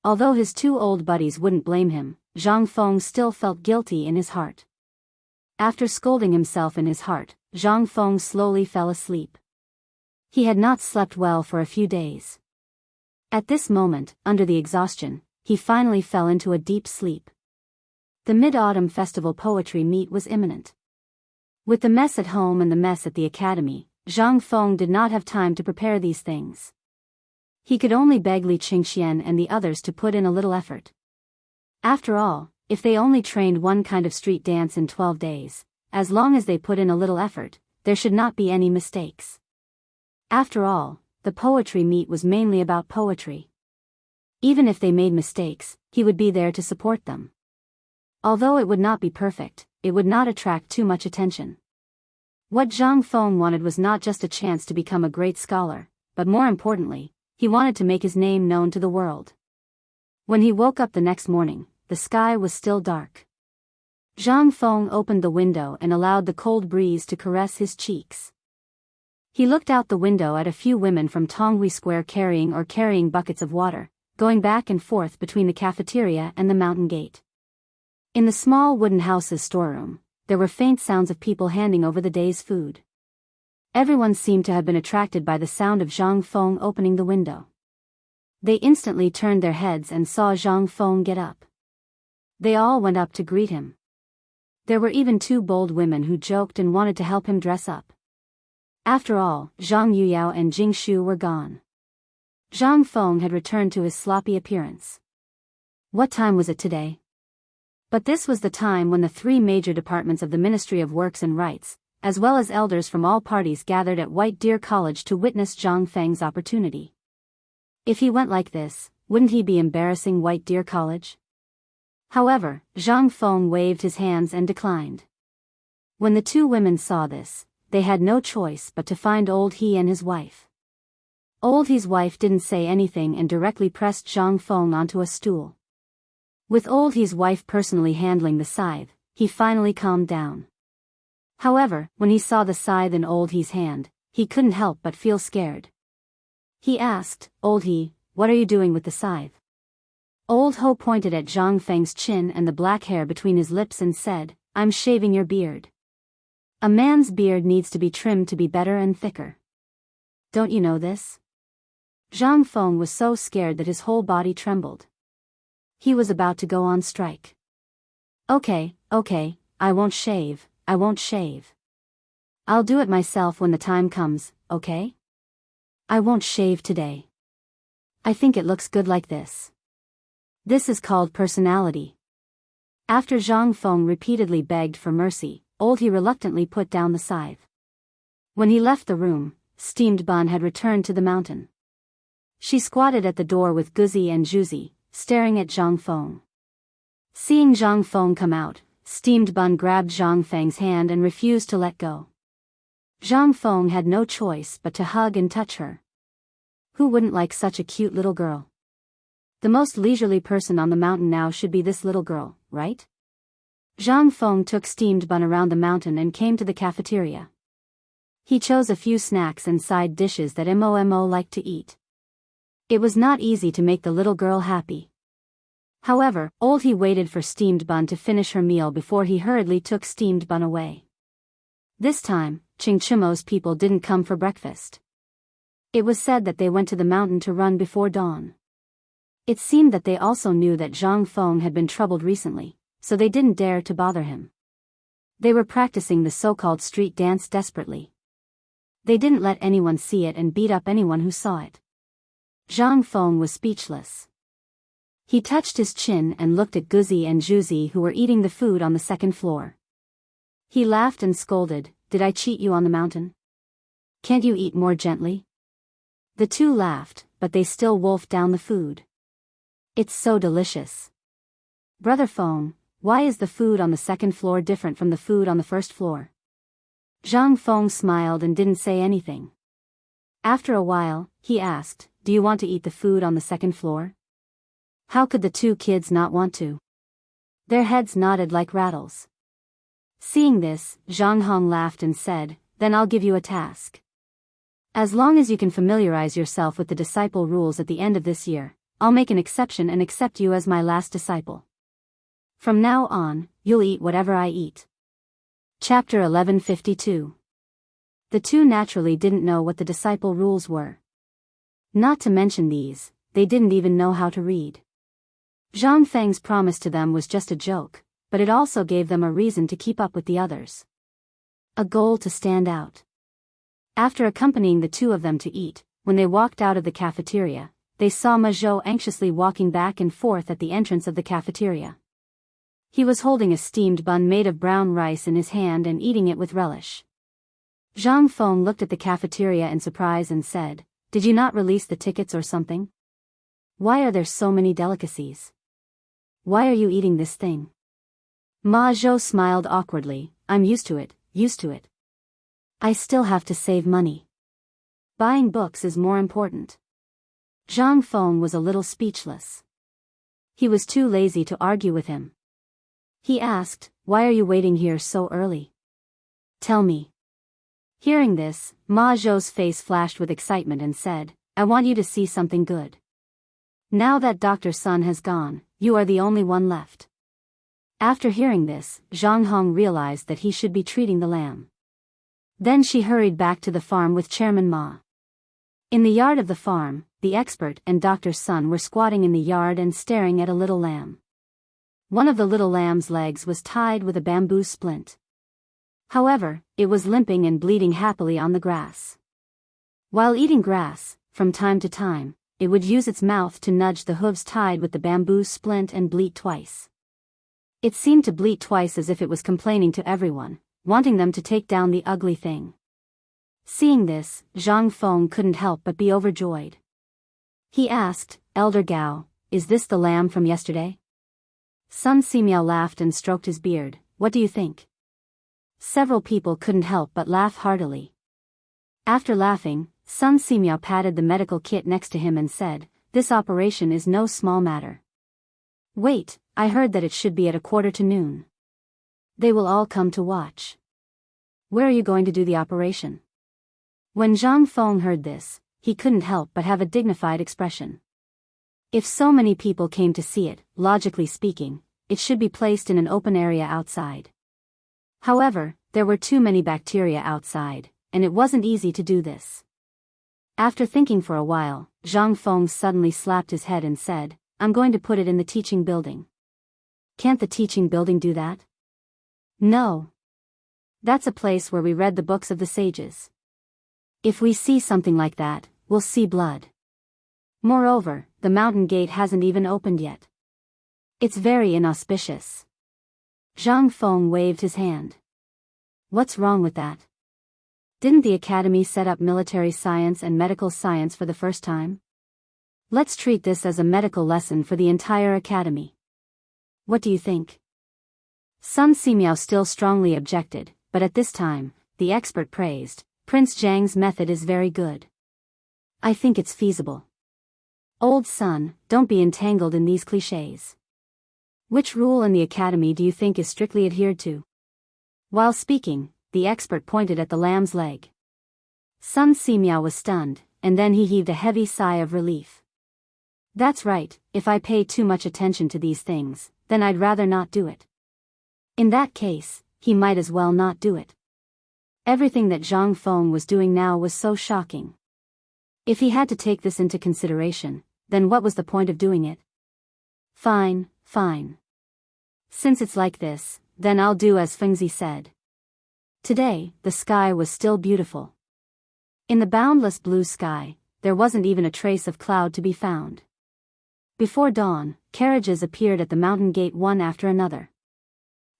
Although his two old buddies wouldn't blame him, Zhang Feng still felt guilty in his heart. After scolding himself in his heart, Zhang Feng slowly fell asleep. He had not slept well for a few days. At this moment, under the exhaustion, he finally fell into a deep sleep. The Mid-Autumn Festival poetry meet was imminent. With the mess at home and the mess at the academy, Zhang Feng did not have time to prepare these things. He could only beg Li Qingxian and the others to put in a little effort. After all, if they only trained one kind of street dance in 12 days, as long as they put in a little effort, there should not be any mistakes. After all, the poetry meet was mainly about poetry. Even if they made mistakes, he would be there to support them. Although it would not be perfect, it would not attract too much attention. What Zhang Feng wanted was not just a chance to become a great scholar, but more importantly, he wanted to make his name known to the world. When he woke up the next morning, the sky was still dark. Zhang Feng opened the window and allowed the cold breeze to caress his cheeks. He looked out the window at a few women from Tonghui Square carrying buckets of water, going back and forth between the cafeteria and the mountain gate. In the small wooden house's storeroom, there were faint sounds of people handing over the day's food. Everyone seemed to have been attracted by the sound of Zhang Feng opening the window. They instantly turned their heads and saw Zhang Feng get up. They all went up to greet him. There were even two bold women who joked and wanted to help him dress up. After all, Zhang Yuyao and Jing Shu were gone. Zhang Feng had returned to his sloppy appearance. What time was it today? But this was the time when the three major departments of the Ministry of Works and Rights, as well as elders from all parties gathered at White Deer College to witness Zhang Feng's opportunity. If he went like this, wouldn't he be embarrassing White Deer College? However, Zhang Feng waved his hands and declined. When the two women saw this, they had no choice but to find Old He and his wife. Old He's wife didn't say anything and directly pressed Zhang Feng onto a stool. With Old He's wife personally handling the scythe, he finally calmed down. However, when he saw the scythe in Old He's hand, he couldn't help but feel scared. He asked, "Old He, what are you doing with the scythe?" Old Ho pointed at Zhang Feng's chin and the black hair between his lips and said, "I'm shaving your beard. A man's beard needs to be trimmed to be better and thicker. Don't you know this?" Zhang Feng was so scared that his whole body trembled. He was about to go on strike. Okay, I won't shave. I'll do it myself when the time comes, okay? I won't shave today. I think it looks good like this. This is called personality." After Zhang Feng repeatedly begged for mercy, Old He reluctantly put down the scythe. When he left the room, Steamed Bun had returned to the mountain. She squatted at the door with Guzi and Juzi, staring at Zhang Feng. Seeing Zhang Feng come out, Steamed Bun grabbed Zhang Feng's hand and refused to let go. Zhang Feng had no choice but to hug and touch her. Who wouldn't like such a cute little girl? The most leisurely person on the mountain now should be this little girl, right? Zhang Feng took Steamed Bun around the mountain and came to the cafeteria. He chose a few snacks and side dishes that Mo liked to eat. It was not easy to make the little girl happy. However, Old He waited for Steamed Bun to finish her meal before he hurriedly took Steamed Bun away. This time, Ching Chimo's people didn't come for breakfast. It was said that they went to the mountain to run before dawn. It seemed that they also knew that Zhang Feng had been troubled recently, so they didn't dare to bother him. They were practicing the so-called street dance desperately. They didn't let anyone see it and beat up anyone who saw it. Zhang Feng was speechless. He touched his chin and looked at Guzi and Juzi who were eating the food on the second floor. He laughed and scolded, "Did I cheat you on the mountain? Can't you eat more gently?" The two laughed, but they still wolfed down the food. "It's so delicious. Brother Feng, why is the food on the second floor different from the food on the first floor?" Zhang Feng smiled and didn't say anything. After a while, he asked, "Do you want to eat the food on the second floor?" How could the two kids not want to? Their heads nodded like rattles. Seeing this, Zhang Hong laughed and said, "Then I'll give you a task. As long as you can familiarize yourself with the disciple rules at the end of this year, I'll make an exception and accept you as my last disciple. From now on, you'll eat whatever I eat." Chapter 1152. The two naturally didn't know what the disciple rules were. Not to mention these, they didn't even know how to read. Zhang Feng's promise to them was just a joke, but it also gave them a reason to keep up with the others. A goal to stand out. After accompanying the two of them to eat, when they walked out of the cafeteria, they saw Ma Zhou anxiously walking back and forth at the entrance of the cafeteria. He was holding a steamed bun made of brown rice in his hand and eating it with relish. Zhang Feng looked at the cafeteria in surprise and said, "Did you not release the tickets or something? Why are there so many delicacies? Why are you eating this thing?" Ma Zhou smiled awkwardly, "I'm used to it. I still have to save money. Buying books is more important." Zhang Feng was a little speechless. He was too lazy to argue with him. He asked, "Why are you waiting here so early? Tell me." Hearing this, Ma Zhou's face flashed with excitement and said, "I want you to see something good. Now that Dr. Sun has gone, you are the only one left." After hearing this, Zhang Hong realized that he should be treating the lamb. Then she hurried back to the farm with Chairman Ma. In the yard of the farm, the expert and Dr. Sun were squatting in the yard and staring at a little lamb. One of the little lamb's legs was tied with a bamboo splint. However, it was limping and bleeding happily on the grass. While eating grass, from time to time, it would use its mouth to nudge the hooves tied with the bamboo splint and bleat twice. It seemed to bleat twice as if it was complaining to everyone, wanting them to take down the ugly thing. Seeing this, Zhang Feng couldn't help but be overjoyed. He asked, "Elder Gao, is this the lamb from yesterday?" Sun Simiao laughed and stroked his beard. What do you think? Several people couldn't help but laugh heartily. After laughing, Sun Simiao patted the medical kit next to him and said, "This operation is no small matter. Wait, I heard that it should be at 12:45. They will all come to watch. Where are you going to do the operation?" When Zhang Feng heard this, he couldn't help but have a dignified expression. If so many people came to see it, logically speaking, it should be placed in an open area outside. However, there were too many bacteria outside, and it wasn't easy to do this. After thinking for a while, Zhang Feng suddenly slapped his head and said, "I'm going to put it in the teaching building." "Can't the teaching building do that?" "No. That's a place where we read the books of the sages. If we see something like that, we'll see blood. Moreover, the mountain gate hasn't even opened yet. It's very inauspicious." Zhang Feng waved his hand. "What's wrong with that? Didn't the academy set up military science and medical science for the first time? Let's treat this as a medical lesson for the entire academy. What do you think?" Sun Simiao still strongly objected, but at this time, the expert praised, "Prince Zhang's method is very good. I think it's feasible. Old Sun, don't be entangled in these clichés. Which rule in the academy do you think is strictly adhered to?" While speaking, the expert pointed at the lamb's leg. Sun Simiao was stunned, and then he heaved a heavy sigh of relief. "That's right, if I pay too much attention to these things, then I'd rather not do it." In that case, he might as well not do it. Everything that Zhang Feng was doing now was so shocking. If he had to take this into consideration, then what was the point of doing it? Fine. Since it's like this, then I'll do as Fengzi said. Today, the sky was still beautiful. In the boundless blue sky, there wasn't even a trace of cloud to be found. Before dawn, carriages appeared at the mountain gate one after another.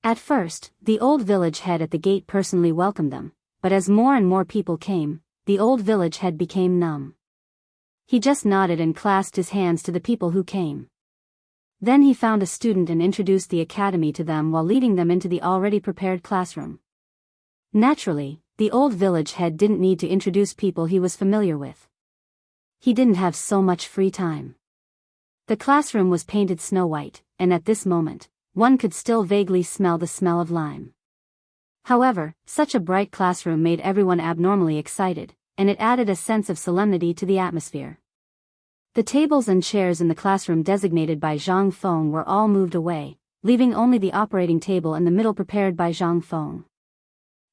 At first, the old village head at the gate personally welcomed them, but as more and more people came, the old village head became numb. He just nodded and clasped his hands to the people who came. Then he found a student and introduced the academy to them while leading them into the already prepared classroom. Naturally, the old village head didn't need to introduce people he was familiar with. He didn't have so much free time. The classroom was painted snow white, and at this moment, one could still vaguely smell the smell of lime. However, such a bright classroom made everyone abnormally excited, and it added a sense of solemnity to the atmosphere. The tables and chairs in the classroom designated by Zhang Feng were all moved away, leaving only the operating table in the middle prepared by Zhang Feng.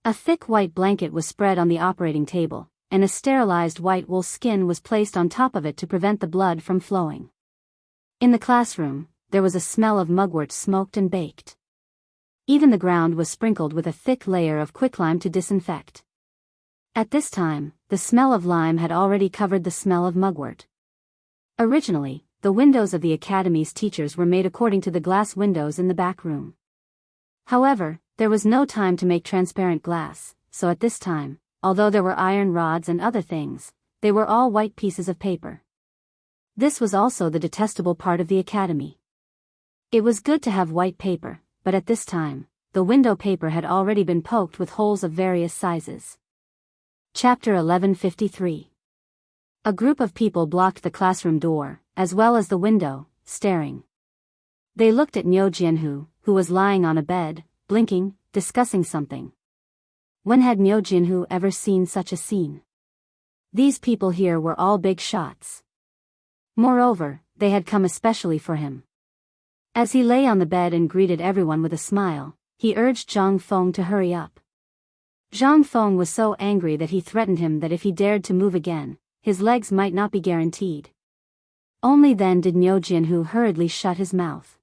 A thick white blanket was spread on the operating table, and a sterilized white wool skin was placed on top of it to prevent the blood from flowing. In the classroom, there was a smell of mugwort smoked and baked. Even the ground was sprinkled with a thick layer of quicklime to disinfect. At this time, the smell of lime had already covered the smell of mugwort. Originally, the windows of the academy's teachers were made according to the glass windows in the back room. However, there was no time to make transparent glass, so at this time, although there were iron rods and other things, they were all white pieces of paper. This was also the detestable part of the academy. It was good to have white paper, but at this time, the window paper had already been poked with holes of various sizes. Chapter 1153. A group of people blocked the classroom door, as well as the window, staring. They looked at Niu Jianhu, who was lying on a bed, blinking, discussing something. When had Niu Jianhu ever seen such a scene? These people here were all big shots. Moreover, they had come especially for him. As he lay on the bed and greeted everyone with a smile, he urged Zhang Feng to hurry up. Zhang Feng was so angry that he threatened him that if he dared to move again, his legs might not be guaranteed. Only then did Niu Jianhu hurriedly shut his mouth.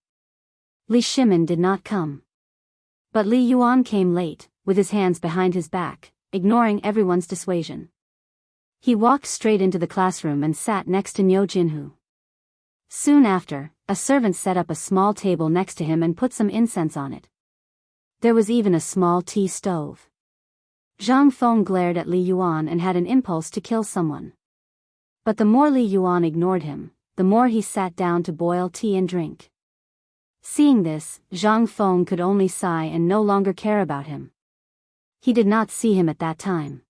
Li Shimin did not come. But Li Yuan came late, with his hands behind his back, ignoring everyone's dissuasion. He walked straight into the classroom and sat next to Niu Jianhu. Soon after, a servant set up a small table next to him and put some incense on it. There was even a small tea stove. Zhang Feng glared at Li Yuan and had an impulse to kill someone. But the more Li Yuan ignored him, the more he sat down to boil tea and drink. Seeing this, Zhang Feng could only sigh and no longer care about him. He did not see him at that time.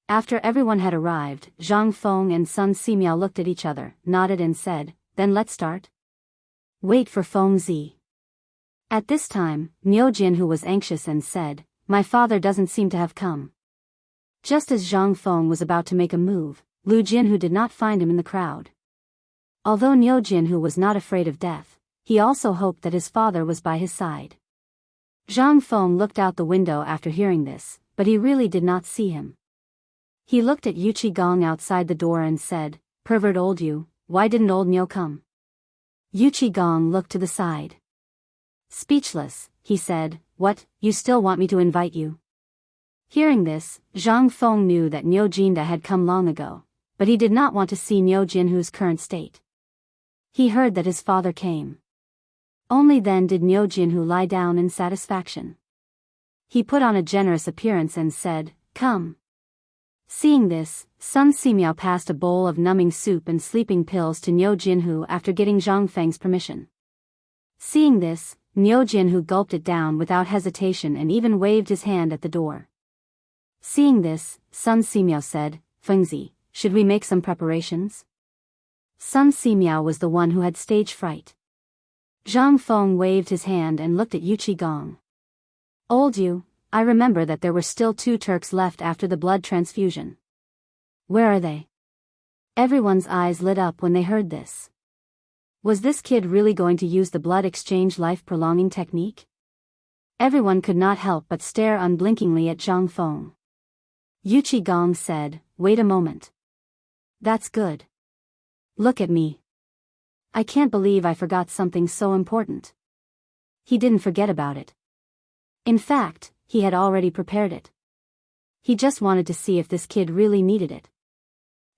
After everyone had arrived, Zhang Feng and Sun Simiao looked at each other, nodded and said, "Then let's start." "Wait for Feng Zi." At this time, Niu Jinhu was anxious and said, "My father doesn't seem to have come." Just as Zhang Feng was about to make a move, Lu Jinhu did not find him in the crowd. Although Niu Jinhu was not afraid of death, he also hoped that his father was by his side. Zhang Feng looked out the window after hearing this, but he really did not see him. He looked at Yu Qigong outside the door and said, "Pervert old you, why didn't old Niu come?" Yu Qigong looked to the side. Speechless, he said, "What, you still want me to invite you?" Hearing this, Zhang Feng knew that Niu Jinda had come long ago, but he did not want to see Niu Jinhu's current state. He heard that his father came. Only then did Niu Jinhu lie down in satisfaction. He put on a generous appearance and said, "Come." Seeing this, Sun Simiao passed a bowl of numbing soup and sleeping pills to Niu Jinhu after getting Zhang Feng's permission. Seeing this, Niu Jinhu gulped it down without hesitation and even waved his hand at the door. Seeing this, Sun Simiao said, "Fengzi, should we make some preparations?" Sun Simiao was the one who had stage fright. Zhang Feng waved his hand and looked at Yu Qigong. "Old you, I remember that there were still 2 Turks left after the blood transfusion. Where are they?" Everyone's eyes lit up when they heard this. Was this kid really going to use the blood exchange life-prolonging technique? Everyone could not help but stare unblinkingly at Zhang Feng. Yu Qigong said, "Wait a moment. That's good. Look at me. I can't believe I forgot something so important." He didn't forget about it. In fact, he had already prepared it. He just wanted to see if this kid really needed it.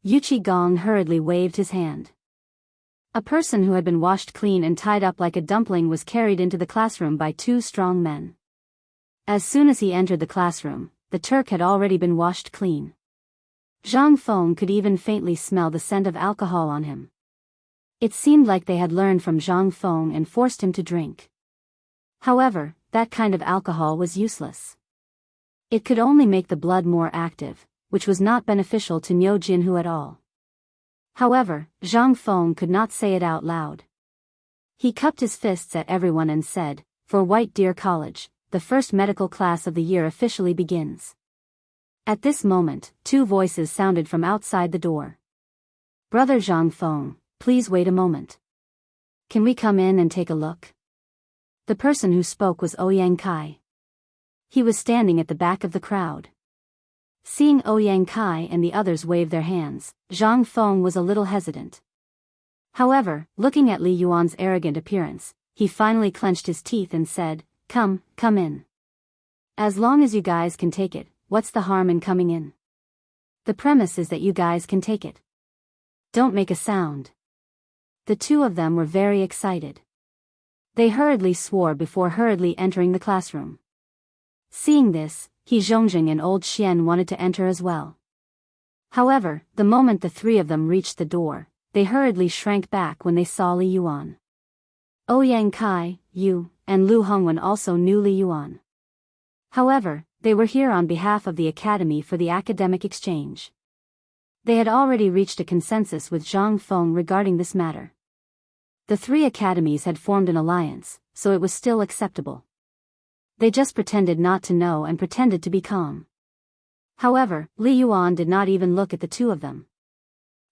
Yu Qigong hurriedly waved his hand. A person who had been washed clean and tied up like a dumpling was carried into the classroom by 2 strong men. As soon as he entered the classroom, the Turk had already been washed clean. Zhang Feng could even faintly smell the scent of alcohol on him. It seemed like they had learned from Zhang Feng and forced him to drink. However, that kind of alcohol was useless. It could only make the blood more active, which was not beneficial to Niu Jinhu at all. However, Zhang Feng could not say it out loud. He cupped his fists at everyone and said, "For White Deer College, the first medical class of the year officially begins." At this moment, 2 voices sounded from outside the door. "Brother Zhang Feng, please wait a moment. Can we come in and take a look?" The person who spoke was Ouyang Kai. He was standing at the back of the crowd. Seeing Ouyang Kai and the others wave their hands, Zhang Feng was a little hesitant. However, looking at Li Yuan's arrogant appearance, he finally clenched his teeth and said, come in. As long as you guys can take it, what's the harm in coming in? The premise is that you guys can take it. Don't make a sound." The 2 of them were very excited. They hurriedly swore before hurriedly entering the classroom. Seeing this, He Zhongjing and old Xian wanted to enter as well. However, the moment the 3 of them reached the door, they hurriedly shrank back when they saw Li Yuan. Ouyang Kai, Yu, and Lu Hongwen also knew Li Yuan. However, they were here on behalf of the Academy for the academic exchange. They had already reached a consensus with Zhang Feng regarding this matter. The 3 academies had formed an alliance, so it was still acceptable. They just pretended not to know and pretended to be calm. However, Li Yuan did not even look at the 2 of them.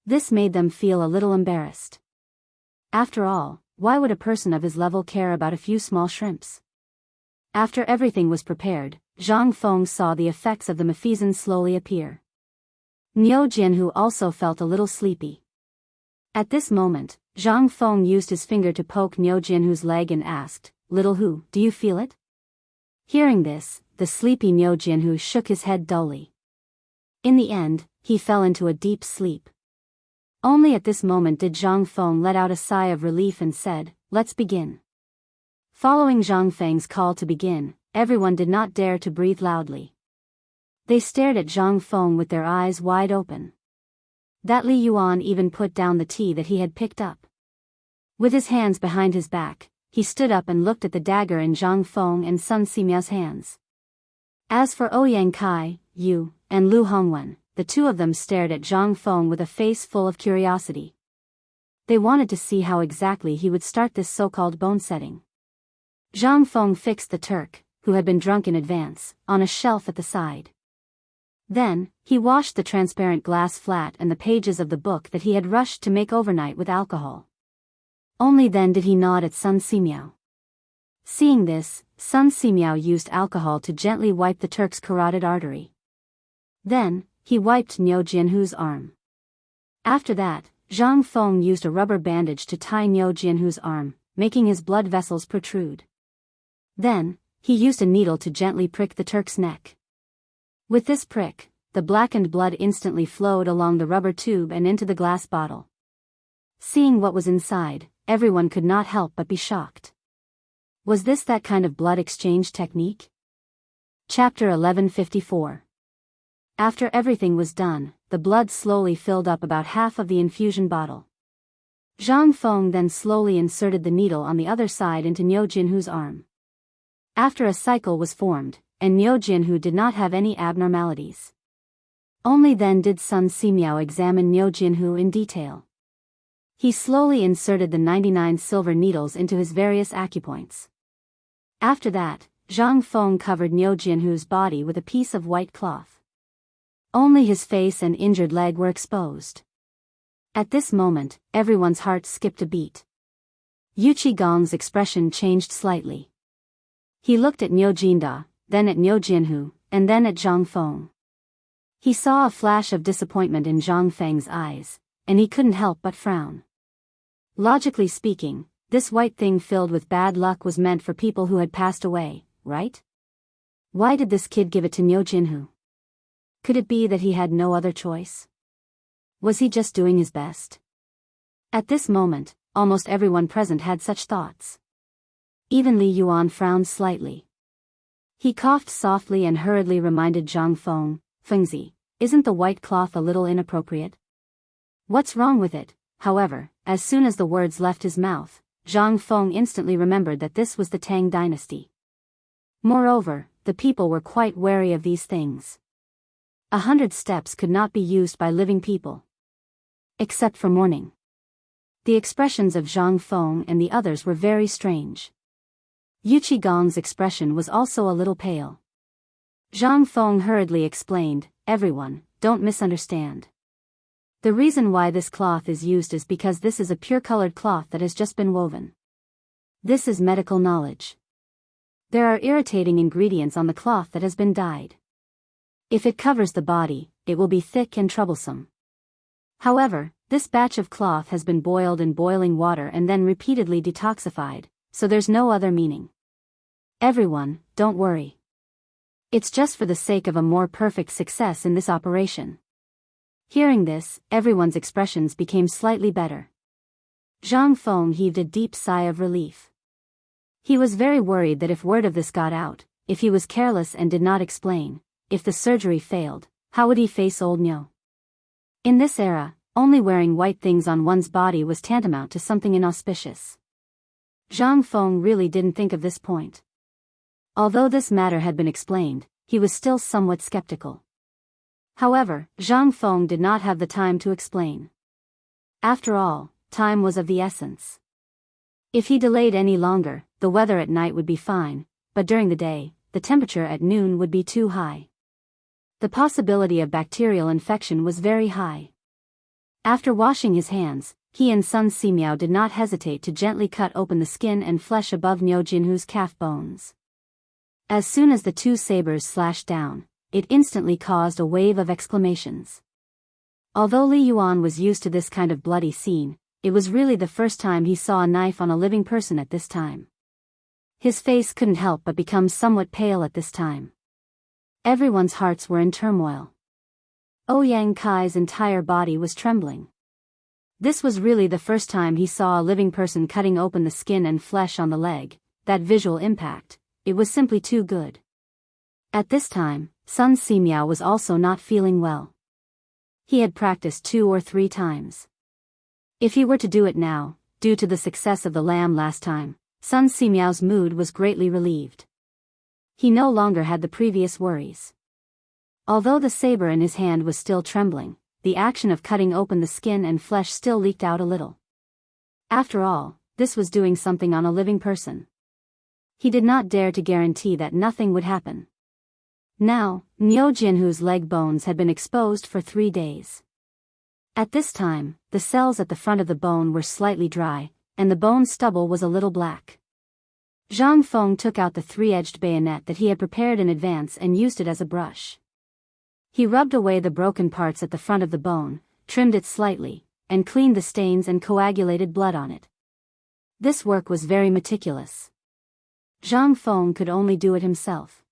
This made them feel a little embarrassed. After all, why would a person of his level care about a few small shrimps? After everything was prepared, Zhang Feng saw the effects of the Mephisan slowly appear. Niu Jinhu also felt a little sleepy. At this moment, Zhang Feng used his finger to poke Niu Jinhu's leg and asked, "Little Hu, do you feel it?" Hearing this, the sleepy Niu Jinhu shook his head dully. In the end, he fell into a deep sleep. Only at this moment did Zhang Feng let out a sigh of relief and said, "Let's begin." Following Zhang Feng's call to begin, everyone did not dare to breathe loudly. They stared at Zhang Feng with their eyes wide open. That Li Yuan even put down the tea that he had picked up. With his hands behind his back, he stood up and looked at the dagger in Zhang Feng and Sun Simiao's hands. As for Ouyang Kai, Yu, and Lu Hongwen, the two of them stared at Zhang Feng with a face full of curiosity. They wanted to see how exactly he would start this so-called bone setting. Zhang Feng fixed the Turk, who had been drunk in advance, on a shelf at the side. Then, he washed the transparent glass flat and the pages of the book that he had rushed to make overnight with alcohol. Only then did he nod at Sun Simiao. Seeing this, Sun Simiao used alcohol to gently wipe the Turk's carotid artery. Then, he wiped Niu Jianhu's arm. After that, Zhang Feng used a rubber bandage to tie Niu Jianhu's arm, making his blood vessels protrude. Then, he used a needle to gently prick the Turk's neck. With this prick, the blackened blood instantly flowed along the rubber tube and into the glass bottle. Seeing what was inside, everyone could not help but be shocked. Was this that kind of blood exchange technique? Chapter 1154. After everything was done, the blood slowly filled up about half of the infusion bottle. Zhang Feng then slowly inserted the needle on the other side into Niu Jianhu's arm. After a cycle was formed, and Niu Jianhu did not have any abnormalities. Only then did Sun Simiao examine Niu Jianhu in detail. He slowly inserted the 99 silver needles into his various acupoints. After that, Zhang Feng covered Niu Jianhu's body with a piece of white cloth. Only his face and injured leg were exposed. At this moment, everyone's heart skipped a beat. Yu Qigong's expression changed slightly. He looked at Niu Jinda, then at Niu Jianhu, and then at Zhang Feng. He saw a flash of disappointment in Zhang Feng's eyes, and he couldn't help but frown. Logically speaking, this white thing filled with bad luck was meant for people who had passed away, right? Why did this kid give it to Niu Jianhu? Could it be that he had no other choice? Was he just doing his best? At this moment, almost everyone present had such thoughts. Even Li Yuan frowned slightly. He coughed softly and hurriedly reminded Zhang Feng, "Fengzi, isn't the white cloth a little inappropriate?" "What's wrong with it?" However, as soon as the words left his mouth, Zhang Feng instantly remembered that this was the Tang dynasty. Moreover, the people were quite wary of these things. 100 steps could not be used by living people. Except for mourning. The expressions of Zhang Feng and the others were very strange. Yu Qigong's expression was also a little pale. Zhang Feng hurriedly explained, "Everyone, don't misunderstand. The reason why this cloth is used is because this is a pure-colored cloth that has just been woven. This is medical knowledge. There are irritating ingredients on the cloth that has been dyed. If it covers the body, it will be thick and troublesome. However, this batch of cloth has been boiled in boiling water and then repeatedly detoxified, so there's no other meaning. Everyone, don't worry. It's just for the sake of a more perfect success in this operation." Hearing this, everyone's expressions became slightly better. Zhang Feng heaved a deep sigh of relief. He was very worried that if word of this got out, if he was careless and did not explain, if the surgery failed, how would he face old Niu? In this era, only wearing white things on one's body was tantamount to something inauspicious. Zhang Feng really didn't think of this point. Although this matter had been explained, he was still somewhat skeptical. However, Zhang Feng did not have the time to explain. After all, time was of the essence. If he delayed any longer, the weather at night would be fine, but during the day, the temperature at noon would be too high. The possibility of bacterial infection was very high. After washing his hands, he and Sun Simiao did not hesitate to gently cut open the skin and flesh above Niu Jianhu's calf bones. As soon as the two sabers slashed down, it instantly caused a wave of exclamations. Although Li Yuan was used to this kind of bloody scene, it was really the first time he saw a knife on a living person at this time. His face couldn't help but become somewhat pale at this time. Everyone's hearts were in turmoil. Ouyang Kai's entire body was trembling. This was really the first time he saw a living person cutting open the skin and flesh on the leg. That visual impact, it was simply too good. At this time, Sun Simiao was also not feeling well. He had practiced 2 or 3 times. If he were to do it now, due to the success of the lamb last time, Sun Simiao's mood was greatly relieved. He no longer had the previous worries. Although the saber in his hand was still trembling, the action of cutting open the skin and flesh still leaked out a little. After all, this was doing something on a living person. He did not dare to guarantee that nothing would happen. Now, Niu Jinhu's leg bones had been exposed for 3 days. At this time, the cells at the front of the bone were slightly dry, and the bone stubble was a little black. Zhang Feng took out the 3-edged bayonet that he had prepared in advance and used it as a brush. He rubbed away the broken parts at the front of the bone, trimmed it slightly, and cleaned the stains and coagulated blood on it. This work was very meticulous. Zhang Feng could only do it himself.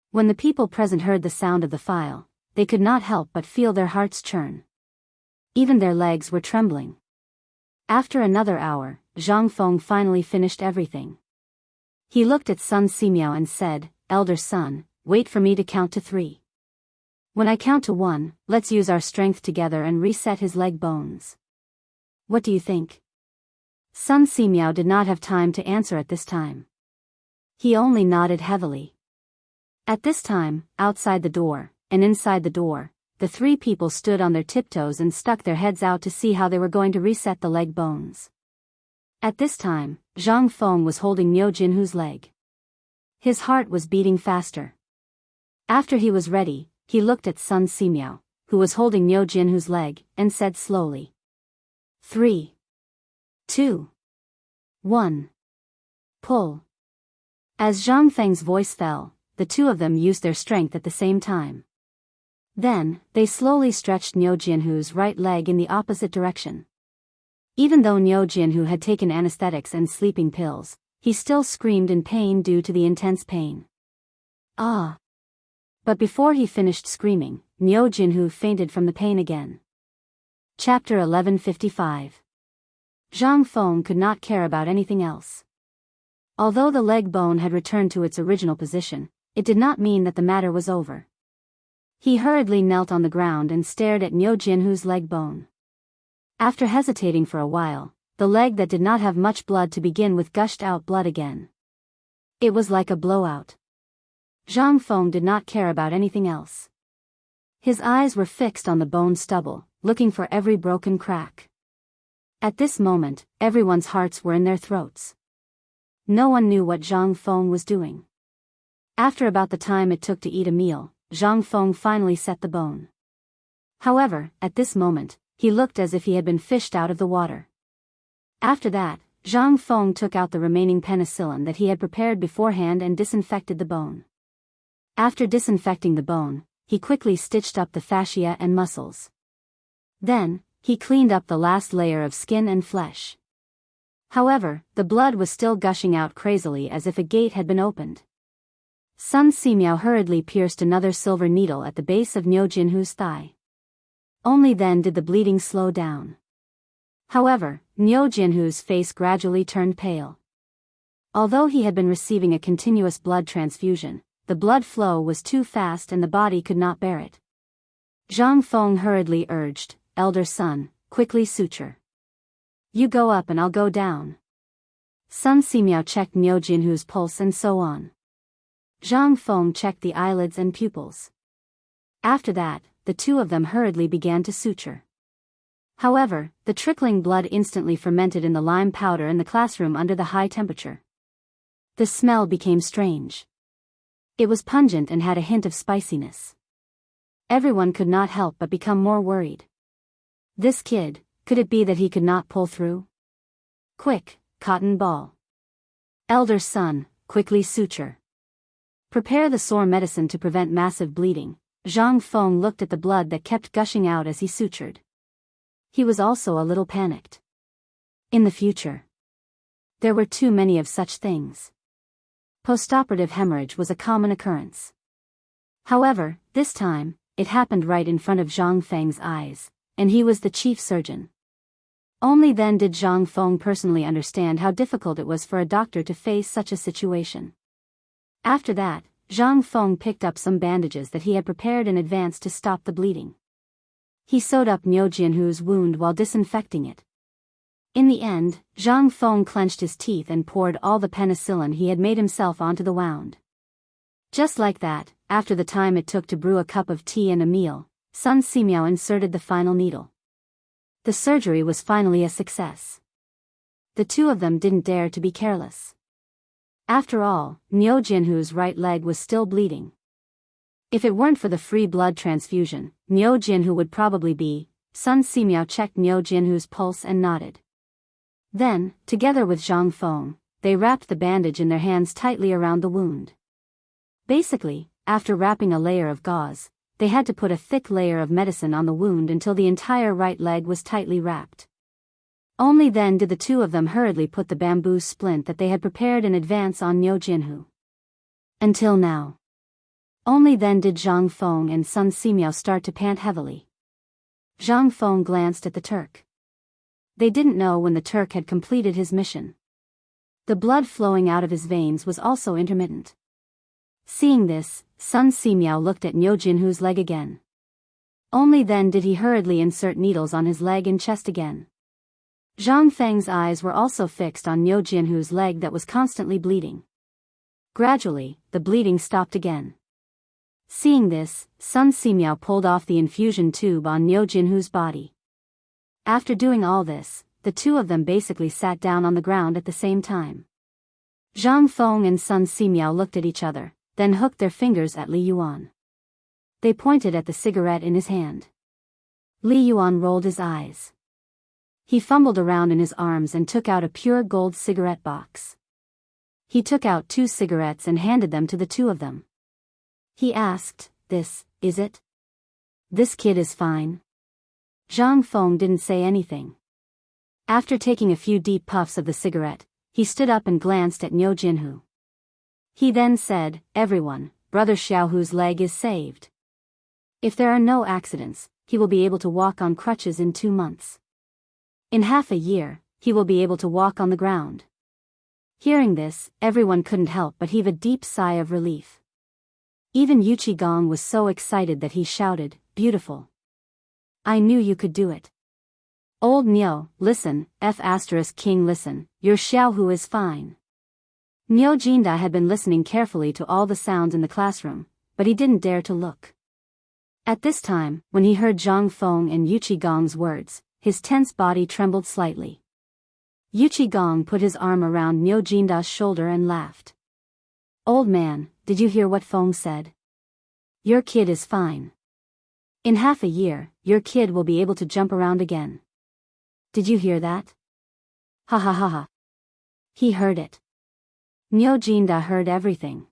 When the people present heard the sound of the file, they could not help but feel their hearts churn. Even their legs were trembling. After another hour, Zhang Feng finally finished everything. He looked at Sun Simiao and said, "Elder son, wait for me to count to 3. When I count to 1, let's use our strength together and reset his leg bones. What do you think?" Sun Simiao did not have time to answer at this time. He only nodded heavily. At this time, outside the door, and inside the door, the 3 people stood on their tiptoes and stuck their heads out to see how they were going to reset the leg bones. At this time, Zhang Feng was holding Niu Jinhu's leg. His heart was beating faster. After he was ready, he looked at Sun Simiao, who was holding Niu Jinhu's leg, and said slowly, 3, 2, 1. Pull. As Zhang Feng's voice fell, the 2 of them used their strength at the same time. Then, they slowly stretched Niu Jinhu's right leg in the opposite direction. Even though Niu Jinhu had taken anesthetics and sleeping pills, he still screamed in pain due to the intense pain. Ah! But before he finished screaming, Niu Jinhu fainted from the pain again. Chapter 1155. Zhang Feng could not care about anything else. Although the leg bone had returned to its original position, it did not mean that the matter was over. He hurriedly knelt on the ground and stared at Niu Jinhu's leg bone. After hesitating for a while, the leg that did not have much blood to begin with gushed out blood again. It was like a blowout. Zhang Feng did not care about anything else. His eyes were fixed on the bone stubble, looking for every broken crack. At this moment, everyone's hearts were in their throats. No one knew what Zhang Feng was doing. After about the time it took to eat a meal, Zhang Feng finally set the bone. However, at this moment, he looked as if he had been fished out of the water. After that, Zhang Feng took out the remaining penicillin that he had prepared beforehand and disinfected the bone. After disinfecting the bone, he quickly stitched up the fascia and muscles. Then, he cleaned up the last layer of skin and flesh. However, the blood was still gushing out crazily as if a gate had been opened. Sun Simiao hurriedly pierced another silver needle at the base of Niu Jinhu's thigh. Only then did the bleeding slow down. However, Niu Jinhu's face gradually turned pale. Although he had been receiving a continuous blood transfusion, the blood flow was too fast and the body could not bear it. Zhang Feng hurriedly urged, "Elder son, quickly suture. You go up and I'll go down." Sun Simiao checked Niu Jinhu's pulse and so on. Zhang Feng checked the eyelids and pupils. After that, the 2 of them hurriedly began to suture. However, the trickling blood instantly fermented in the lime powder in the classroom under the high temperature. The smell became strange. It was pungent and had a hint of spiciness. Everyone could not help but become more worried. This kid, could it be that he could not pull through? Quick, cotton ball. Elder son, quickly suture. Prepare the sore medicine to prevent massive bleeding. Zhang Feng looked at the blood that kept gushing out as he sutured. He was also a little panicked. In the future, there were too many of such things. Postoperative hemorrhage was a common occurrence. However, this time, it happened right in front of Zhang Feng's eyes, and he was the chief surgeon. Only then did Zhang Feng personally understand how difficult it was for a doctor to face such a situation. After that, Zhang Feng picked up some bandages that he had prepared in advance to stop the bleeding. He sewed up Niu Jinhu's wound while disinfecting it. In the end, Zhang Feng clenched his teeth and poured all the penicillin he had made himself onto the wound. Just like that, after the time it took to brew a cup of tea and a meal, Sun Simiao inserted the final needle. The surgery was finally a success. The two of them didn't dare to be careless. After all, Niu Jinhu's right leg was still bleeding. If it weren't for the free blood transfusion, Niu Jinhu would probably be. Sun Simiao checked Niu Jinhu's pulse and nodded. Then, together with Zhang Feng, they wrapped the bandage in their hands tightly around the wound. Basically, after wrapping a layer of gauze, they had to put a thick layer of medicine on the wound until the entire right leg was tightly wrapped. Only then did the two of them hurriedly put the bamboo splint that they had prepared in advance on Niu Jinhu. Until now. Only then did Zhang Feng and Sun Simiao start to pant heavily. Zhang Feng glanced at the Turk. They didn't know when the Turk had completed his mission. The blood flowing out of his veins was also intermittent. Seeing this, Sun Simiao looked at Niu Jinhu's leg again. Only then did he hurriedly insert needles on his leg and chest again. Zhang Feng's eyes were also fixed on Niu Jinhu's leg that was constantly bleeding. Gradually, the bleeding stopped again. Seeing this, Sun Simiao pulled off the infusion tube on Niu Jinhu's body. After doing all this, the two of them basically sat down on the ground at the same time. Zhang Feng and Sun Simiao looked at each other, then hooked their fingers at Li Yuan. They pointed at the cigarette in his hand. Li Yuan rolled his eyes. He fumbled around in his arms and took out a pure gold cigarette box. He took out 2 cigarettes and handed them to the two of them. He asked, "This, is it? This kid is fine." Zhang Feng didn't say anything. After taking a few deep puffs of the cigarette, he stood up and glanced at Niu Jinhu. He then said, "Everyone, Brother Xiaohu's leg is saved. If there are no accidents, he will be able to walk on crutches in 2 months. In half a year, he will be able to walk on the ground." Hearing this, everyone couldn't help but heave a deep sigh of relief. Even Yu Qigong was so excited that he shouted, "Beautiful. I knew you could do it. Old Niu, listen, King listen, your Xiaohu is fine." Niu Jinda had been listening carefully to all the sounds in the classroom, but he didn't dare to look. At this time, when he heard Zhang Feng and Yu Qigong's words, his tense body trembled slightly. Yu Qigong put his arm around Niu Jinda's shoulder and laughed. "Old man, did you hear what Feng said? Your kid is fine. In half a year, your kid will be able to jump around again. Did you hear that?" Ha ha ha ha. He heard it. Niu Jinda heard everything.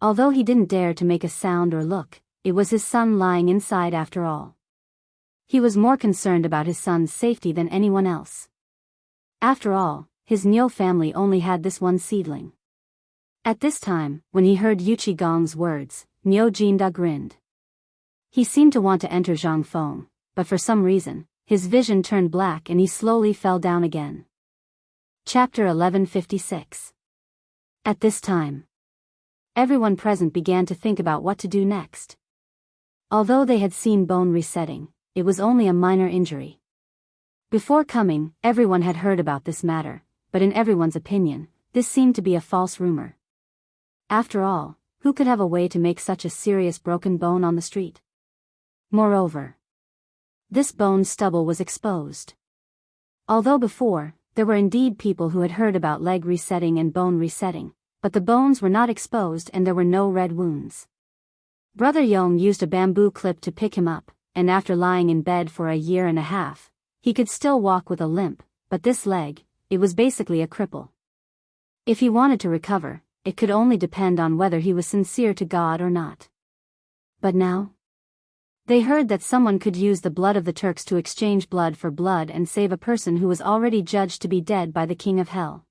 Although he didn't dare to make a sound or look, it was his son lying inside after all. He was more concerned about his son's safety than anyone else. After all, his Niu family only had this one seedling. At this time, when he heard Yu Qigong's words, Niu Jinda grinned. He seemed to want to enter Zhang Feng, but for some reason, his vision turned black and he slowly fell down again. Chapter 1156. At this time, everyone present began to think about what to do next. Although they had seen bone resetting, it was only a minor injury. Before coming, everyone had heard about this matter, but in everyone's opinion, this seemed to be a false rumor. After all, who could have a way to make such a serious broken bone on the street? Moreover, this bone stubble was exposed. Although before, there were indeed people who had heard about leg resetting and bone resetting, but the bones were not exposed and there were no red wounds. Brother Yong used a bamboo clip to pick him up, and after lying in bed for a year and a half, he could still walk with a limp, but this leg, it was basically a cripple. If he wanted to recover, it could only depend on whether he was sincere to God or not. But now? They heard that someone could use the blood of the Turks to exchange blood for blood and save a person who was already judged to be dead by the King of Hell.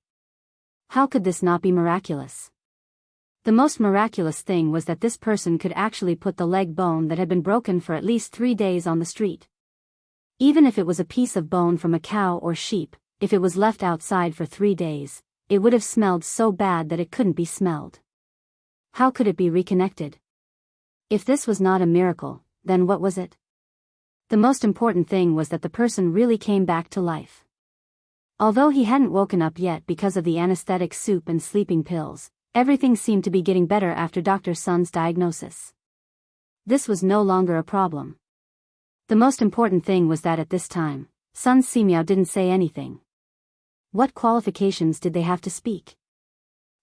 How could this not be miraculous? The most miraculous thing was that this person could actually put the leg bone that had been broken for at least 3 days on the street. Even if it was a piece of bone from a cow or sheep, if it was left outside for 3 days, it would have smelled so bad that it couldn't be smelled. How could it be reconnected? If this was not a miracle, then what was it? The most important thing was that the person really came back to life. Although he hadn't woken up yet because of the anesthetic soup and sleeping pills, everything seemed to be getting better after Dr. Sun's diagnosis. This was no longer a problem. The most important thing was that at this time, Sun Simiao didn't say anything. What qualifications did they have to speak?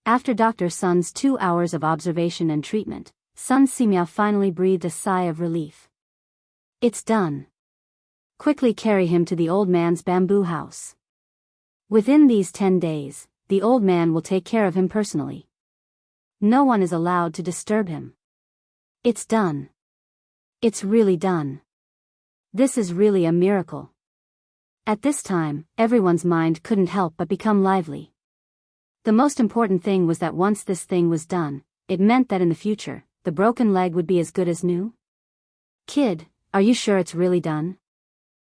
After Dr. Sun's 2 hours of observation and treatment, Sun Simiao finally breathed a sigh of relief. It's done. Quickly carry him to the old man's bamboo house. Within these 10 days, the old man will take care of him personally. No one is allowed to disturb him. It's done. It's really done. This is really a miracle. At this time, everyone's mind couldn't help but become lively. The most important thing was that once this thing was done, it meant that in the future, the broken leg would be as good as new. Kid, are you sure it's really done?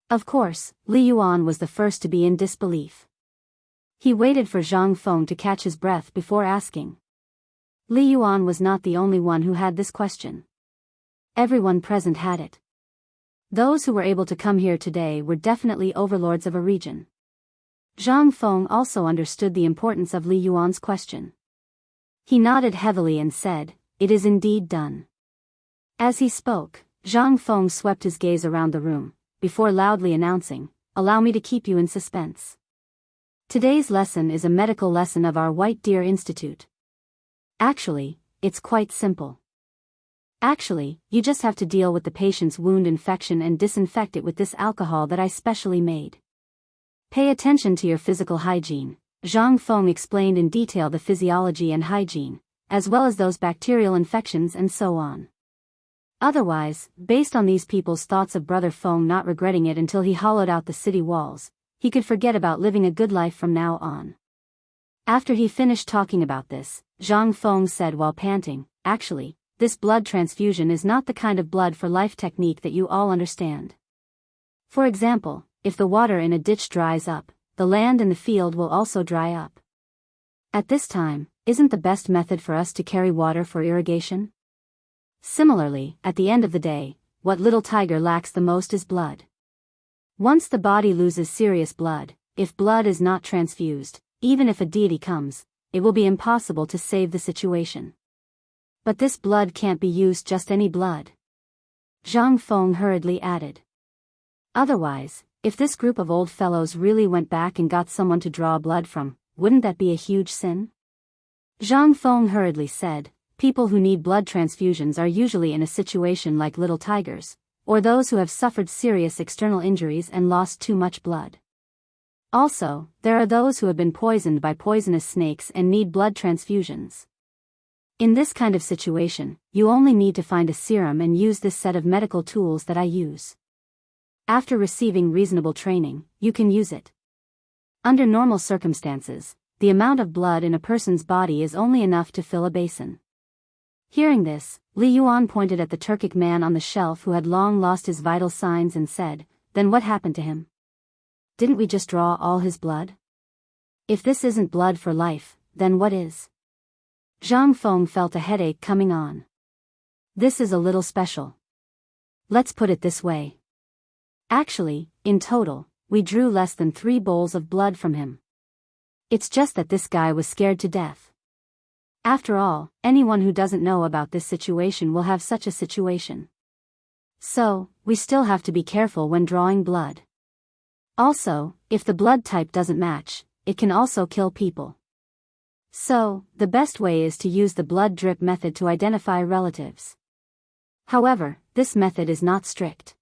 Of course, Li Yuan was the first to be in disbelief. He waited for Zhang Feng to catch his breath before asking. Li Yuan was not the only one who had this question. Everyone present had it. Those who were able to come here today were definitely overlords of a region. Zhang Feng also understood the importance of Li Yuan's question. He nodded heavily and said, "It is indeed done." As he spoke, Zhang Feng swept his gaze around the room, before loudly announcing, "Allow me to keep you in suspense. Today's lesson is a medical lesson of our White Deer Institute. Actually, it's quite simple. Actually, you just have to deal with the patient's wound infection and disinfect it with this alcohol that I specially made. Pay attention to your physical hygiene." Zhang Feng explained in detail the physiology and hygiene, as well as those bacterial infections and so on. Otherwise, based on these people's thoughts of Brother Feng not regretting it until he hollowed out the city walls, he could forget about living a good life from now on. After he finished talking about this, Zhang Feng said while panting, "Actually, this blood transfusion is not the kind of blood for life technique that you all understand. For example, if the water in a ditch dries up, the land in the field will also dry up. At this time, isn't the best method for us to carry water for irrigation? Similarly, at the end of the day, what little tiger lacks the most is blood. Once the body loses serious blood, if blood is not transfused, even if a deity comes, it will be impossible to save the situation. But this blood can't be used just any blood," Zhang Feng hurriedly added. "Otherwise, if this group of old fellows really went back and got someone to draw blood from, wouldn't that be a huge sin?" Zhang Feng hurriedly said, "People who need blood transfusions are usually in a situation like little tigers, or those who have suffered serious external injuries and lost too much blood. Also, there are those who have been poisoned by poisonous snakes and need blood transfusions. In this kind of situation, you only need to find a serum and use this set of medical tools that I use. After receiving reasonable training, you can use it. Under normal circumstances, the amount of blood in a person's body is only enough to fill a basin." Hearing this, Li Yuan pointed at the Turkic man on the shelf who had long lost his vital signs and said, "Then what happened to him? Didn't we just draw all his blood? If this isn't blood for life, then what is?" Zhang Feng felt a headache coming on. "This is a little special. Let's put it this way. Actually, in total, we drew less than 3 bowls of blood from him. It's just that this guy was scared to death. After all, anyone who doesn't know about this situation will have such a situation. So, we still have to be careful when drawing blood. Also, if the blood type doesn't match, it can also kill people. So, the best way is to use the blood drip method to identify relatives. However, this method is not strict.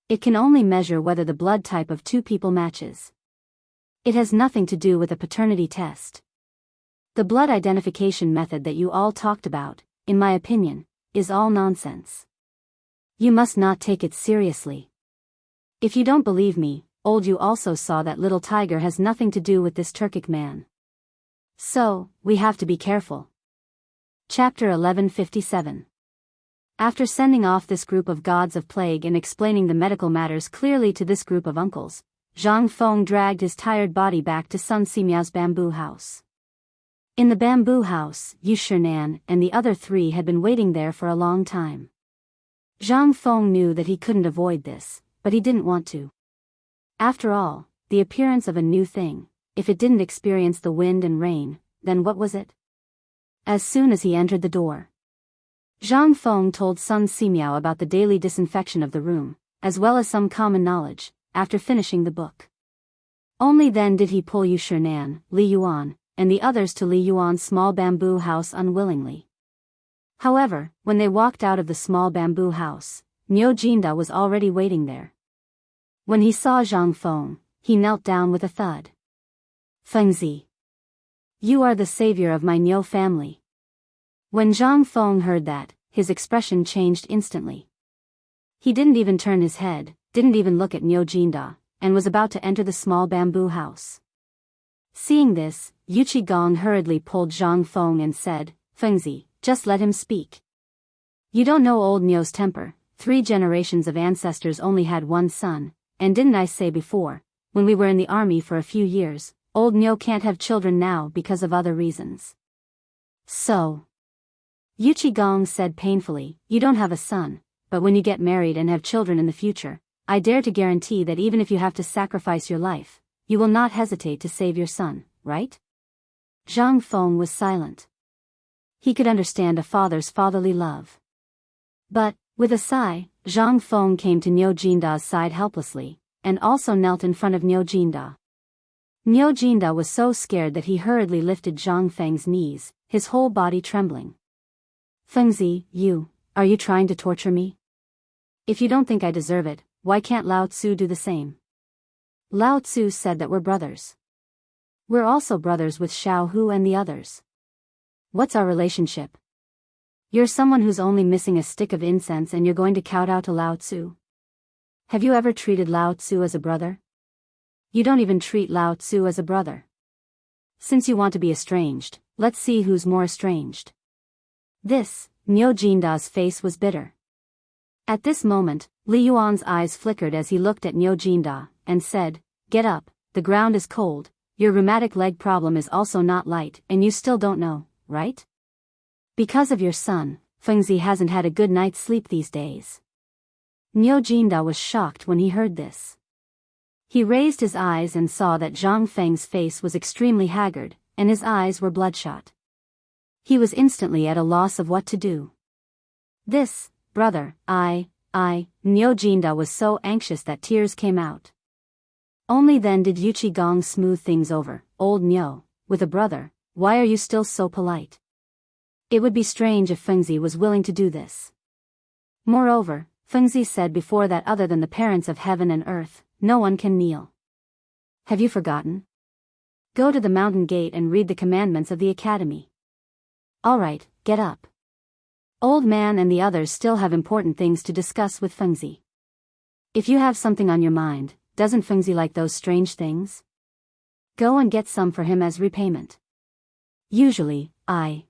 It can only measure whether the blood type of 2 people matches. It has nothing to do with a paternity test. The blood identification method that you all talked about, in my opinion, is all nonsense. You must not take it seriously. If you don't believe me, you also saw that little tiger has nothing to do with this Turkic man. So, we have to be careful." Chapter 1157. After sending off this group of gods of plague and explaining the medical matters clearly to this group of uncles, Zhang Feng dragged his tired body back to Sun Simiao's bamboo house. In the bamboo house, Yu Shinan and the other 3 had been waiting there for a long time. Zhang Feng knew that he couldn't avoid this, but he didn't want to. After all, the appearance of a new thing. If it didn't experience the wind and rain, then what was it? As soon as he entered the door, Zhang Feng told Sun Simiao about the daily disinfection of the room, as well as some common knowledge, after finishing the book. Only then did he pull Yu Shinan, Li Yuan, and the others to Li Yuan's small bamboo house unwillingly. However, when they walked out of the small bamboo house, Niu Jinda was already waiting there. When he saw Zhang Feng, he knelt down with a thud. "Fengzi, you are the savior of my Niu family." When Zhang Feng heard that, his expression changed instantly. He didn't even turn his head, didn't even look at Niu Jinda, and was about to enter the small bamboo house. Seeing this, Yu Qigong hurriedly pulled Zhang Feng and said, "Fengzi, just let him speak. You don't know old Niu's temper. 3 generations of ancestors only had one son, and didn't I say before, when we were in the army for a few years, old Niu can't have children now because of other reasons." "So," Yu Qigong said painfully, "you don't have a son, but when you get married and have children in the future, I dare to guarantee that even if you have to sacrifice your life, you will not hesitate to save your son, right?" Zhang Feng was silent. He could understand a father's fatherly love. But, with a sigh, Zhang Feng came to Niu Jinda's side helplessly, and also knelt in front of Niu Jinda. Niu Jinda was so scared that he hurriedly lifted Zhang Feng's knees, his whole body trembling. "Fengzi, are you trying to torture me? If you don't think I deserve it, why can't Lao Tzu do the same? Lao Tzu said that we're brothers. We're also brothers with Xiao Hu and the others. What's our relationship? You're someone who's only missing a stick of incense and you're going to kowtow to Lao Tzu? Have you ever treated Lao Tzu as a brother? You don't even treat Lao Tzu as a brother. Since you want to be estranged, let's see who's more estranged." Niu Jinda's face was bitter. At this moment, Li Yuan's eyes flickered as he looked at Niu Jinda, and said, "Get up, the ground is cold, your rheumatic leg problem is also not light, and you still don't know, right? Because of your son, Fengzi hasn't had a good night's sleep these days." Niu Jinda was shocked when he heard this. He raised his eyes and saw that Zhang Feng's face was extremely haggard, and his eyes were bloodshot. He was instantly at a loss of what to do. "Brother, Niu Jinda was so anxious that tears came out. Only then did Yu Qigong smooth things over. "Old Niu, with a brother, why are you still so polite? It would be strange if Fengzi was willing to do this. Moreover, Fengzi said before that other than the parents of heaven and earth, no one can kneel. Have you forgotten? Go to the mountain gate and read the commandments of the academy. All right, get up. Old man and the others still have important things to discuss with Fengzi. If you have something on your mind, doesn't Fengzi like those strange things? Go and get some for him as repayment. Usually, I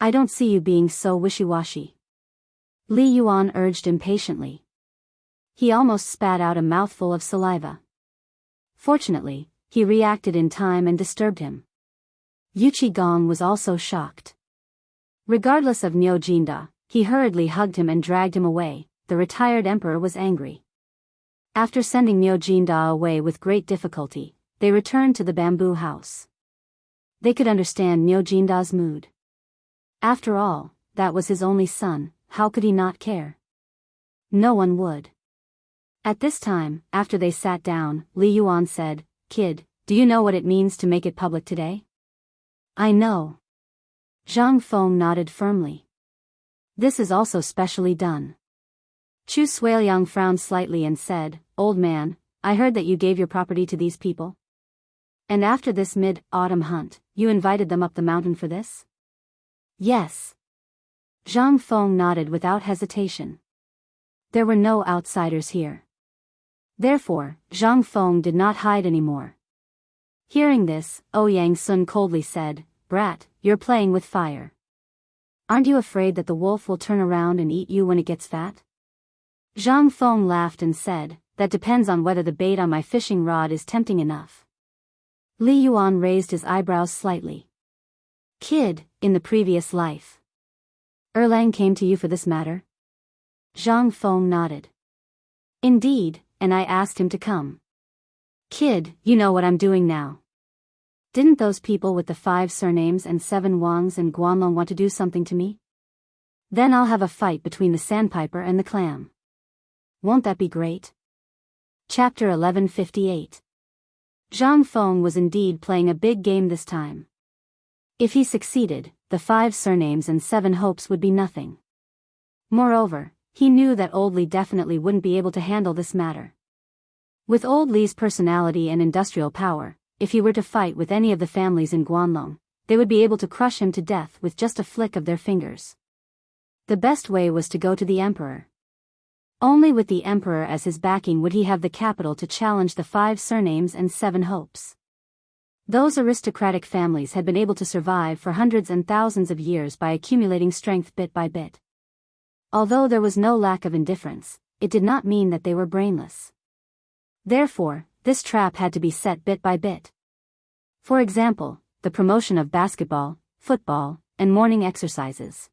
don't see you being so wishy-washy." Li Yuan urged impatiently. He almost spat out a mouthful of saliva. Fortunately, he reacted in time and disturbed him. Yu Qigong was also shocked. Regardless of Niu Jinda, he hurriedly hugged him and dragged him away. The retired emperor was angry. After sending Niu Jinda away with great difficulty, they returned to the bamboo house. They could understand Niu Jinda's mood. After all, that was his only son, how could he not care? No one would. At this time, after they sat down, Li Yuan said, "Kid, do you know what it means to make it public today?" "I know." Zhang Feng nodded firmly. "This is also specially done." Chu Suiliang frowned slightly and said, "Old man, I heard that you gave your property to these people? And after this mid-autumn hunt, you invited them up the mountain for this?" "Yes." Zhang Feng nodded without hesitation. There were no outsiders here. Therefore, Zhang Feng did not hide anymore. Hearing this, Ouyang Sun coldly said, "Brat, you're playing with fire. Aren't you afraid that the wolf will turn around and eat you when it gets fat?" Zhang Feng laughed and said, "That depends on whether the bait on my fishing rod is tempting enough." Li Yuan raised his eyebrows slightly. "Kid, in the previous life, Erlang came to you for this matter?" Zhang Feng nodded. "Indeed, and I asked him to come. Kid, you know what I'm doing now. Didn't those people with the 5 surnames and 7 Wangs and Guanlong want to do something to me? Then I'll have a fight between the sandpiper and the clam. Won't that be great? Chapter 1158. Zhang Feng was indeed playing a big game this time. If he succeeded, the 5 surnames and 7 hopes would be nothing. Moreover, he knew that Old Li definitely wouldn't be able to handle this matter. With Old Li's personality and industrial power, if he were to fight with any of the families in Guanlong, they would be able to crush him to death with just a flick of their fingers. The best way was to go to the emperor. Only with the emperor as his backing would he have the capital to challenge the 5 surnames and 7 hopes. Those aristocratic families had been able to survive for hundreds and thousands of years by accumulating strength bit by bit. Although there was no lack of indifference, it did not mean that they were brainless. Therefore, this trap had to be set bit by bit. For example, the promotion of basketball, football, and morning exercises.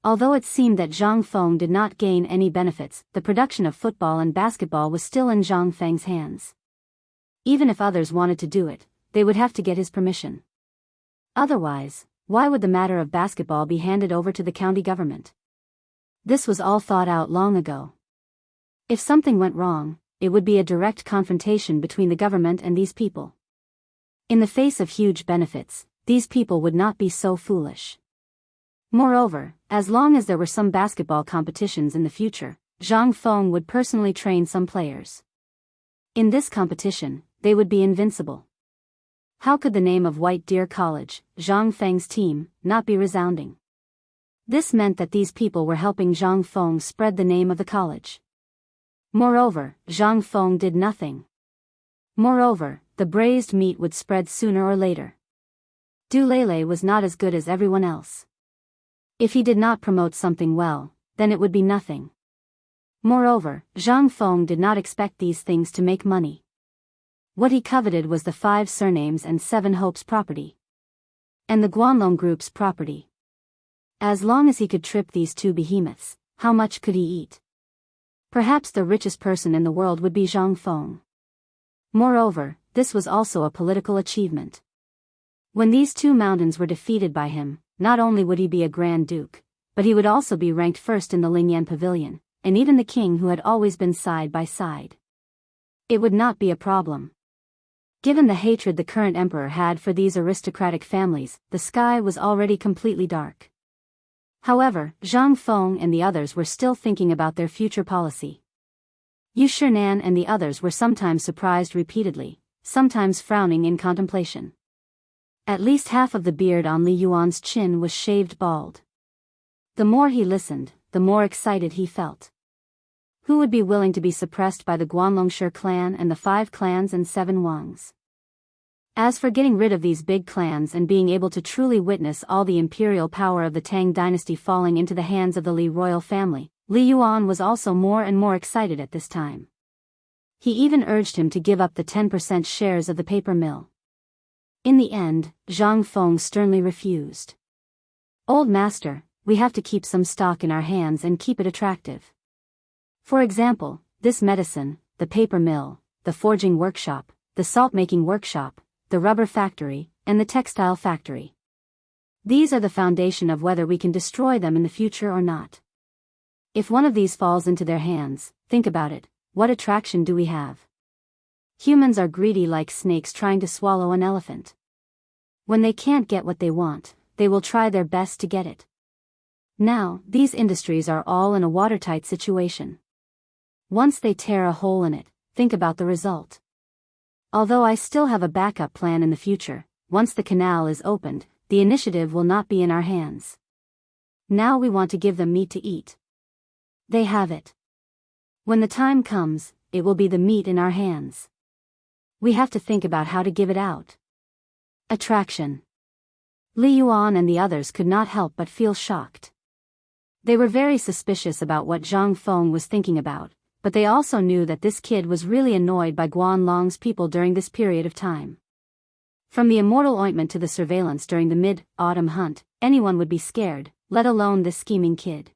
Although it seemed that Zhang Feng did not gain any benefits, the production of football and basketball was still in Zhang Feng's hands. Even if others wanted to do it, they would have to get his permission. Otherwise, why would the matter of basketball be handed over to the county government? This was all thought out long ago. If something went wrong, it would be a direct confrontation between the government and these people. In the face of huge benefits, these people would not be so foolish. Moreover, as long as there were some basketball competitions in the future, Zhang Feng would personally train some players. In this competition, they would be invincible. How could the name of White Deer College, Zhang Feng's team, not be resounding? This meant that these people were helping Zhang Feng spread the name of the college. Moreover, Zhang Feng did nothing. Moreover, the braised meat would spread sooner or later. Du Lele was not as good as everyone else. If he did not promote something well, then it would be nothing. Moreover, Zhang Feng did not expect these things to make money. What he coveted was the 5 surnames and 7 hopes property. And the Guanlong group's property. As long as he could trip these 2 behemoths, how much could he eat? Perhaps the richest person in the world would be Zhang Feng. Moreover, this was also a political achievement. When these 2 mountains were defeated by him, not only would he be a Grand Duke, but he would also be ranked first in the Lingyan Pavilion, and even the king who had always been side by side. It would not be a problem. Given the hatred the current emperor had for these aristocratic families, the sky was already completely dark. However, Zhang Feng and the others were still thinking about their future policy. Yu Shinan and the others were sometimes surprised repeatedly, sometimes frowning in contemplation. At least half of the beard on Li Yuan's chin was shaved bald. The more he listened, the more excited he felt. Who would be willing to be suppressed by the Guanlongshi clan and the 5 clans and 7 Wangs? As for getting rid of these big clans and being able to truly witness all the imperial power of the Tang dynasty falling into the hands of the Li royal family, Li Yuan was also more and more excited at this time. He even urged him to give up the 10% shares of the paper mill. In the end, Zhang Feng sternly refused. Old master, we have to keep some stock in our hands and keep it attractive. For example, this medicine, the paper mill, the forging workshop, the salt-making workshop, the rubber factory, and the textile factory. These are the foundation of whether we can destroy them in the future or not. If one of these falls into their hands, think about it, what attraction do we have? Humans are greedy like snakes trying to swallow an elephant. When they can't get what they want, they will try their best to get it. Now, these industries are all in a watertight situation. Once they tear a hole in it, think about the result. Although I still have a backup plan in the future, once the canal is opened, the initiative will not be in our hands. Now we want to give them meat to eat. They have it. When the time comes, it will be the meat in our hands. We have to think about how to give it out. Attraction. Li Yuan and the others could not help but feel shocked. They were very suspicious about what Zhang Feng was thinking about, but they also knew that this kid was really annoyed by Guanlong's people during this period of time. From the immortal ointment to the surveillance during the mid-autumn hunt, anyone would be scared, let alone this scheming kid.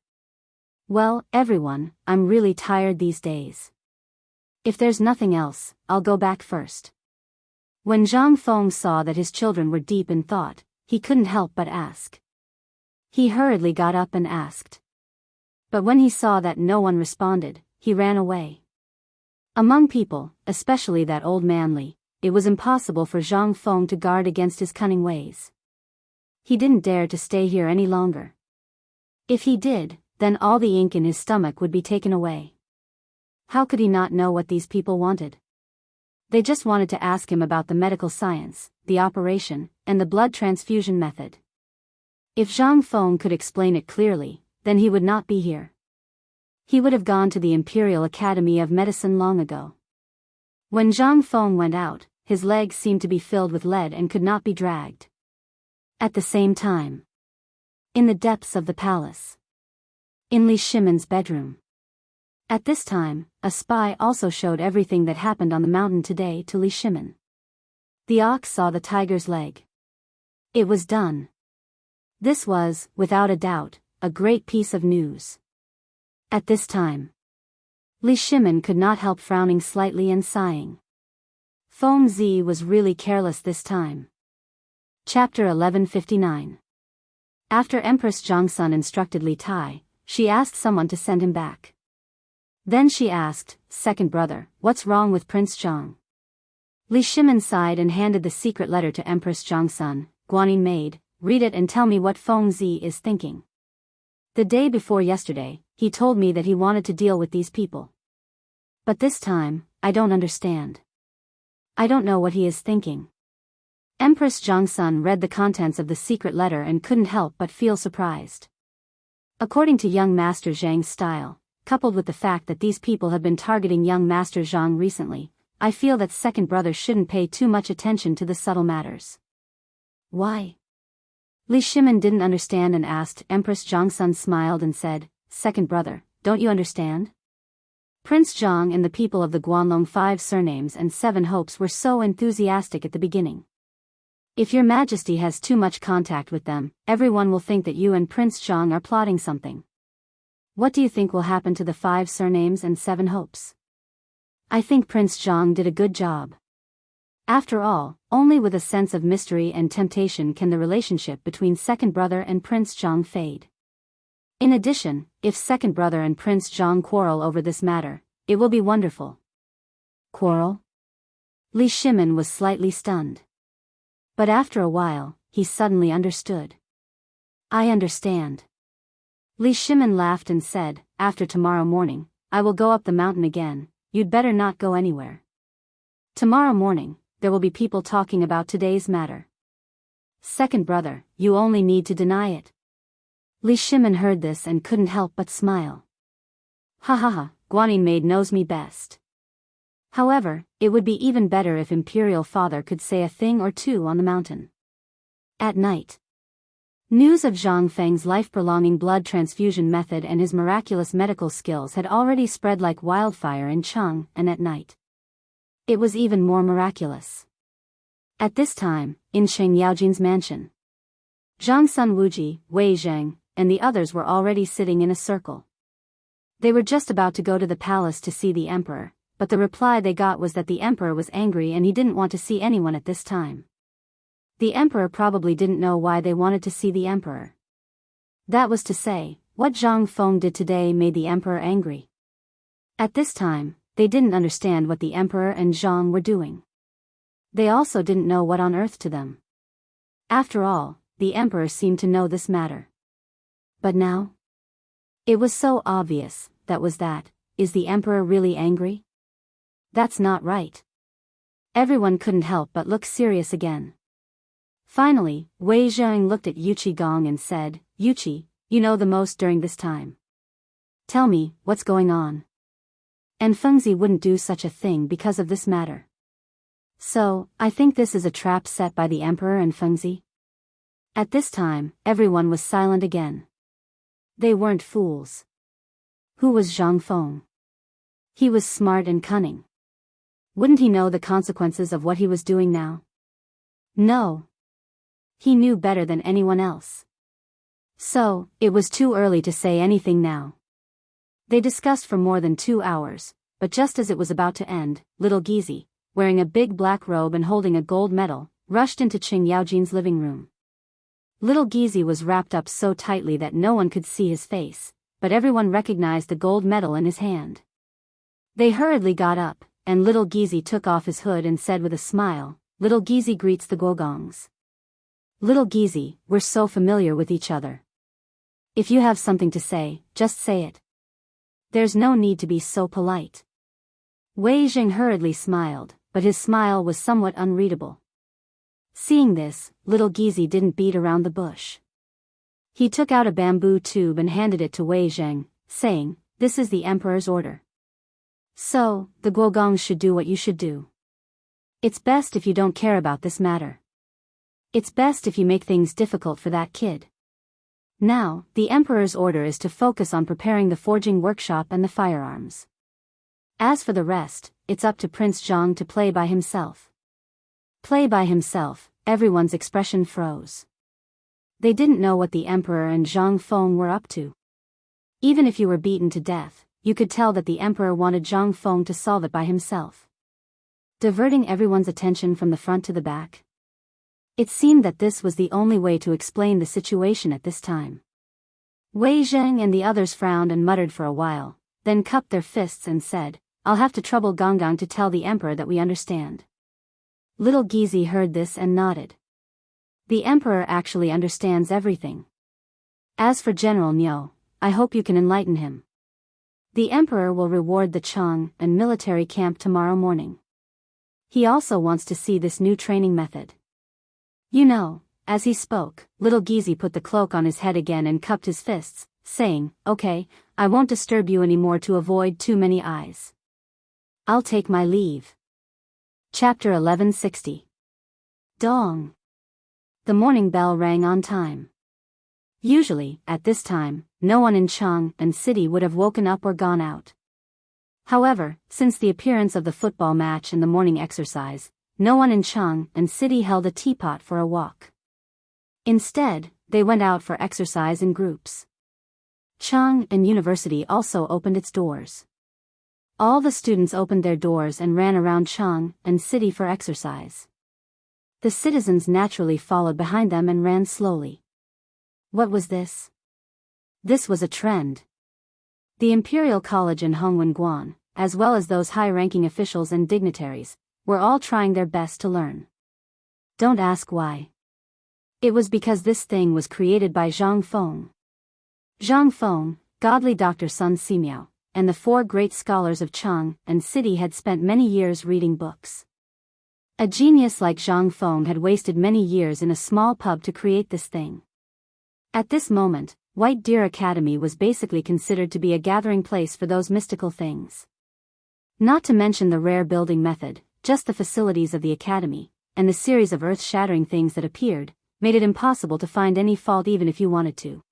Well, everyone, I'm really tired these days. If there's nothing else, I'll go back first. When Zhang Feng saw that his children were deep in thought, he couldn't help but ask. He hurriedly got up and asked. But when he saw that no one responded, he ran away. Among people, especially that old man Li, it was impossible for Zhang Feng to guard against his cunning ways. He didn't dare to stay here any longer. If he did, then all the ink in his stomach would be taken away. How could he not know what these people wanted? They just wanted to ask him about the medical science, the operation, and the blood transfusion method. If Zhang Feng could explain it clearly, then he would not be here. He would have gone to the Imperial Academy of Medicine long ago. When Zhang Feng went out, his legs seemed to be filled with lead and could not be dragged. At the same time, in the depths of the palace, in Li Shimon's bedroom. At this time, a spy also showed everything that happened on the mountain today to Li Shimon. The ox saw the tiger's leg. It was done. This was, without a doubt, a great piece of news. At this time, Li Shimon could not help frowning slightly and sighing. Feng Zi was really careless this time. Chapter 1159. After Empress Zhongsun instructed Li Tai, she asked someone to send him back. Then she asked, "Second brother, what's wrong with Prince Zhong?" Li Shimon sighed and handed the secret letter to Empress Zhongsun. "Guanyin maid, read it and tell me what Feng Zi is thinking. The day before yesterday, he told me that he wanted to deal with these people. But this time, I don't understand. I don't know what he is thinking." Empress Zhongsun read the contents of the secret letter and couldn't help but feel surprised. According to young Master Zhang's style, coupled with the fact that these people have been targeting young Master Zhang recently, I feel that second brother shouldn't pay too much attention to the subtle matters. Why? Li Shimon didn't understand and asked. Empress Zhongsun smiled and said, "Second brother, don't you understand? Prince Zhang and the people of the Guanlong 5 surnames and 7 hopes were so enthusiastic at the beginning. If your majesty has too much contact with them, everyone will think that you and Prince Zhang are plotting something. What do you think will happen to the 5 surnames and 7 hopes? I think Prince Zhang did a good job. After all, only with a sense of mystery and temptation can the relationship between second brother and Prince Zhang fade. In addition, if second brother and Prince Zhang quarrel over this matter, it will be wonderful." Quarrel? Li Shimon was slightly stunned. But after a while, he suddenly understood. "I understand." Li Shimon laughed and said, "After tomorrow morning, I will go up the mountain again. You'd better not go anywhere. Tomorrow morning, there will be people talking about today's matter. Second brother, you only need to deny it." Li Shimon heard this and couldn't help but smile. "Ha ha ha, Guanyin maid knows me best. However, it would be even better if Imperial Father could say a thing or two on the mountain." At night, news of Zhang Feng's life-prolonging blood transfusion method and his miraculous medical skills had already spread like wildfire in Cheng, and at night, it was even more miraculous. At this time, in Sheng Yaojin's mansion, Zhang Sun Wuji, Wei Zheng, and the others were already sitting in a circle. They were just about to go to the palace to see the emperor, but the reply they got was that the emperor was angry and he didn't want to see anyone at this time. The emperor probably didn't know why they wanted to see the emperor. That was to say, what Zhang Feng did today made the emperor angry. At this time, they didn't understand what the emperor and Zhang were doing. They also didn't know what on earth to them. After all, the emperor seemed to know this matter. But now? It was so obvious, is the emperor really angry? That's not right. Everyone couldn't help but look serious again. Finally, Wei Zheng looked at Yuqi Gong and said, "Yuqi, you know the most during this time. Tell me, what's going on?" And Fengzi wouldn't do such a thing because of this matter. So, I think this is a trap set by the emperor and Fengzi. At this time, everyone was silent again. They weren't fools. Who was Zhang Feng? He was smart and cunning. Wouldn't he know the consequences of what he was doing now? No. He knew better than anyone else. So, it was too early to say anything now. They discussed for more than 2 hours, but just as it was about to end, little Gizi, wearing a big black robe and holding a gold medal, rushed into Qing Yaojin's living room. Little Gizi was wrapped up so tightly that no one could see his face, but everyone recognized the gold medal in his hand. They hurriedly got up, and little Gizi took off his hood and said with a smile, "Little Gizi greets the Guogongs." "Little Gizi, we're so familiar with each other. If you have something to say, just say it. There's no need to be so polite." Wei Zheng hurriedly smiled, but his smile was somewhat unreadable. Seeing this, little Gizi didn't beat around the bush. He took out a bamboo tube and handed it to Wei Zheng, saying, "This is the Emperor's order. So, the Guogongs should do what you should do. It's best if you don't care about this matter. It's best if you make things difficult for that kid. Now, the Emperor's order is to focus on preparing the forging workshop and the firearms. As for the rest, it's up to Prince Zhang to play by himself." Play by himself, everyone's expression froze. They didn't know what the Emperor and Zhang Feng were up to. Even if you were beaten to death, you could tell that the Emperor wanted Zhang Feng to solve it by himself. Diverting everyone's attention from the front to the back. It seemed that this was the only way to explain the situation at this time. Wei Zheng and the others frowned and muttered for a while, then cupped their fists and said, "I'll have to trouble Gonggang to tell the Emperor that we understand." Little Gizi heard this and nodded. The Emperor actually understands everything. As for General Niu, I hope you can enlighten him. The Emperor will reward the Chang and military camp tomorrow morning. He also wants to see this new training method. You know, as he spoke, little Gizi put the cloak on his head again and cupped his fists, saying, "Okay, I won't disturb you anymore to avoid too many eyes. I'll take my leave." Chapter 1160. Dong. The morning bell rang on time. Usually, at this time, no one in Chang and city would have woken up or gone out. However, since the appearance of the football match and the morning exercise, no one in Chang and city held a teapot for a walk. Instead, they went out for exercise in groups. Chang and University also opened its doors. All the students opened their doors and ran around Chang and city for exercise. The citizens naturally followed behind them and ran slowly. What was this? This was a trend. The Imperial College in Hongwen-Guan, as well as those high-ranking officials and dignitaries, were all trying their best to learn. Don't ask why. It was because this thing was created by Zhang Feng. Zhang Feng, godly Dr. Sun Simiao, and the four great scholars of Chang and city had spent many years reading books. A genius like Zhang Feng had wasted many years in a small pub to create this thing. At this moment, White Deer Academy was basically considered to be a gathering place for those mystical things. Not to mention the rare building method, just the facilities of the academy, and the series of earth-shattering things that appeared, made it impossible to find any fault even if you wanted to.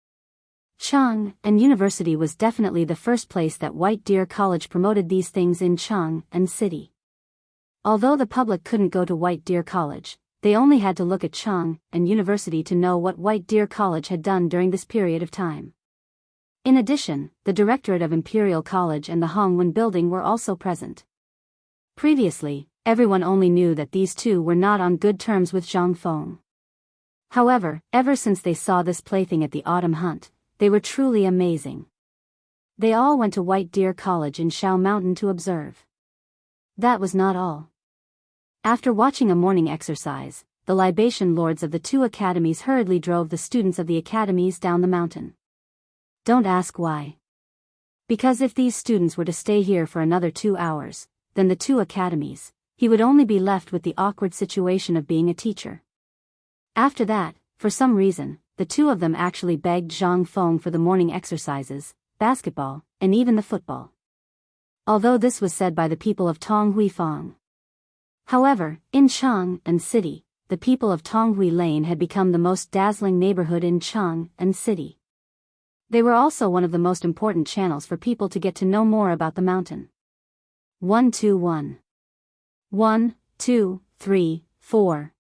Chang and University was definitely the first place that White Deer College promoted these things in Chang and city. Although the public couldn't go to White Deer College, they only had to look at Chang and University to know what White Deer College had done during this period of time. In addition, the Directorate of Imperial College and the Hongwen Building were also present. Previously, everyone only knew that these two were not on good terms with Zhang Feng. However, ever since they saw this plaything at the autumn hunt, they were truly amazing. They all went to White Deer College in Shao Mountain to observe. That was not all. After watching a morning exercise, the libation lords of the two academies hurriedly drove the students of the academies down the mountain. Don't ask why. Because if these students were to stay here for another 2 hours, then the two academies, he would only be left with the awkward situation of being a teacher. After that, for some reason, the two of them actually begged Zhang Feng for the morning exercises, basketball, and even the football. Although this was said by the people of Tonghui Fang. However, in Chang and city, the people of Tonghui Lane had become the most dazzling neighborhood in Chang and city. They were also one of the most important channels for people to get to know more about the mountain. 121. 1, 2, 3, 4.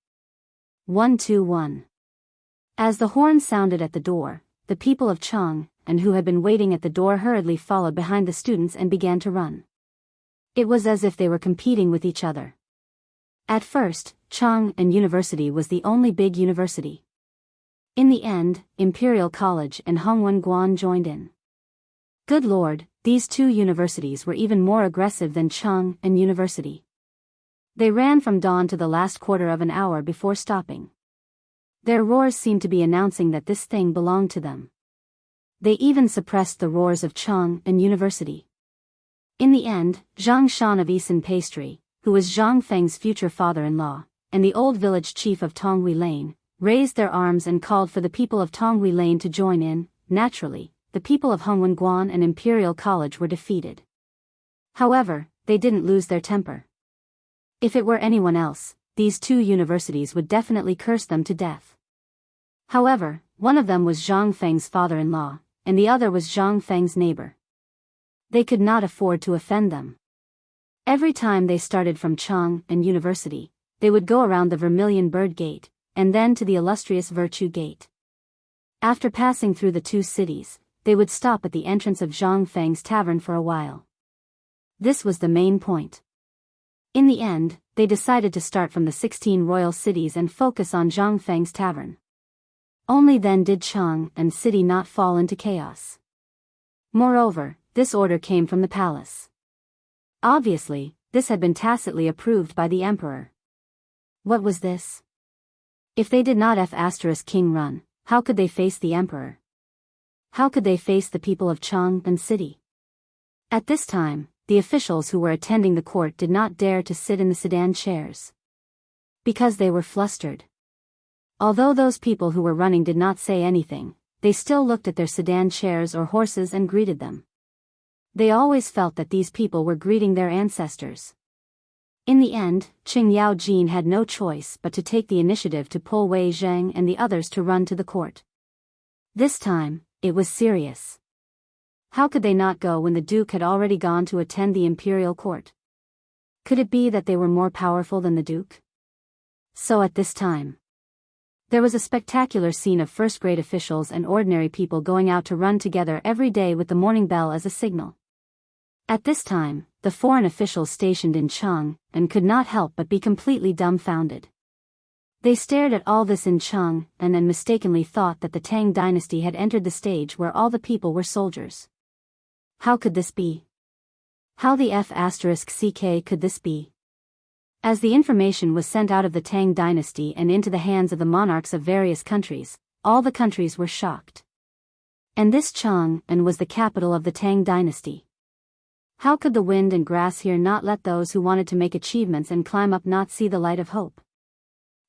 121. As the horn sounded at the door, the people of Chang, and who had been waiting at the door hurriedly followed behind the students and began to run. It was as if they were competing with each other. At first, Chang and University was the only big university. In the end, Imperial College and Hongwen joined in. Good lord, these two universities were even more aggressive than Chang and University. They ran from dawn to the last quarter of an hour before stopping. Their roars seemed to be announcing that this thing belonged to them. They even suppressed the roars of Chang and University. In the end, Zhang Shan of Eason Pastry, who was Zhang Feng's future father-in-law, and the old village chief of Tonghui Lane, raised their arms and called for the people of Tonghui Lane to join in. Naturally, the people of Hongwen and Imperial College were defeated. However, they didn't lose their temper. If it were anyone else, these two universities would definitely curse them to death. However, one of them was Zhang Feng's father-in-law, and the other was Zhang Feng's neighbor. They could not afford to offend them. Every time they started from Chang and University, they would go around the Vermilion Bird Gate, and then to the illustrious Virtue Gate. After passing through the two cities, they would stop at the entrance of Zhang Feng's tavern for a while. This was the main point. In the end, they decided to start from the 16 royal cities and focus on Zhang Feng's tavern. Only then did Chang and city not fall into chaos. Moreover, this order came from the palace. Obviously, this had been tacitly approved by the emperor. What was this? If they did not King run, how could they face the emperor? How could they face the people of Chang and city? At this time, the officials who were attending the court did not dare to sit in the sedan chairs. Because they were flustered. Although those people who were running did not say anything, they still looked at their sedan chairs or horses and greeted them. They always felt that these people were greeting their ancestors. In the end, Qing Yao Jin had no choice but to take the initiative to pull Wei Zheng and the others to run to the court. This time, it was serious. How could they not go when the Duke had already gone to attend the imperial court? Could it be that they were more powerful than the Duke? So at this time, there was a spectacular scene of first-grade officials and ordinary people going out to run together every day with the morning bell as a signal. At this time, the foreign officials stationed in Chang and could not help but be completely dumbfounded. They stared at all this in Chang and mistakenly thought that the Tang dynasty had entered the stage where all the people were soldiers. How could this be? How the *CK could this be? As the information was sent out of the Tang dynasty and into the hands of the monarchs of various countries, all the countries were shocked. And this Chang was the capital of the Tang dynasty. How could the wind and grass here not let those who wanted to make achievements and climb up not see the light of hope?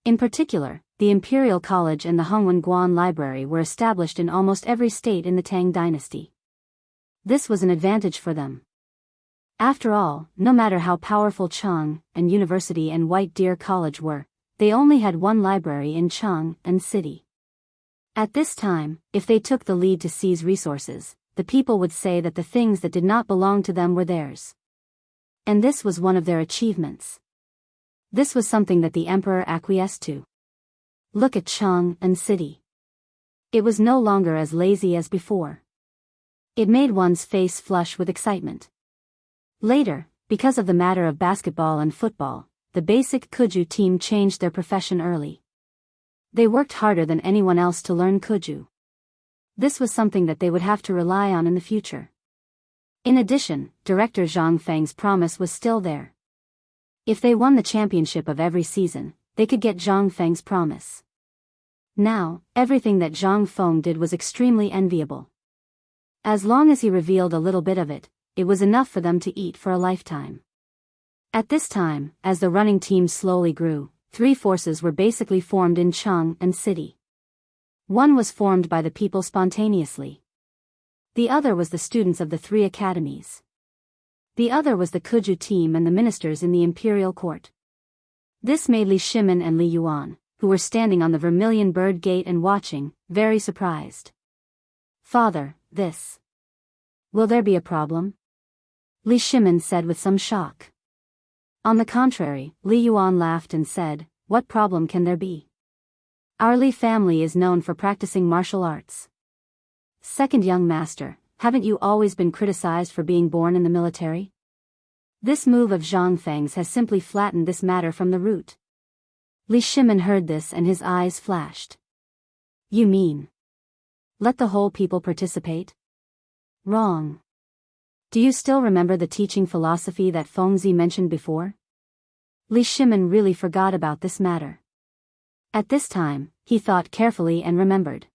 In particular, the Imperial College and the Hongwen Library were established in almost every state in the Tang dynasty. This was an advantage for them. After all, no matter how powerful Chang and University and White Deer College were, they only had one library in Chang and city. At this time, if they took the lead to seize resources, the people would say that the things that did not belong to them were theirs. And this was one of their achievements. This was something that the emperor acquiesced to. Look at Chang and city. It was no longer as lazy as before. It made one's face flush with excitement. Later, because of the matter of basketball and football, the basic Kuju team changed their profession early. They worked harder than anyone else to learn Kuju. This was something that they would have to rely on in the future. In addition, Director Zhang Feng's promise was still there. If they won the championship of every season, they could get Zhang Feng's promise. Now, everything that Zhang Feng did was extremely enviable. As long as he revealed a little bit of it, it was enough for them to eat for a lifetime. At this time, as the running team slowly grew, three forces were basically formed in Chang and city. One was formed by the people spontaneously. The other was the students of the three academies. The other was the Kuju team and the ministers in the imperial court. This made Li Shimin and Li Yuan, who were standing on the Vermilion Bird Gate and watching, very surprised. "Father, this. Will there be a problem?" Li Shimin said with some shock. On the contrary, Li Yuan laughed and said, "What problem can there be? Our Li family is known for practicing martial arts. Second young master, haven't you always been criticized for being born in the military?" This move of Zhang Feng's has simply flattened this matter from the root. Li Shimin heard this and his eyes flashed. You mean, let the whole people participate? Wrong. Do you still remember the teaching philosophy that Fengzi mentioned before? Li Shimin really forgot about this matter. At this time, he thought carefully and remembered.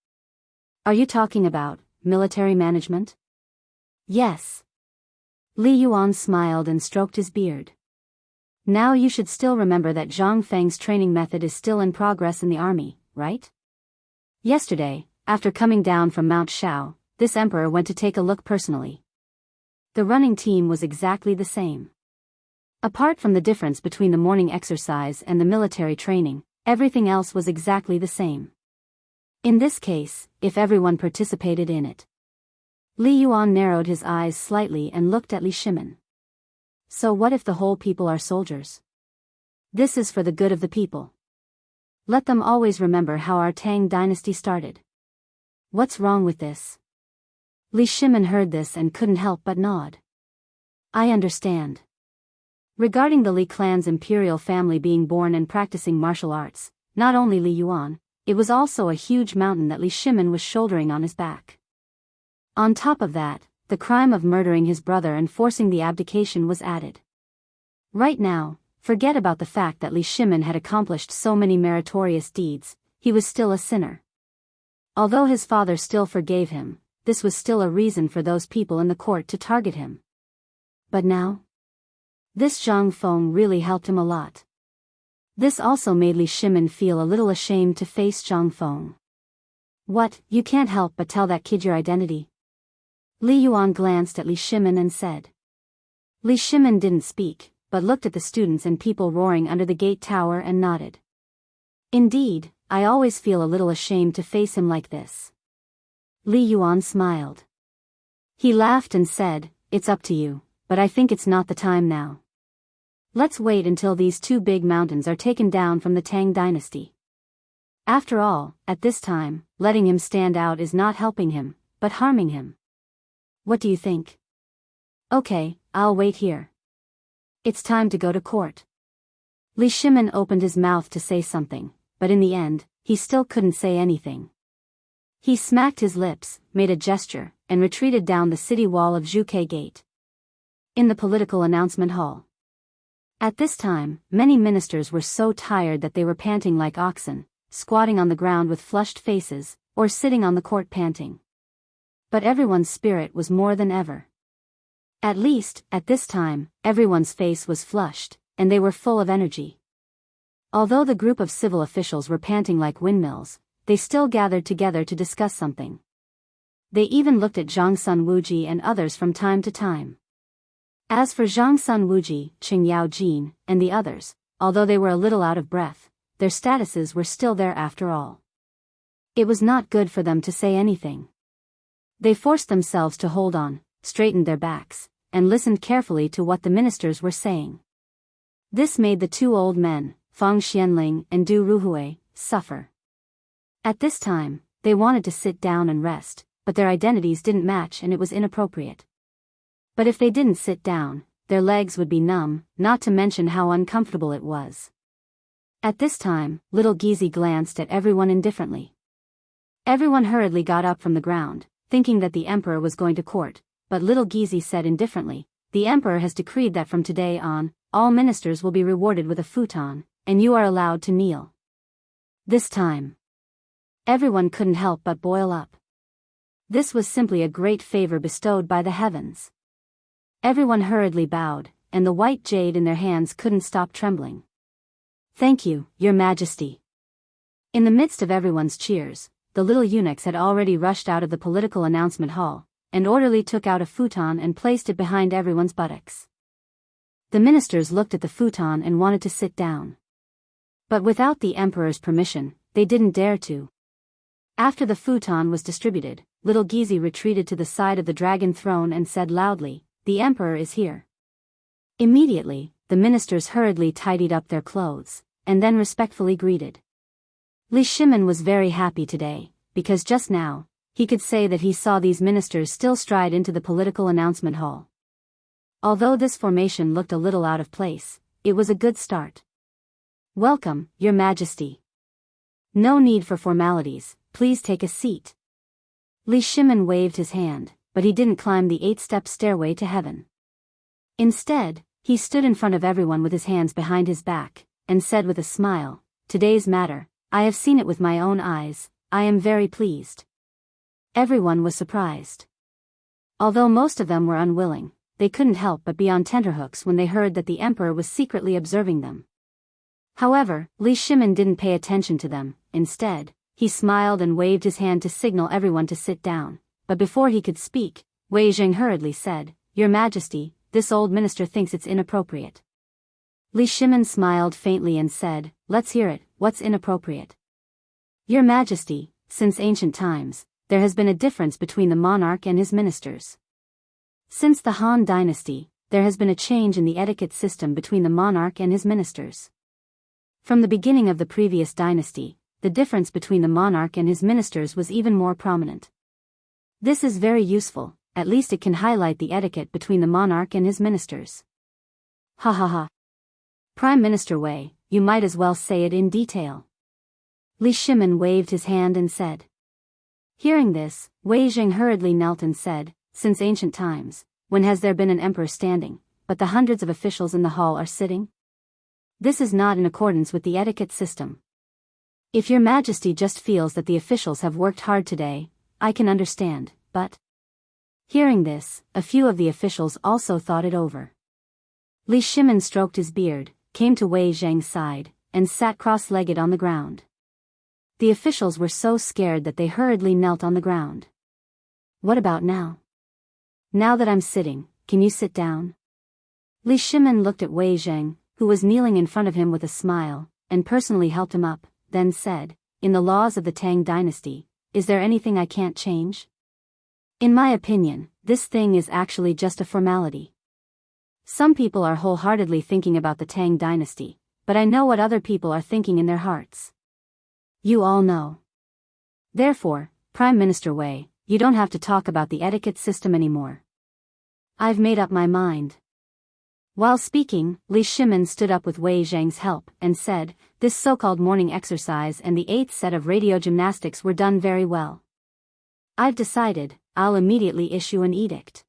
Are you talking about military management? Yes. Li Yuan smiled and stroked his beard. Now you should still remember that Zhang Feng's training method is still in progress in the army, right? Yesterday, after coming down from Mount Shao, this emperor went to take a look personally. The running team was exactly the same. Apart from the difference between the morning exercise and the military training, everything else was exactly the same. In this case, if everyone participated in it. Li Yuan narrowed his eyes slightly and looked at Li Shimin. So what if the whole people are soldiers? This is for the good of the people. Let them always remember how our Tang dynasty started. What's wrong with this? Li Shimin heard this and couldn't help but nod. I understand. Regarding the Li clan's imperial family being born and practicing martial arts, not only Li Yuan, it was also a huge mountain that Li Shimin was shouldering on his back. On top of that, the crime of murdering his brother and forcing the abdication was added. Right now, forget about the fact that Li Shimin had accomplished so many meritorious deeds, he was still a sinner. Although his father still forgave him, this was still a reason for those people in the court to target him. But now? This Zhang Feng really helped him a lot. This also made Li Shimin feel a little ashamed to face Zhang Feng. What, you can't help but tell that kid your identity? Li Yuan glanced at Li Shimin and said. Li Shimin didn't speak, but looked at the students and people roaring under the gate tower and nodded. Indeed, I always feel a little ashamed to face him like this. Li Yuan smiled. He laughed and said, it's up to you, but I think it's not the time now. Let's wait until these two big mountains are taken down from the Tang dynasty. After all, at this time, letting him stand out is not helping him, but harming him. What do you think? Okay, I'll wait here. It's time to go to court. Li Shimin opened his mouth to say something, but in the end, he still couldn't say anything. He smacked his lips, made a gesture, and retreated down the city wall of Zhuke Gate. In the political announcement hall. At this time, many ministers were so tired that they were panting like oxen, squatting on the ground with flushed faces, or sitting on the court panting. But everyone's spirit was more than ever. At least, at this time, everyone's face was flushed, and they were full of energy. Although the group of civil officials were panting like windmills, they still gathered together to discuss something. They even looked at Zhang Sun Wuji and others from time to time. As for Zhang Sun Wuji, Qing Yao Jin, and the others, although they were a little out of breath, their statuses were still there after all. It was not good for them to say anything. They forced themselves to hold on, straightened their backs, and listened carefully to what the ministers were saying. This made the two old men, Fang Xianling and Du Ruhui, suffer. At this time, they wanted to sit down and rest, but their identities didn't match and it was inappropriate. But if they didn't sit down, their legs would be numb, not to mention how uncomfortable it was. At this time, little Gizi glanced at everyone indifferently. Everyone hurriedly got up from the ground, thinking that the emperor was going to court, but little Gizi said indifferently, the emperor has decreed that from today on, all ministers will be rewarded with a futon, and you are allowed to kneel. This time, everyone couldn't help but boil up. This was simply a great favor bestowed by the heavens. Everyone hurriedly bowed, and the white jade in their hands couldn't stop trembling. Thank you, Your Majesty. In the midst of everyone's cheers, the little eunuchs had already rushed out of the political announcement hall, and orderly took out a futon and placed it behind everyone's buttocks. The ministers looked at the futon and wanted to sit down. But without the emperor's permission, they didn't dare to. After the futon was distributed, little Gizi retreated to the side of the dragon throne and said loudly, the emperor is here. Immediately, the ministers hurriedly tidied up their clothes, and then respectfully greeted. Li Shimin was very happy today, because just now, he could say that he saw these ministers still stride into the political announcement hall. Although this formation looked a little out of place, it was a good start. "Welcome, Your Majesty. No need for formalities, please take a seat." Li Shimin waved his hand, but he didn't climb the 8-step stairway to heaven. Instead, he stood in front of everyone with his hands behind his back, and said with a smile, "Today's matter, I have seen it with my own eyes, I am very pleased." Everyone was surprised. Although most of them were unwilling, they couldn't help but be on tenterhooks when they heard that the emperor was secretly observing them. However, Li Shimin didn't pay attention to them. Instead, he smiled and waved his hand to signal everyone to sit down, but before he could speak, Wei Zheng hurriedly said, "Your Majesty, this old minister thinks it's inappropriate." Li Shimin smiled faintly and said, "Let's hear it, what's inappropriate?" "Your Majesty, since ancient times, there has been a difference between the monarch and his ministers. Since the Han dynasty, there has been a change in the etiquette system between the monarch and his ministers. From the beginning of the previous dynasty, the difference between the monarch and his ministers was even more prominent. This is very useful, at least it can highlight the etiquette between the monarch and his ministers." "Ha ha ha. Prime Minister Wei, you might as well say it in detail." Li Shimin waved his hand and said. Hearing this, Wei Zheng hurriedly knelt and said, "Since ancient times, when has there been an emperor standing, but the hundreds of officials in the hall are sitting? This is not in accordance with the etiquette system. If Your Majesty just feels that the officials have worked hard today, I can understand, but..." Hearing this, a few of the officials also thought it over. Li Shimin stroked his beard, came to Wei Zheng's side, and sat cross-legged on the ground. The officials were so scared that they hurriedly knelt on the ground. "What about now? Now that I'm sitting, can you sit down?" Li Shimin looked at Wei Zheng, who was kneeling in front of him with a smile, and personally helped him up, then said, "In the laws of the Tang dynasty, is there anything I can't change? In my opinion, this thing is actually just a formality. Some people are wholeheartedly thinking about the Tang dynasty, but I know what other people are thinking in their hearts. You all know. Therefore, Prime Minister Wei, you don't have to talk about the etiquette system anymore. I've made up my mind." While speaking, Li Shimin stood up with Wei Zheng's help and said, "This so-called morning exercise and the 8th set of radio gymnastics were done very well. I've decided, I'll immediately issue an edict."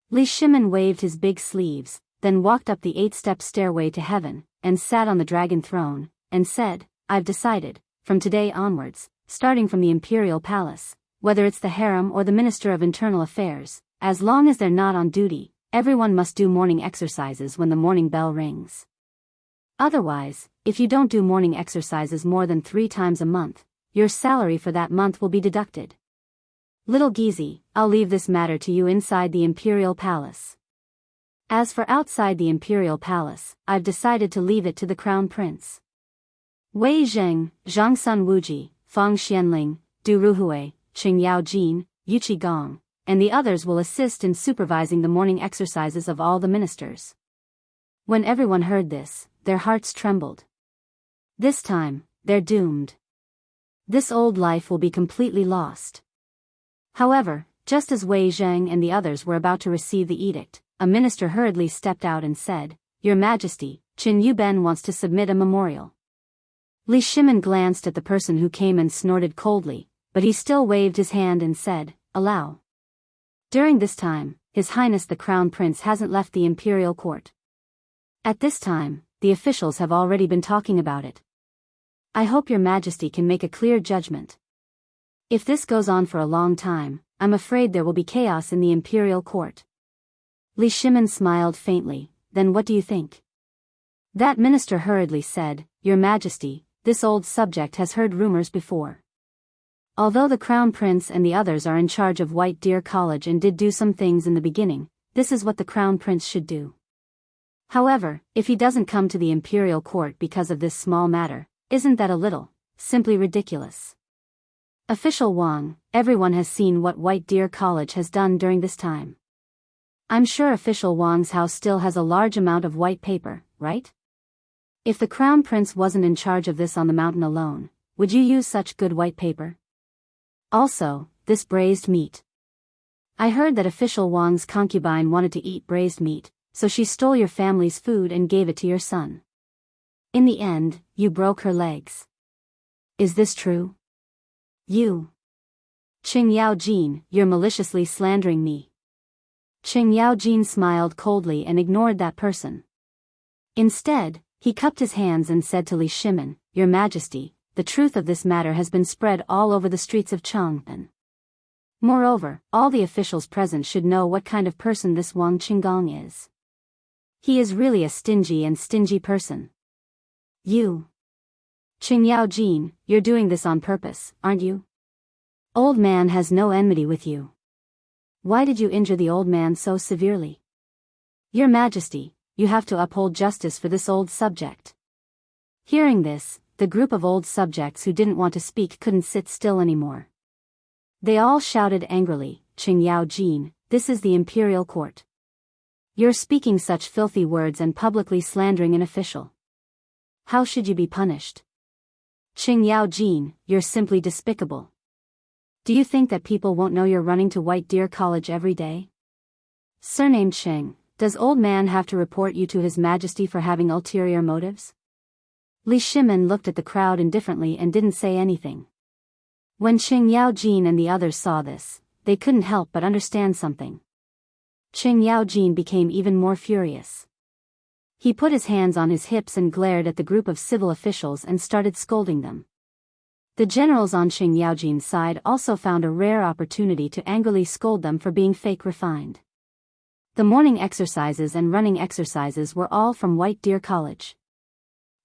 Li Shimin waved his big sleeves, then walked up the 8-step stairway to heaven, and sat on the dragon throne, and said, "I've decided, from today onwards, starting from the imperial palace, whether it's the harem or the Minister of Internal Affairs, as long as they're not on duty, everyone must do morning exercises when the morning bell rings. Otherwise, if you don't do morning exercises more than 3 times a month, your salary for that month will be deducted. Little Geezy, I'll leave this matter to you inside the imperial palace. As for outside the imperial palace, I've decided to leave it to the crown prince. Wei Zheng, Zhangsun Wuji, Fang Xianling, Du Ruhui, Qing Yaojin, Yuqi Gong, and the others will assist in supervising the morning exercises of all the ministers." When everyone heard this, their hearts trembled. This time, they're doomed. This old life will be completely lost. However, just as Wei Zheng and the others were about to receive the edict, a minister hurriedly stepped out and said, "Your Majesty, Qin Yuben wants to submit a memorial." Li Shimin glanced at the person who came and snorted coldly, but he still waved his hand and said, "Allow." During this time, His Highness the Crown Prince hasn't left the imperial court. At this time, the officials have already been talking about it. I hope Your Majesty can make a clear judgment. If this goes on for a long time, I'm afraid there will be chaos in the imperial court." Li Shimin smiled faintly, "Then what do you think?" That minister hurriedly said, "Your Majesty, this old subject has heard rumors before. Although the Crown Prince and the others are in charge of White Deer College and did do some things in the beginning, this is what the Crown Prince should do. However, if he doesn't come to the imperial court because of this small matter, isn't that a little, simply ridiculous? Official Wang, everyone has seen what White Deer College has done during this time. I'm sure Official Wang's house still has a large amount of white paper, right? If the Crown Prince wasn't in charge of this on the mountain alone, would you use such good white paper? Also, this braised meat. I heard that official Wang's concubine wanted to eat braised meat, so she stole your family's food and gave it to your son. In the end, you broke her legs. Is this true? You. Qing Yaojin, you're maliciously slandering me. Qing Yaojin smiled coldly and ignored that person. Instead, he cupped his hands and said to Li Shimin, Your Majesty, the truth of this matter has been spread all over the streets of Chang'an. Moreover, all the officials present should know what kind of person this Wang Qinggong is. He is really a stingy person. You. Qing Yaojin, you're doing this on purpose, aren't you? Old man has no enmity with you. Why did you injure the old man so severely? Your Majesty, you have to uphold justice for this old subject. Hearing this, the group of old subjects who didn't want to speak couldn't sit still anymore. They all shouted angrily, Qing Yaojin, this is the imperial court. You're speaking such filthy words and publicly slandering an official. How should you be punished? Qing Yaojin, you're simply despicable. Do you think that people won't know you're running to White Deer College every day? Surnamed Qing, does old man have to report you to His Majesty for having ulterior motives? Li Shimin looked at the crowd indifferently and didn't say anything. When Qing Yaojin and the others saw this, they couldn't help but understand something. Qing Yaojin became even more furious. He put his hands on his hips and glared at the group of civil officials and started scolding them. The generals on Qing Yaojin's side also found a rare opportunity to angrily scold them for being fake refined. The morning exercises and running exercises were all from White Deer College.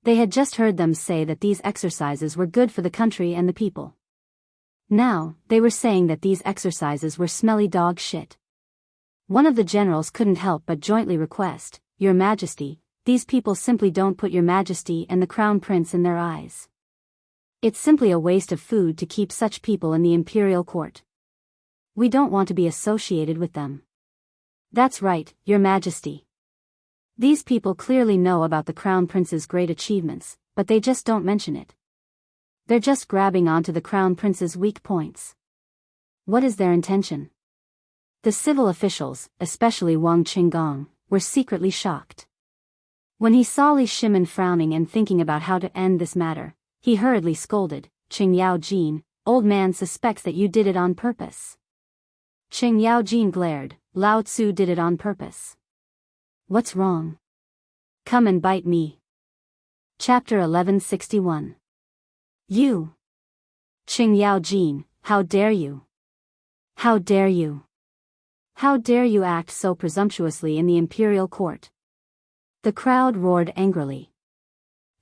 They had just heard them say that these exercises were good for the country and the people. Now, they were saying that these exercises were smelly dog shit. One of the generals couldn't help but jointly request, Your Majesty, these people simply don't put Your Majesty and the Crown Prince in their eyes. It's simply a waste of food to keep such people in the imperial court. We don't want to be associated with them. That's right, Your Majesty. These people clearly know about the Crown Prince's great achievements, but they just don't mention it. They're just grabbing onto the Crown Prince's weak points. What is their intention? The civil officials, especially Wang Qinggong, were secretly shocked. When he saw Li Shimin frowning and thinking about how to end this matter, he hurriedly scolded, Qing Yaojin, old man suspects that you did it on purpose. Qing Yaojin glared, Lao Tzu did it on purpose. What's wrong? Come and bite me. Chapter 1161. You. Qing Yaojin, how dare you? How dare you? How dare you act so presumptuously in the imperial court? The crowd roared angrily.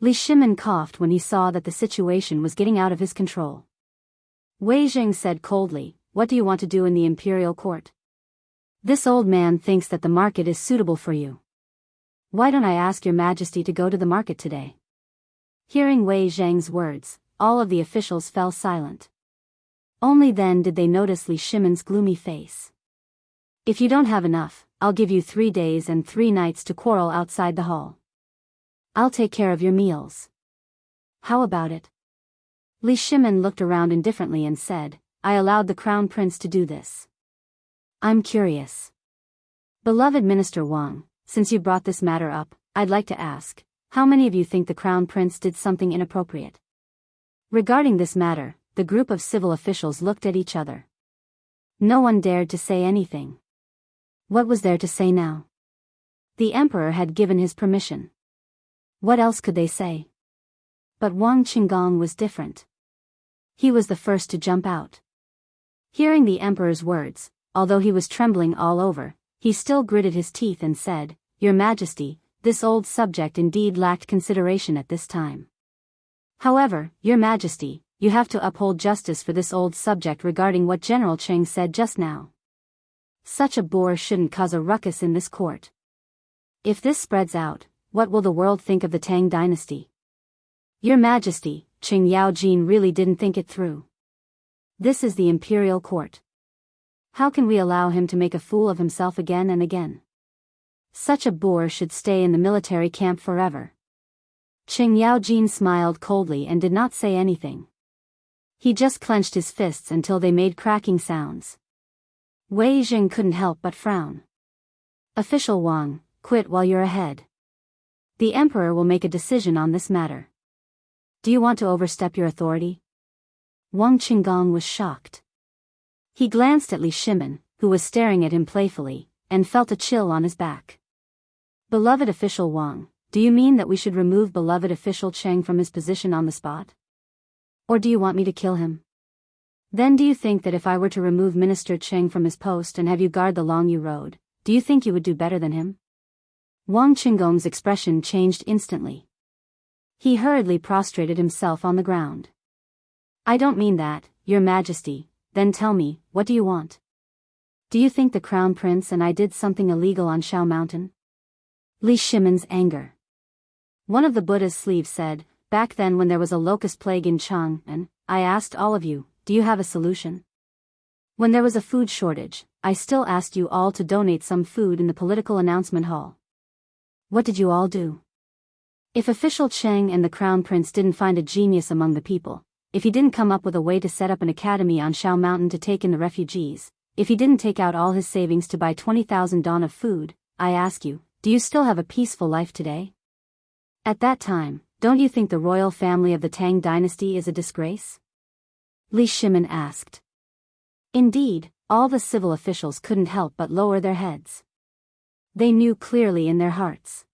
Li Shimin coughed when he saw that the situation was getting out of his control. Wei Jing said coldly, What do you want to do in the imperial court? This old man thinks that the market is suitable for you. Why don't I ask Your Majesty to go to the market today? Hearing Wei Zhang's words, all of the officials fell silent. Only then did they notice Li Shimin's gloomy face. If you don't have enough, I'll give you 3 days and 3 nights to quarrel outside the hall. I'll take care of your meals. How about it? Li Shimin looked around indifferently and said, I allowed the Crown Prince to do this. I'm curious. Beloved Minister Wang, since you brought this matter up, I'd like to ask, how many of you think the Crown Prince did something inappropriate? Regarding this matter, the group of civil officials looked at each other. No one dared to say anything. What was there to say now? The emperor had given his permission. What else could they say? But Wang Qinggong was different. He was the first to jump out. Hearing the emperor's words, although he was trembling all over, he still gritted his teeth and said, Your Majesty, this old subject indeed lacked consideration at this time. However, Your Majesty, you have to uphold justice for this old subject regarding what General Cheng said just now. Such a boor shouldn't cause a ruckus in this court. If this spreads out, what will the world think of the Tang dynasty? Your Majesty, Qing Yaojin really didn't think it through. This is the imperial court. How can we allow him to make a fool of himself again and again? Such a boor should stay in the military camp forever. Qing Yaojin smiled coldly and did not say anything. He just clenched his fists until they made cracking sounds. Wei Jing couldn't help but frown. Official Wang, quit while you're ahead. The emperor will make a decision on this matter. Do you want to overstep your authority? Wang Qinggong was shocked. He glanced at Li Shimin, who was staring at him playfully, and felt a chill on his back. Beloved official Wang, do you mean that we should remove beloved official Cheng from his position on the spot? Or do you want me to kill him? Then do you think that if I were to remove Minister Cheng from his post and have you guard the Long Yu Road, do you think you would do better than him? Wang Qinggong's expression changed instantly. He hurriedly prostrated himself on the ground. I don't mean that, Your Majesty. Then tell me, what do you want? Do you think the Crown Prince and I did something illegal on Shao Mountain? Li Shimin's anger. One of the Buddha's sleeves said, back then when there was a locust plague in Chang'an, I asked all of you, do you have a solution? When there was a food shortage, I still asked you all to donate some food in the political announcement hall. What did you all do? If official Cheng and the Crown Prince didn't find a genius among the people, if he didn't come up with a way to set up an academy on Shao Mountain to take in the refugees, if he didn't take out all his savings to buy 20,000 don of food, I ask you, do you still have a peaceful life today? At that time, don't you think the royal family of the Tang dynasty is a disgrace? Li Shimin asked. Indeed, all the civil officials couldn't help but lower their heads. They knew clearly in their hearts.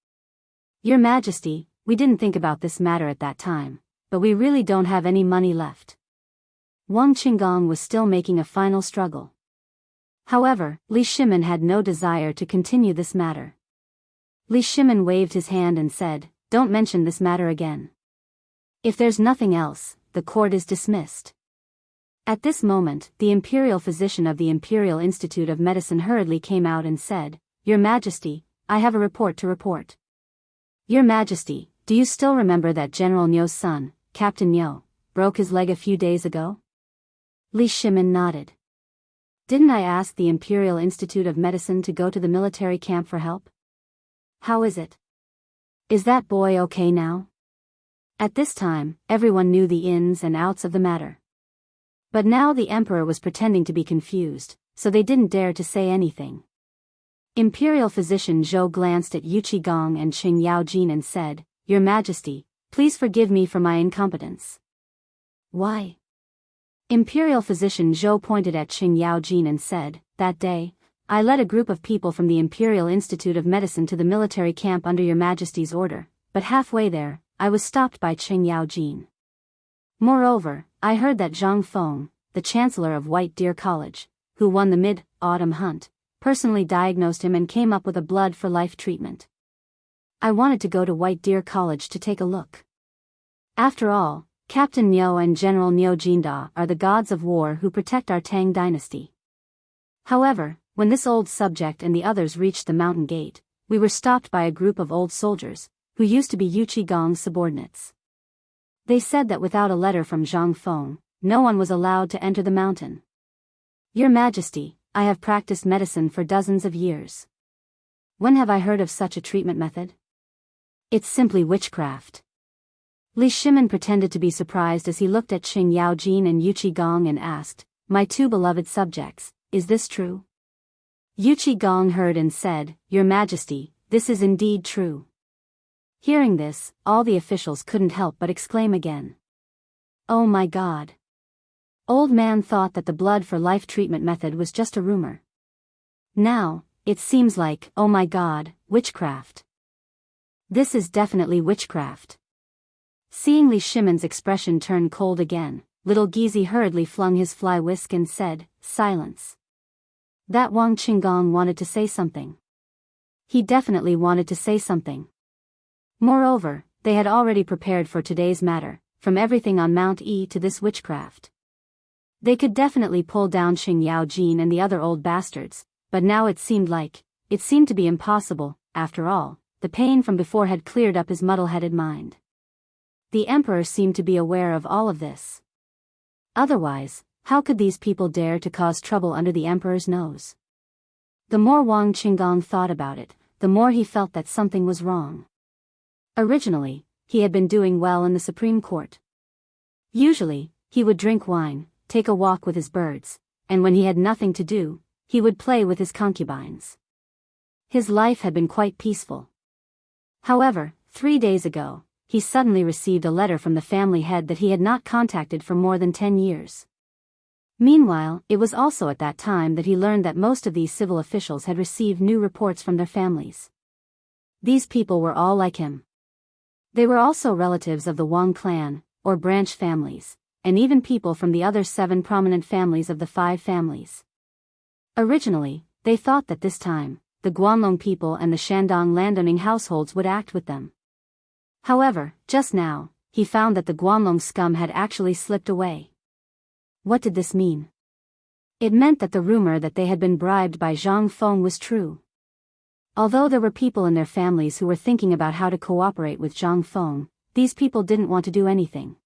Your Majesty, we didn't think about this matter at that time, but we really don't have any money left. Wang Qinggong was still making a final struggle. However, Li Shimin had no desire to continue this matter. Li Shimin waved his hand and said, don't mention this matter again. If there's nothing else, the court is dismissed. At this moment, the imperial physician of the Imperial Institute of Medicine hurriedly came out and said, Your Majesty, I have a report to report. Your Majesty, do you still remember that General Niu's son, Captain Niu, broke his leg a few days ago? Li Shimin nodded. Didn't I ask the Imperial Institute of Medicine to go to the military camp for help? How is it? Is that boy okay now? At this time, everyone knew the ins and outs of the matter. But now the emperor was pretending to be confused, so they didn't dare to say anything. Imperial physician Zhou glanced at Yu Qigong and Qing Yaojin and said, Your Majesty, please forgive me for my incompetence. Why? Imperial physician Zhou pointed at Qing Yaojin and said, That day, I led a group of people from the Imperial Institute of Medicine to the military camp under Your Majesty's order, but halfway there, I was stopped by Qing Yaojin. Moreover, I heard that Zhang Feng, the Chancellor of White Deer College, who won the mid-autumn hunt, personally diagnosed him and came up with a blood-for-life treatment. I wanted to go to White Deer College to take a look. After all, Captain Niu and General Niu Jinda are the gods of war who protect our Tang dynasty. However, when this old subject and the others reached the mountain gate, we were stopped by a group of old soldiers, who used to be Yu Qigong's subordinates. They said that without a letter from Zhang Feng, no one was allowed to enter the mountain. Your Majesty, I have practiced medicine for dozens of years. When have I heard of such a treatment method? It's simply witchcraft. Li Shimin pretended to be surprised as he looked at Qing Yaojin and Yu Qigong and asked, My two beloved subjects, is this true? Yu Qigong heard and said, Your Majesty, this is indeed true. Hearing this, all the officials couldn't help but exclaim again. Oh my God! Old man thought that the blood-for-life treatment method was just a rumor. Now, it seems like, oh my God, witchcraft. This is definitely witchcraft. Seeing Li Shimin's expression turn cold again, little Gizi hurriedly flung his fly whisk and said, Silence. That Wang Qinggong wanted to say something. He definitely wanted to say something. Moreover, they had already prepared for today's matter, from everything on Mount E to this witchcraft. They could definitely pull down Qing Yaojin and the other old bastards, but now it seemed to be impossible. After all, the pain from before had cleared up his muddle-headed mind. The emperor seemed to be aware of all of this. Otherwise, how could these people dare to cause trouble under the emperor's nose? The more Wang Qinggong thought about it, the more he felt that something was wrong. Originally, he had been doing well in the Supreme Court. Usually, he would drink wine, take a walk with his birds, and when he had nothing to do, he would play with his concubines. His life had been quite peaceful. However, 3 days ago, he suddenly received a letter from the family head that he had not contacted for more than 10 years. Meanwhile, it was also at that time that he learned that most of these civil officials had received new reports from their families. These people were all like him. They were also relatives of the Wang clan, or branch families, and even people from the other 7 prominent families of the 5 families. Originally, they thought that this time, the Guanlong people and the Shandong landowning households would act with them. However, just now, he found that the Guanlong scum had actually slipped away. What did this mean? It meant that the rumor that they had been bribed by Zhang Feng was true. Although there were people in their families who were thinking about how to cooperate with Zhang Feng, these people didn't want to do anything.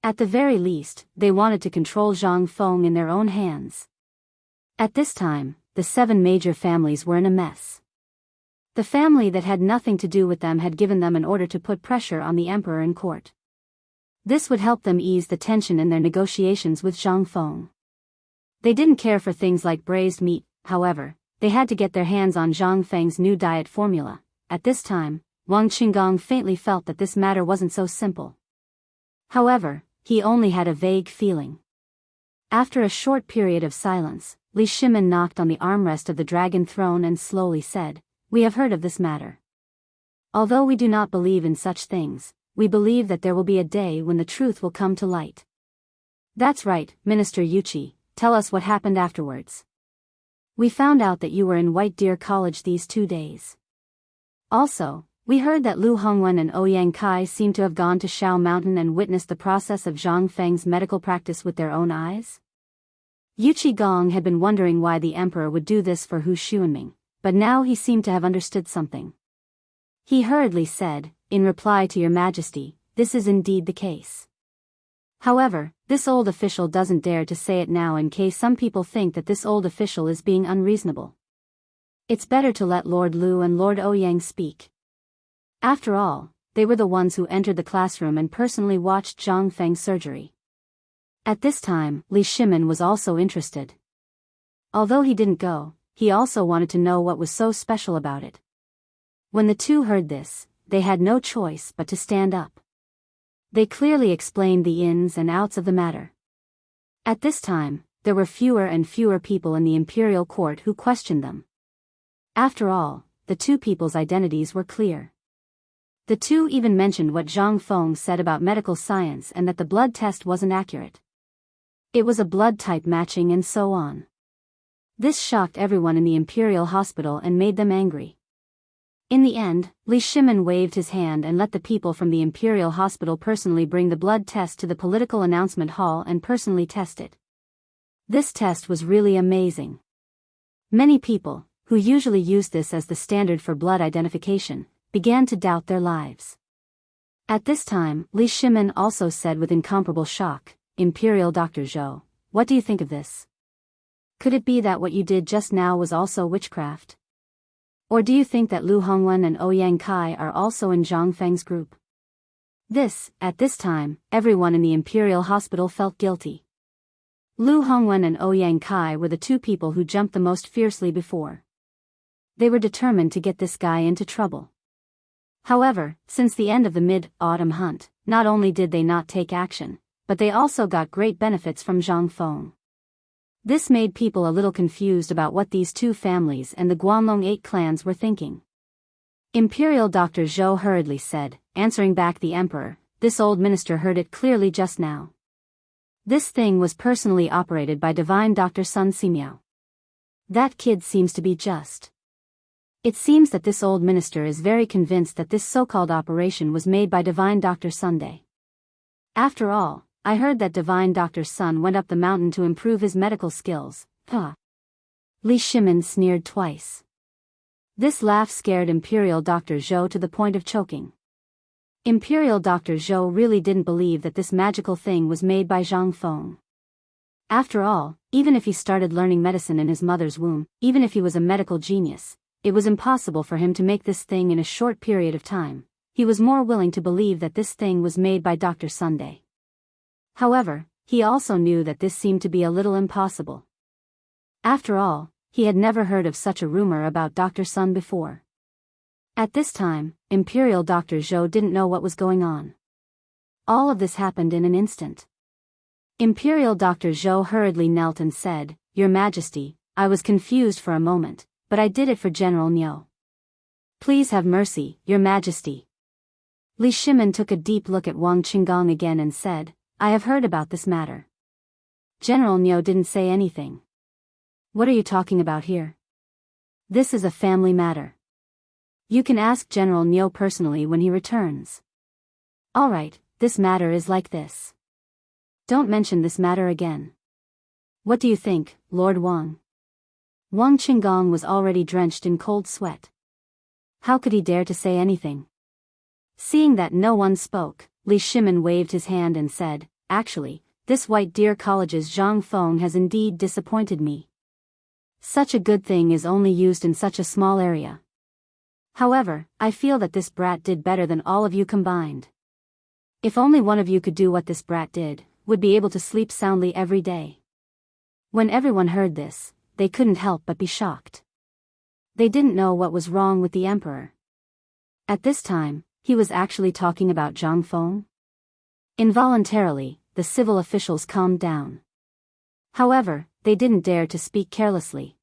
At the very least, they wanted to control Zhang Feng in their own hands. At this time, the 7 major families were in a mess. The family that had nothing to do with them had given them an order to put pressure on the emperor in court. This would help them ease the tension in their negotiations with Zhang Feng. They didn't care for things like braised meat, however. They had to get their hands on Zhang Feng's new diet formula. At this time, Wang Qinggong faintly felt that this matter wasn't so simple. However, he only had a vague feeling. After a short period of silence, Li Shimin knocked on the armrest of the dragon throne and slowly said, "We have heard of this matter. Although we do not believe in such things, we believe that there will be a day when the truth will come to light." "That's right, Minister Yuqi, tell us what happened afterwards." "We found out that you were in White Deer College these 2 days. Also, we heard that Lu Hongwen and Ouyang Kai seem to have gone to Shao Mountain and witnessed the process of Zhang Feng's medical practice with their own eyes." Yuqi Gong had been wondering why the emperor would do this for Hu Xuanming, but now he seemed to have understood something. He hurriedly said, "In reply to your majesty, this is indeed the case. However, this old official doesn't dare to say it now in case some people think that this old official is being unreasonable. It's better to let Lord Lu and Lord Ouyang speak. After all, they were the ones who entered the classroom and personally watched Zhang Feng's surgery." At this time, Li Shimin was also interested. Although he didn't go, he also wanted to know what was so special about it. When the two heard this, they had no choice but to stand up. They clearly explained the ins and outs of the matter. At this time, there were fewer and fewer people in the imperial court who questioned them. After all, the two people's identities were clear. The two even mentioned what Zhang Feng said about medical science and that the blood test wasn't accurate. It was a blood type matching and so on. This shocked everyone in the imperial hospital and made them angry. In the end, Li Shimin waved his hand and let the people from the imperial hospital personally bring the blood test to the political announcement hall and personally test it. This test was really amazing. Many people, who usually use this as the standard for blood identification, began to doubt their lives. At this time, Li Shimin also said with incomparable shock, "Imperial Dr. Zhou, what do you think of this? Could it be that what you did just now was also witchcraft? Or do you think that Lu Hongwen and Ouyang Kai are also in Zhang Feng's group?" At this time, everyone in the imperial hospital felt guilty. Lu Hongwen and Ouyang Kai were the two people who jumped the most fiercely before. They were determined to get this guy into trouble. However, since the end of the mid-autumn hunt, not only did they not take action, but they also got great benefits from Zhang Feng. This made people a little confused about what these two families and the Guanlong 8 clans were thinking. Imperial Dr. Zhou hurriedly said, answering back the emperor, "This old minister heard it clearly just now. This thing was personally operated by divine Dr. Sun Simiao. That kid seems to be just. It seems that this old minister is very convinced that this so-called operation was made by divine Dr. Sunday. After all, I heard that divine Dr. Sun went up the mountain to improve his medical skills." Li Shimin sneered twice. This laugh scared Imperial Dr. Zhou to the point of choking. Imperial Dr. Zhou really didn't believe that this magical thing was made by Zhang Feng. After all, even if he started learning medicine in his mother's womb, even if he was a medical genius, it was impossible for him to make this thing in a short period of time. He was more willing to believe that this thing was made by Dr. Sunday. However, he also knew that this seemed to be a little impossible. After all, he had never heard of such a rumor about Dr. Sun before. At this time, Imperial Dr. Zhou didn't know what was going on. All of this happened in an instant. Imperial Dr. Zhou hurriedly knelt and said, "Your Majesty, I was confused for a moment, but I did it for General Niu. Please have mercy, Your Majesty." Li Shimin took a deep look at Wang Qinggong again and said, "I have heard about this matter." General Niu didn't say anything. "What are you talking about here? This is a family matter. You can ask General Niu personally when he returns." "Alright, this matter is like this. Don't mention this matter again. What do you think, Lord Wang?" Wang Qinggong was already drenched in cold sweat. How could he dare to say anything? Seeing that no one spoke, Li Shimin waved his hand and said, "Actually, this White Deer College's Zhang Feng has indeed disappointed me. Such a good thing is only used in such a small area. However, I feel that this brat did better than all of you combined. If only one of you could do what this brat did, would be able to sleep soundly every day." When everyone heard this, they couldn't help but be shocked. They didn't know what was wrong with the emperor. At this time, he was actually talking about Zhang Feng. Involuntarily, the civil officials calmed down. However, they didn't dare to speak carelessly.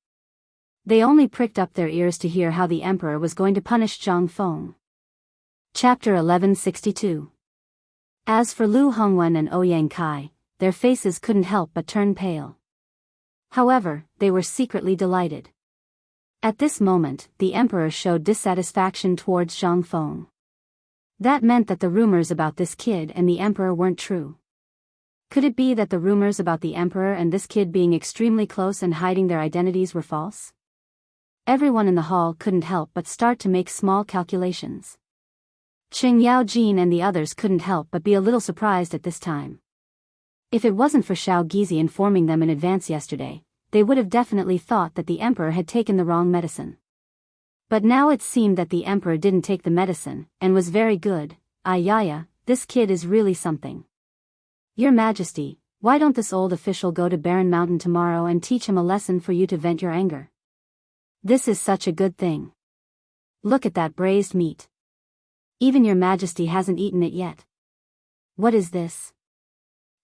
They only pricked up their ears to hear how the emperor was going to punish Zhang Feng. Chapter 1162. As for Lu Hongwen and Ouyang Kai, their faces couldn't help but turn pale. However, they were secretly delighted. At this moment, the emperor showed dissatisfaction towards Zhang Feng. That meant that the rumors about this kid and the emperor weren't true. Could it be that the rumors about the emperor and this kid being extremely close and hiding their identities were false? Everyone in the hall couldn't help but start to make small calculations. Qing Yaojin and the others couldn't help but be a little surprised at this time. If it wasn't for Xiao Gizi informing them in advance yesterday, they would have definitely thought that the emperor had taken the wrong medicine. But now it seemed that the emperor didn't take the medicine, and was very good. Ayaya, this kid is really something. Your Majesty, why don't this old official go to Barren Mountain tomorrow and teach him a lesson for you to vent your anger? This is such a good thing. Look at that braised meat. Even your Majesty hasn't eaten it yet. What is this?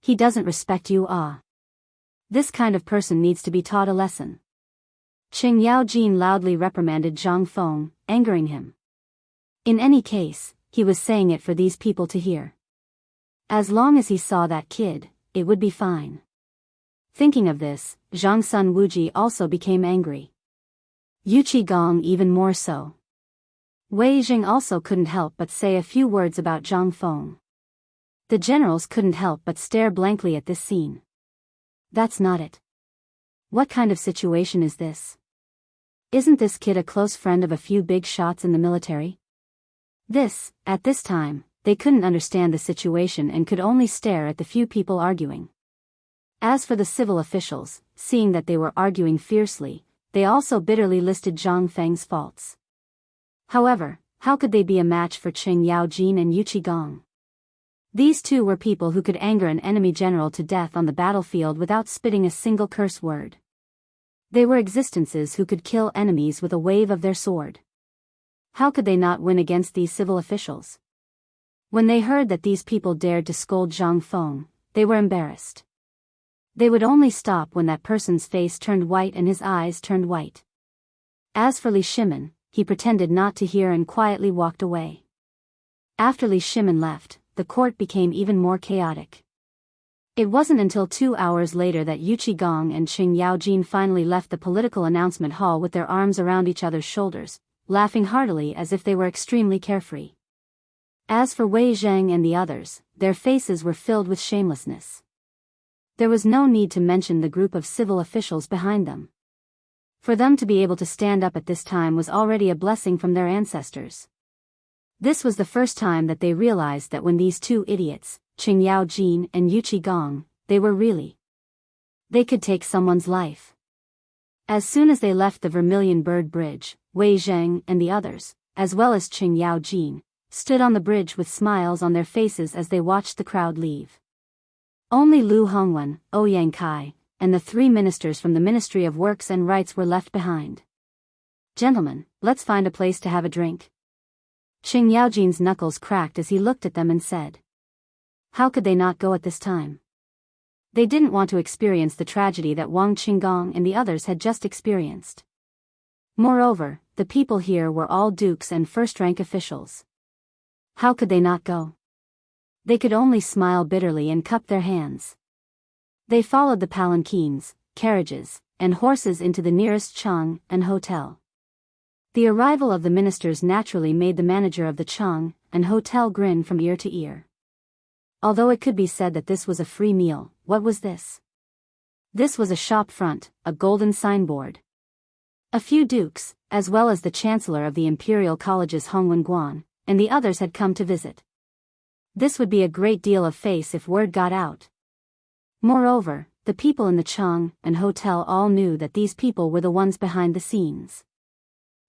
He doesn't respect you, This kind of person needs to be taught a lesson. Qing Yaojin loudly reprimanded Zhang Feng, angering him. In any case, he was saying it for these people to hear. As long as he saw that kid, it would be fine. Thinking of this, Zhang Sun Wuji also became angry. Yu Qigong even more so. Wei Jing also couldn't help but say a few words about Zhang Feng. The generals couldn't help but stare blankly at this scene. That's not it. What kind of situation is this? Isn't this kid a close friend of a few big shots in the military? At this time, they couldn't understand the situation and could only stare at the few people arguing. As for the civil officials, seeing that they were arguing fiercely, they also bitterly listed Zhang Feng's faults. However, how could they be a match for Qing Yaojin and Yu Qigong? These two were people who could anger an enemy general to death on the battlefield without spitting a single curse word. They were existences who could kill enemies with a wave of their sword. How could they not win against these civil officials? When they heard that these people dared to scold Zhang Feng, they were embarrassed. They would only stop when that person's face turned white and his eyes turned white. As for Li Shimin, he pretended not to hear and quietly walked away. After Li Shimin left, the court became even more chaotic. It wasn't until 2 hours later that Yu Qigong and Qing Yaojin finally left the political announcement hall with their arms around each other's shoulders, laughing heartily as if they were extremely carefree. As for Wei Zheng and the others, their faces were filled with shamelessness. There was no need to mention the group of civil officials behind them. For them to be able to stand up at this time was already a blessing from their ancestors. This was the first time that they realized that when these two idiots, Qing Yaojin and Yu Qigong, they could take someone's life. As soon as they left the Vermilion Bird Bridge, Wei Zheng and the others, as well as Qing Yaojin, stood on the bridge with smiles on their faces as they watched the crowd leave. Only Lu Hongwen, Ouyang Kai, and the 3 ministers from the Ministry of Works and Rights were left behind. "Gentlemen, let's find a place to have a drink." Qing Yaojin's knuckles cracked as he looked at them and said. How could they not go at this time? They didn't want to experience the tragedy that Wang Qinggong and the others had just experienced. Moreover, the people here were all dukes and first-rank officials. How could they not go? They could only smile bitterly and cup their hands. They followed the palanquins, carriages, and horses into the nearest Chang and hotel. The arrival of the ministers naturally made the manager of the Chang and hotel grin from ear to ear. Although it could be said that this was a free meal, what was this? This was a shop front, a golden signboard. A few dukes, as well as the chancellor of the Imperial College's Hong Wenguan, and the others had come to visit. This would be a great deal of face if word got out. Moreover, the people in the Chang and hotel all knew that these people were the ones behind the scenes.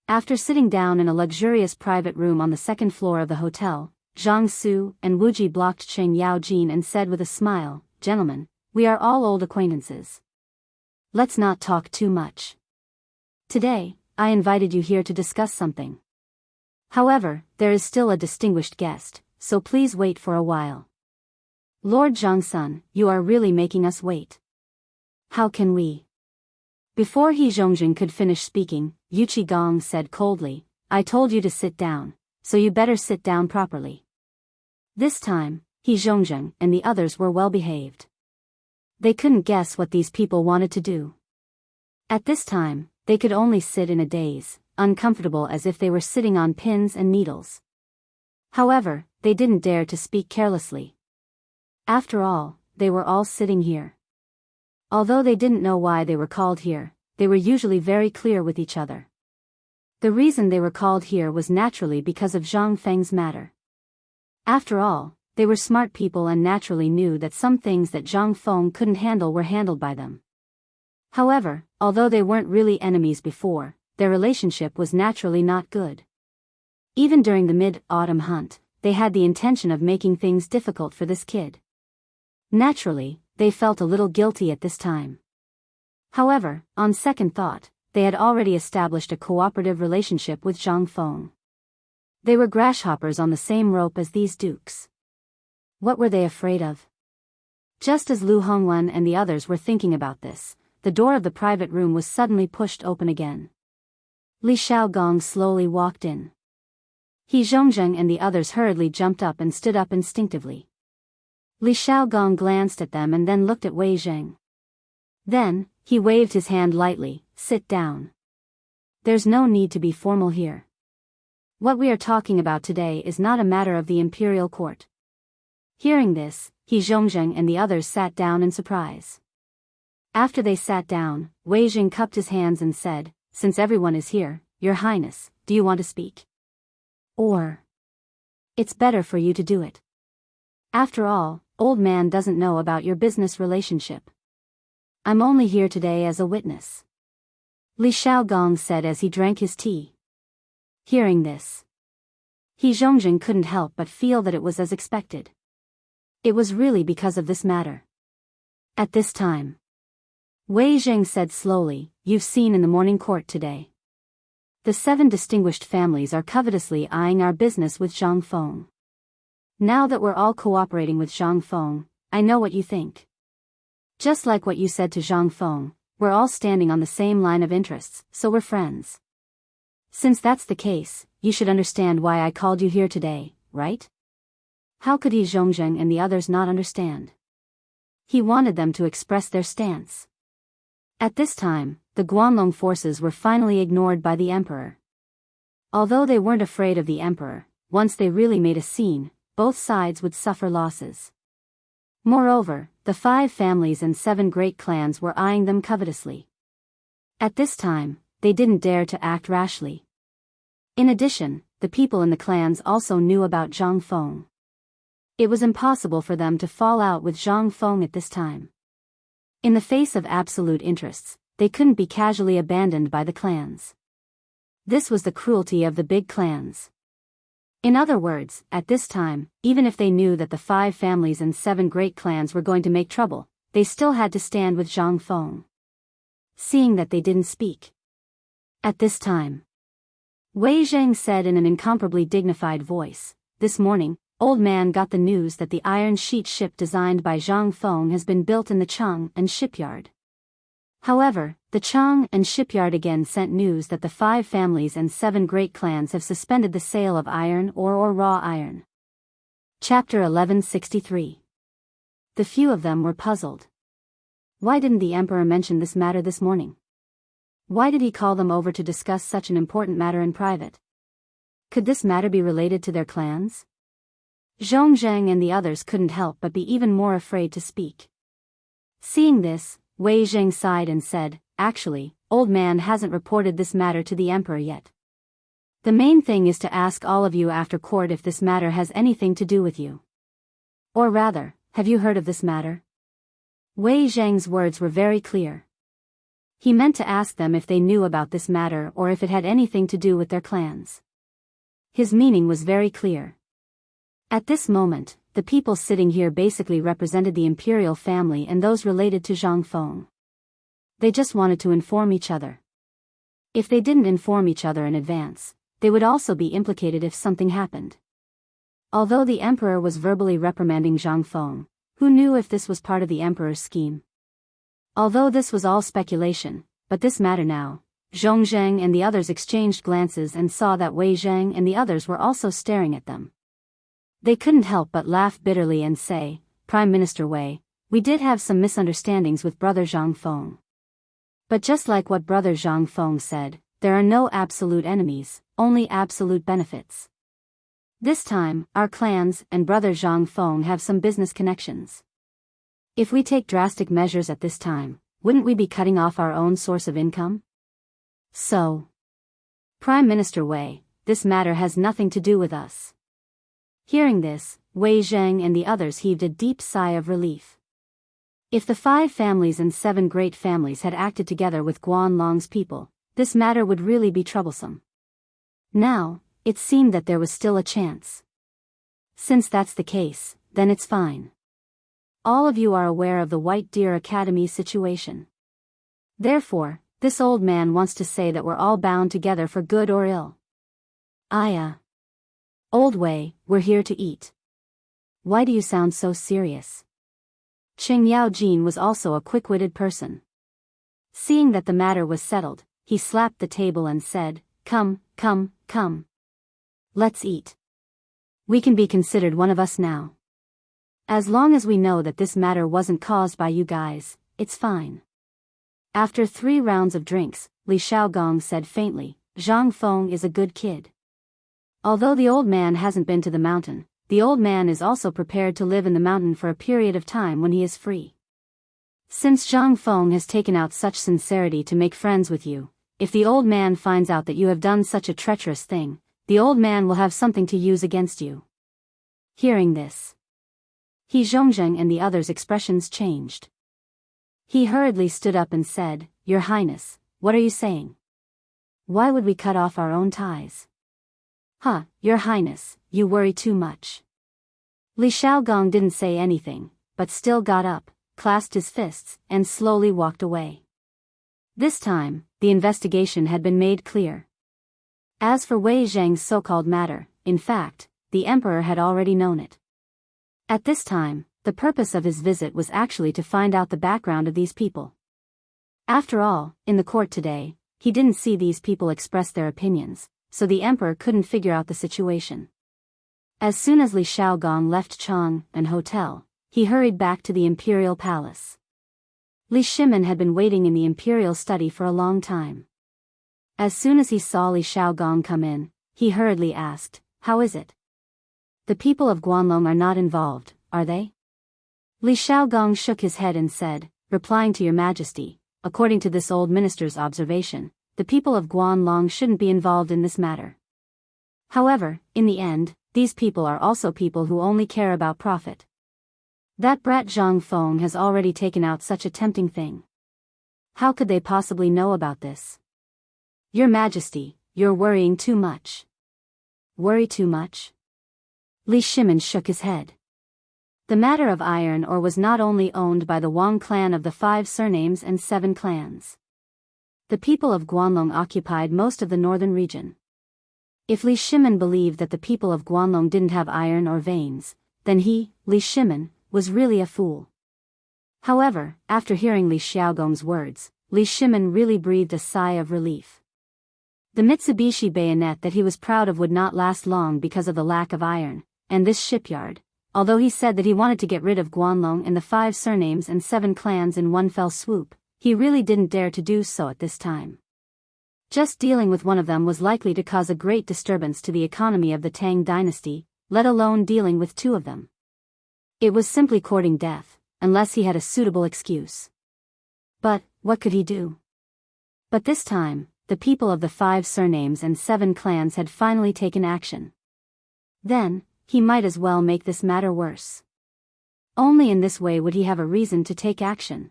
After sitting down in a luxurious private room on the second floor of the hotel, Zhang Su and Wu Ji blocked Qing Yaojin and said with a smile, "Gentlemen, we are all old acquaintances. Let's not talk too much. Today, I invited you here to discuss something. However, there is still a distinguished guest, so please wait for a while." "Lord Zhangsun, you are really making us wait. How can we?" Before He Zhongjing could finish speaking, Yu Qigong said coldly, "I told you to sit down, so you better sit down properly." This time, He Zhongjing and the others were well behaved. They couldn't guess what these people wanted to do. At this time, they could only sit in a daze, uncomfortable as if they were sitting on pins and needles. However, they didn't dare to speak carelessly. After all, they were all sitting here. Although they didn't know why they were called here, they were usually very clear with each other. The reason they were called here was naturally because of Zhang Feng's matter. After all, they were smart people and naturally knew that some things that Zhang Feng couldn't handle were handled by them. However, although they weren't really enemies before, their relationship was naturally not good. Even during the mid-autumn hunt, they had the intention of making things difficult for this kid. Naturally, they felt a little guilty at this time. However, on second thought, they had already established a cooperative relationship with Zhang Feng. They were grasshoppers on the same rope as these dukes. What were they afraid of? Just as Lu Hongwen and the others were thinking about this, the door of the private room was suddenly pushed open again. Li Xiaogong slowly walked in. He Zhongjing and the others hurriedly jumped up and stood up instinctively. Li Xiaogong glanced at them and then looked at Wei Zheng. Then, he waved his hand lightly, "Sit down. There's no need to be formal here. What we are talking about today is not a matter of the imperial court." Hearing this, He Zhongjing and the others sat down in surprise. After they sat down, Wei Zheng cupped his hands and said, "Since everyone is here, Your Highness, do you want to speak? Or it's better for you to do it. After all, old man doesn't know about your business relationship. I'm only here today as a witness," Li Xiaogong said as he drank his tea. Hearing this, He Zhongjing couldn't help but feel that it was as expected. It was really because of this matter. At this time, Wei Zheng said slowly, "You've seen in the morning court today. The 7 distinguished families are covetously eyeing our business with Zhang Feng. Now that we're all cooperating with Zhang Feng, I know what you think. Just like what you said to Zhang Feng, we're all standing on the same line of interests, so we're friends. Since that's the case, you should understand why I called you here today, right?" How could He Zhongjing and the others not understand? He wanted them to express their stance. At this time, the Guanlong forces were finally ignored by the emperor. Although they weren't afraid of the emperor, once they really made a scene, both sides would suffer losses. Moreover, the 5 families and 7 great clans were eyeing them covetously. At this time, they didn't dare to act rashly. In addition, the people in the clans also knew about Zhang Feng. It was impossible for them to fall out with Zhang Feng at this time. In the face of absolute interests, they couldn't be casually abandoned by the clans. This was the cruelty of the big clans. In other words, at this time, even if they knew that the 5 families and 7 great clans were going to make trouble, they still had to stand with Zhang Feng. Seeing that they didn't speak. At this time, Wei Zhang said in an incomparably dignified voice, "This morning, old man got the news that the iron sheet ship designed by Zhang Feng has been built in the Chang'an shipyard. However, the Chang'an shipyard again sent news that the 5 families and 7 great clans have suspended the sale of iron ore or raw iron." Chapter 1163. The few of them were puzzled. Why didn't the emperor mention this matter this morning? Why did he call them over to discuss such an important matter in private? Could this matter be related to their clans? Zhongzhang and the others couldn't help but be even more afraid to speak. Seeing this, Wei Zhang sighed and said, "Actually, old man hasn't reported this matter to the emperor yet. The main thing is to ask all of you after court if this matter has anything to do with you. Or rather, have you heard of this matter?" Wei Zhang's words were very clear. He meant to ask them if they knew about this matter or if it had anything to do with their clans. His meaning was very clear. At this moment, the people sitting here basically represented the imperial family and those related to Zhang Feng. They just wanted to inform each other. If they didn't inform each other in advance, they would also be implicated if something happened. Although the emperor was verbally reprimanding Zhang Feng, who knew if this was part of the emperor's scheme? Although this was all speculation, but this mattered now. Zhongzhang and the others exchanged glances and saw that Wei Zhang and the others were also staring at them. They couldn't help but laugh bitterly and say, "Prime Minister Wei, we did have some misunderstandings with Brother Zhang Feng. But just like what Brother Zhang Feng said, there are no absolute enemies, only absolute benefits. This time, our clans and Brother Zhang Feng have some business connections. If we take drastic measures at this time, wouldn't we be cutting off our own source of income? So, Prime Minister Wei, this matter has nothing to do with us." Hearing this, Wei Zhang and the others heaved a deep sigh of relief. If the 5 families and 7 great families had acted together with Guanlong's people, this matter would really be troublesome. Now, it seemed that there was still a chance. Since that's the case, then it's fine. All of you are aware of the White Deer Academy situation. Therefore, this old man wants to say that we're all bound together for good or ill. Old Wei, we're here to eat. Why do you sound so serious? Qing Yaojin was also a quick-witted person. Seeing that the matter was settled, he slapped the table and said, Come. Let's eat. We can be considered one of us now. As long as we know that this matter wasn't caused by you guys, it's fine." After 3 rounds of drinks, Li Shaogong said faintly, "Zhang Feng is a good kid. Although the old man hasn't been to the mountain, the old man is also prepared to live in the mountain for a period of time when he is free. Since Zhang Feng has taken out such sincerity to make friends with you, if the old man finds out that you have done such a treacherous thing, the old man will have something to use against you." Hearing this, He Zhongzheng and the others' expressions changed. He hurriedly stood up and said, "Your Highness, what are you saying? Why would we cut off our own ties?" Your Highness, you worry too much." Li Shaogong didn't say anything, but still got up, clasped his fists, and slowly walked away. This time, the investigation had been made clear. As for Wei Zhang's so-called matter, in fact, the emperor had already known it. At this time, the purpose of his visit was actually to find out the background of these people. After all, in the court today, he didn't see these people express their opinions, so the emperor couldn't figure out the situation. As soon as Li Shaogong left Chang'an Hotel, he hurried back to the imperial palace. Li Shimin had been waiting in the imperial study for a long time. As soon as he saw Li Shaogong come in, he hurriedly asked, "How is it? The people of Guanlong are not involved, are they?" Li Shaogong shook his head and said, "Replying to your majesty, according to this old minister's observation, the people of Guanlong shouldn't be involved in this matter. However, in the end, these people are also people who only care about profit. That brat Zhang Feng has already taken out such a tempting thing. How could they possibly know about this? Your Majesty, you're worrying too much." "Worry too much?" Li Shimin shook his head. The matter of iron ore was not only owned by the Wang clan of the 5 surnames and 7 clans. The people of Guanlong occupied most of the northern region. If Li Shimin believed that the people of Guanlong didn't have iron or veins, then he, Li Shimin, was really a fool. However, after hearing Li Xiaogong's words, Li Shimin really breathed a sigh of relief. The Mitsubishi bayonet that he was proud of would not last long because of the lack of iron, and this shipyard, although he said that he wanted to get rid of Guanlong and the 5 surnames and 7 clans in one fell swoop, he really didn't dare to do so at this time. Just dealing with one of them was likely to cause a great disturbance to the economy of the Tang dynasty, let alone dealing with 2 of them. It was simply courting death, unless he had a suitable excuse. But, what could he do? But this time, the people of the 5 surnames and 7 clans had finally taken action. Then, he might as well make this matter worse. Only in this way would he have a reason to take action.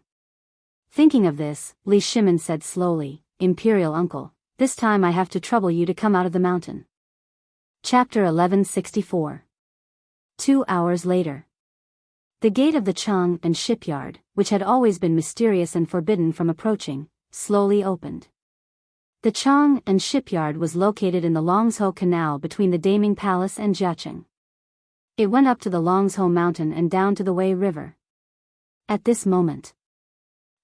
Thinking of this, Li Shimin said slowly, "Imperial uncle, this time I have to trouble you to come out of the mountain." Chapter 1164. 2 hours later. The gate of the Chang and shipyard, which had always been mysterious and forbidden from approaching, slowly opened. The Chang and shipyard was located in the Longzhou Canal between the Daming Palace and Jiacheng. It went up to the Longzhou Mountain and down to the Wei River. At this moment,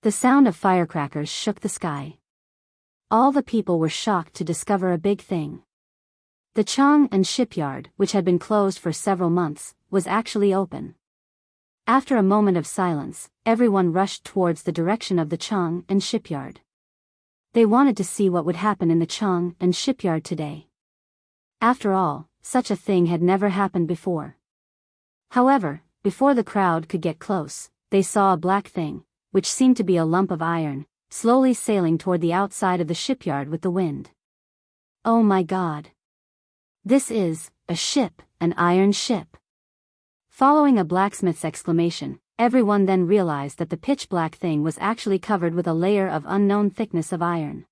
the sound of firecrackers shook the sky. All the people were shocked to discover a big thing. The Chang and shipyard, which had been closed for several months, was actually open. After a moment of silence, everyone rushed towards the direction of the Chang and shipyard. They wanted to see what would happen in the Chang and shipyard today. After all, such a thing had never happened before. However, before the crowd could get close, they saw a black thing, which seemed to be a lump of iron, slowly sailing toward the outside of the shipyard with the wind. Oh my God! This is a ship, an iron ship. Following a blacksmith's exclamation, everyone then realized that the pitch-black thing was actually covered with a layer of unknown thickness of iron.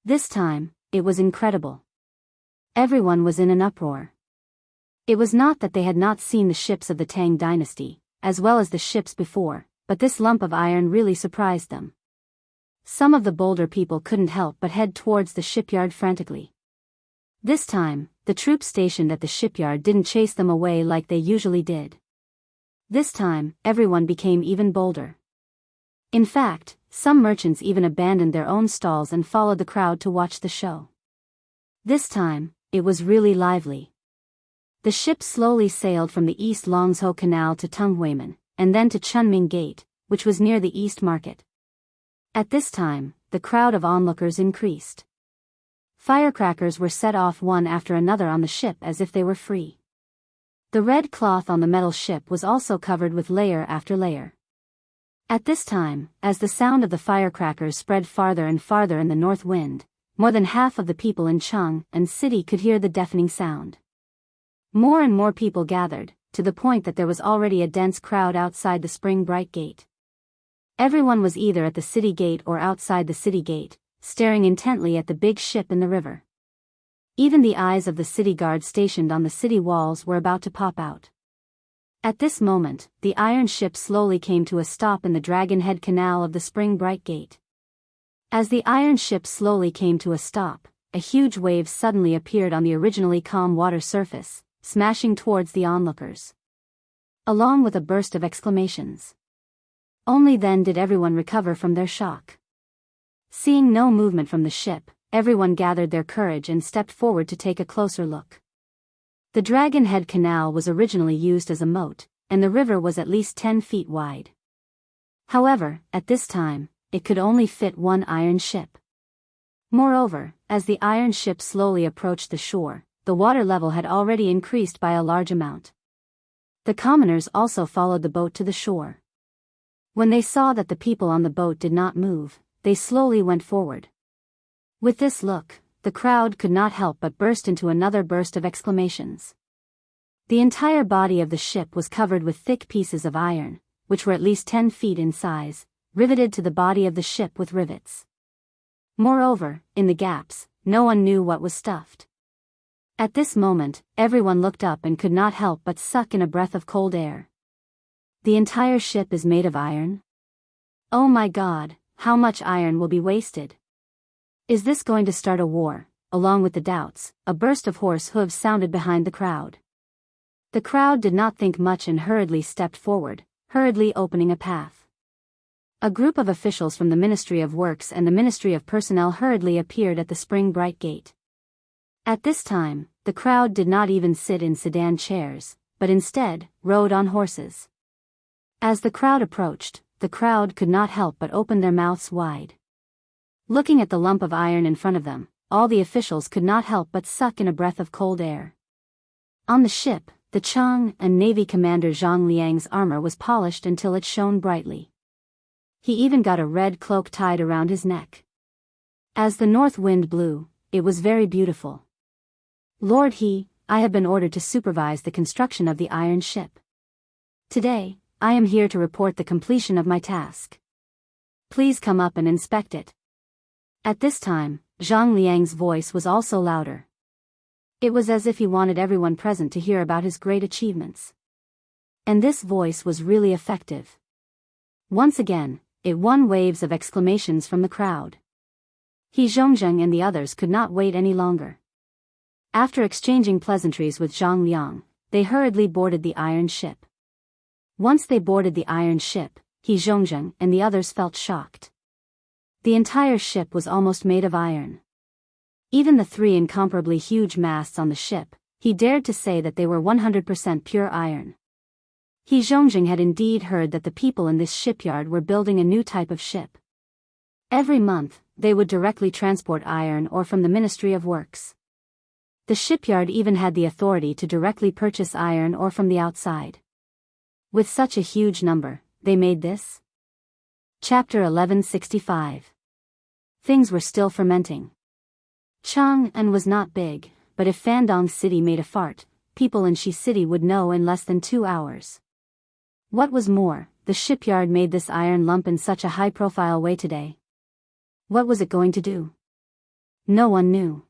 This time, it was incredible. Everyone was in an uproar. It was not that they had not seen the ships of the Tang dynasty, as well as the ships before, but this lump of iron really surprised them. Some of the bolder people couldn't help but head towards the shipyard frantically. This time, the troops stationed at the shipyard didn't chase them away like they usually did. This time, everyone became even bolder. In fact, some merchants even abandoned their own stalls and followed the crowd to watch the show. This time, it was really lively. The ship slowly sailed from the East Longzhou Canal to Tunghuimen, and then to Chunming Gate, which was near the East Market. At this time, the crowd of onlookers increased. Firecrackers were set off one after another on the ship as if they were free. The red cloth on the metal ship was also covered with layer after layer. At this time, as the sound of the firecrackers spread farther and farther in the north wind, more than half of the people in Cheng and city could hear the deafening sound. More and more people gathered, to the point that there was already a dense crowd outside the Spring Bright Gate. Everyone was either at the city gate or outside the city gate, staring intently at the big ship in the river. Even the eyes of the city guards stationed on the city walls were about to pop out. At this moment, the iron ship slowly came to a stop in the Dragon Head Canal of the Spring Bright Gate. As the iron ship slowly came to a stop, a huge wave suddenly appeared on the originally calm water surface, smashing towards the onlookers. Along with a burst of exclamations. Only then did everyone recover from their shock. Seeing no movement from the ship, everyone gathered their courage and stepped forward to take a closer look. The Dragon Head Canal was originally used as a moat, and the river was at least 10 feet wide. However, at this time, it could only fit one iron ship. Moreover, as the iron ship slowly approached the shore, the water level had already increased by a large amount. The commoners also followed the boat to the shore. When they saw that the people on the boat did not move, they slowly went forward. With this look, the crowd could not help but burst into another burst of exclamations. The entire body of the ship was covered with thick pieces of iron, which were at least 10 feet in size, riveted to the body of the ship with rivets. Moreover, in the gaps, no one knew what was stuffed. At this moment, everyone looked up and could not help but suck in a breath of cold air. The entire ship is made of iron? Oh my God, how much iron will be wasted? Is this going to start a war? Along with the doubts, a burst of horse hooves sounded behind the crowd. The crowd did not think much and hurriedly stepped forward, hurriedly opening a path. A group of officials from the Ministry of Works and the Ministry of Personnel hurriedly appeared at the spring bright gate. At this time, the crowd did not even sit in sedan chairs, but instead, rode on horses. As the crowd approached, the crowd could not help but open their mouths wide. Looking at the lump of iron in front of them, all the officials could not help but suck in a breath of cold air. On the ship, the Chang and Navy Commander Zhang Liang's armor was polished until it shone brightly. He even got a red cloak tied around his neck. As the north wind blew, it was very beautiful. Lord I have been ordered to supervise the construction of the iron ship. Today, I am here to report the completion of my task. Please come up and inspect it. At this time, Zhang Liang's voice was also louder. It was as if he wanted everyone present to hear about his great achievements. And this voice was really effective. Once again, it won waves of exclamations from the crowd. He Zhongzheng and the others could not wait any longer. After exchanging pleasantries with Zhang Liang, they hurriedly boarded the iron ship. Once they boarded the iron ship, He Zhongzheng and the others felt shocked. The entire ship was almost made of iron. Even the three incomparably huge masts on the ship, he dared to say that they were 100% pure iron. He Zhongzheng had indeed heard that the people in this shipyard were building a new type of ship. Every month, they would directly transport iron ore from the Ministry of Works. The shipyard even had the authority to directly purchase iron ore from the outside. With such a huge number, they made this. Chapter 1165. Things were still fermenting. Chang'an was not big, but if Fandong City made a fart, people in Shi City would know in less than 2 hours. What was more, the shipyard made this iron lump in such a high-profile way today. What was it going to do? No one knew.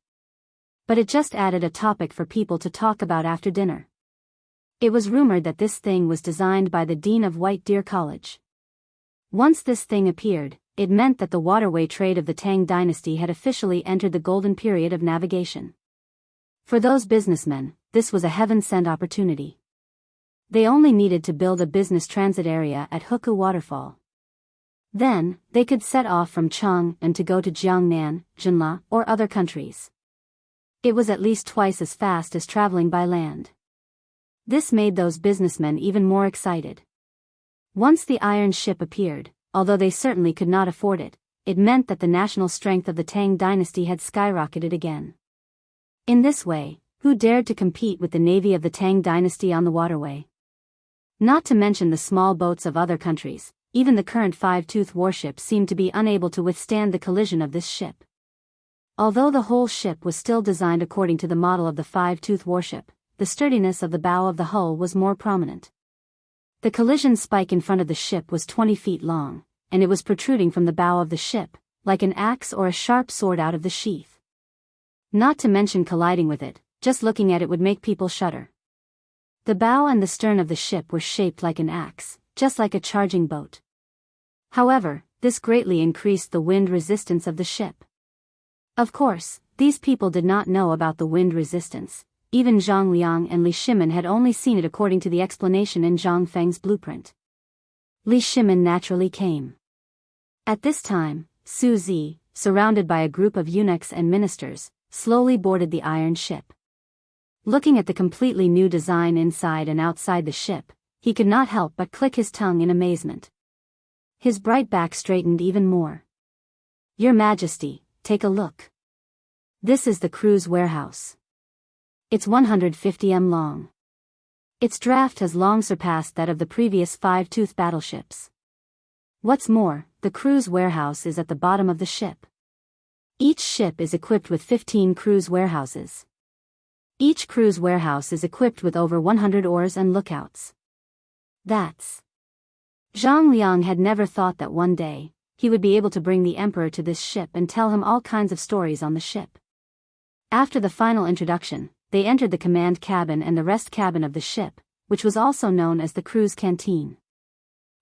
But it just added a topic for people to talk about after dinner. It was rumored that this thing was designed by the Dean of White Deer College. Once this thing appeared, it meant that the waterway trade of the Tang dynasty had officially entered the golden period of navigation. For those businessmen, this was a heaven-sent opportunity. They only needed to build a business transit area at Huku Waterfall. Then, they could set off from Chang'an to go to Jiangnan, Jinla, or other countries. It was at least twice as fast as traveling by land. This made those businessmen even more excited. Once the iron ship appeared, although they certainly could not afford it, it meant that the national strength of the Tang dynasty had skyrocketed again. In this way, who dared to compete with the navy of the Tang dynasty on the waterway? Not to mention the small boats of other countries, even the current five-tooth warship seemed to be unable to withstand the collision of this ship. Although the whole ship was still designed according to the model of the five-tooth warship, the sturdiness of the bow of the hull was more prominent. The collision spike in front of the ship was 20 feet long, and it was protruding from the bow of the ship, like an axe or a sharp sword out of the sheath. Not to mention colliding with it, just looking at it would make people shudder. The bow and the stern of the ship were shaped like an axe, just like a charging boat. However, this greatly increased the wind resistance of the ship. Of course, these people did not know about the wind resistance. Even Zhang Liang and Li Shimin had only seen it according to the explanation in Zhang Feng's blueprint. Li Shimin naturally came. At this time, Su Zi, surrounded by a group of eunuchs and ministers, slowly boarded the iron ship. Looking at the completely new design inside and outside the ship, he could not help but click his tongue in amazement. His bright back straightened even more. Your Majesty, take a look. This is the crew's warehouse. It's 150 m long. Its draft has long surpassed that of the previous five-tooth battleships. What's more, the crew's warehouse is at the bottom of the ship. Each ship is equipped with 15 crew's warehouses. Each crew's warehouse is equipped with over 100 oars and lookouts. That's... Zhang Liang had never thought that one day, he would be able to bring the emperor to this ship and tell him all kinds of stories on the ship. After the final introduction, they entered the command cabin and the rest cabin of the ship, which was also known as the crew's canteen.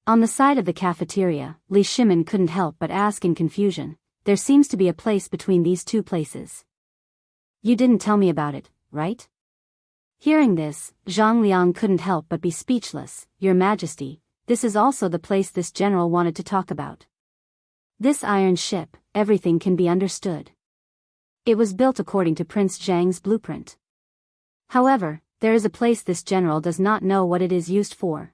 On the side of the cafeteria, Li Shimin couldn't help but ask in confusion, there seems to be a place between these two places. You didn't tell me about it, right? Hearing this, Zhang Liang couldn't help but be speechless. Your Majesty, this is also the place this general wanted to talk about. This iron ship, everything can be understood. It was built according to Prince Zhang's blueprint. However, there is a place this general does not know what it is used for.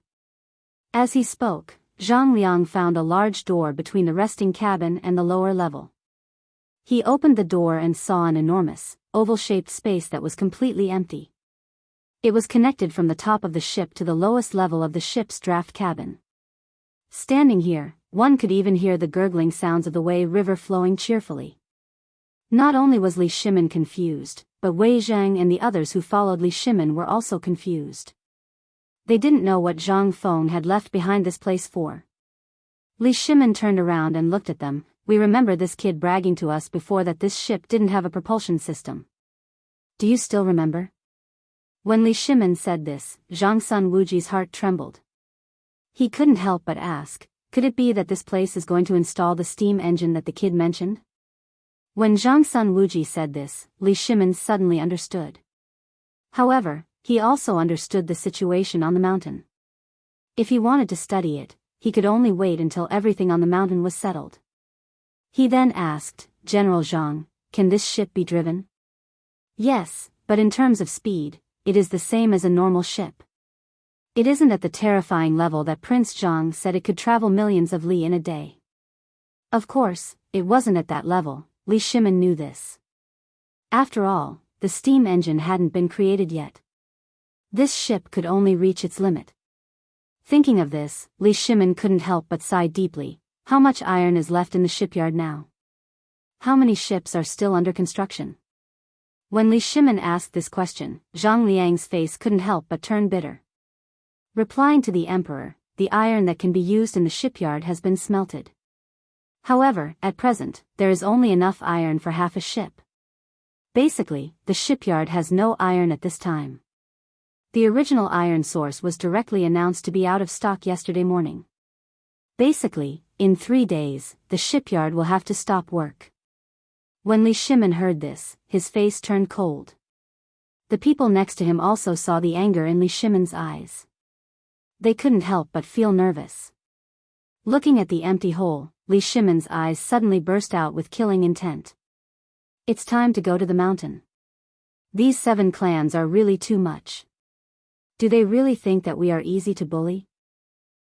As he spoke, Zhang Liang found a large door between the resting cabin and the lower level. He opened the door and saw an enormous, oval-shaped space that was completely empty. It was connected from the top of the ship to the lowest level of the ship's draft cabin. Standing here, one could even hear the gurgling sounds of the Wei River flowing cheerfully. Not only was Li Shimin confused, but Wei Zhang and the others who followed Li Shimin were also confused. They didn't know what Zhang Feng had left behind this place for. Li Shimin turned around and looked at them. We remember this kid bragging to us before that this ship didn't have a propulsion system. Do you still remember? When Li Shimin said this, Zhang Sun Wuji's heart trembled. He couldn't help but ask, could it be that this place is going to install the steam engine that the kid mentioned? When Zhang Sun Wuji said this, Li Shimin suddenly understood. However, he also understood the situation on the mountain. If he wanted to study it, he could only wait until everything on the mountain was settled. He then asked, General Zhang, can this ship be driven? Yes, but in terms of speed, it is the same as a normal ship. It isn't at the terrifying level that Prince Zhang said it could travel millions of li in a day. Of course, it wasn't at that level. Li Shimin knew this. After all, the steam engine hadn't been created yet. This ship could only reach its limit. Thinking of this, Li Shimin couldn't help but sigh deeply. How much iron is left in the shipyard now? How many ships are still under construction? When Li Shimin asked this question, Zhang Liang's face couldn't help but turn bitter. Replying to the emperor, the iron that can be used in the shipyard has been smelted. However, at present, there is only enough iron for half a ship. Basically, the shipyard has no iron at this time. The original iron source was directly announced to be out of stock yesterday morning. Basically, in 3 days, the shipyard will have to stop work. When Li Shimin heard this, his face turned cold. The people next to him also saw the anger in Li Shimin's eyes. They couldn't help but feel nervous. Looking at the empty hole, Li Shimin's eyes suddenly burst out with killing intent. It's time to go to the mountain. These 7 clans are really too much. Do they really think that we are easy to bully?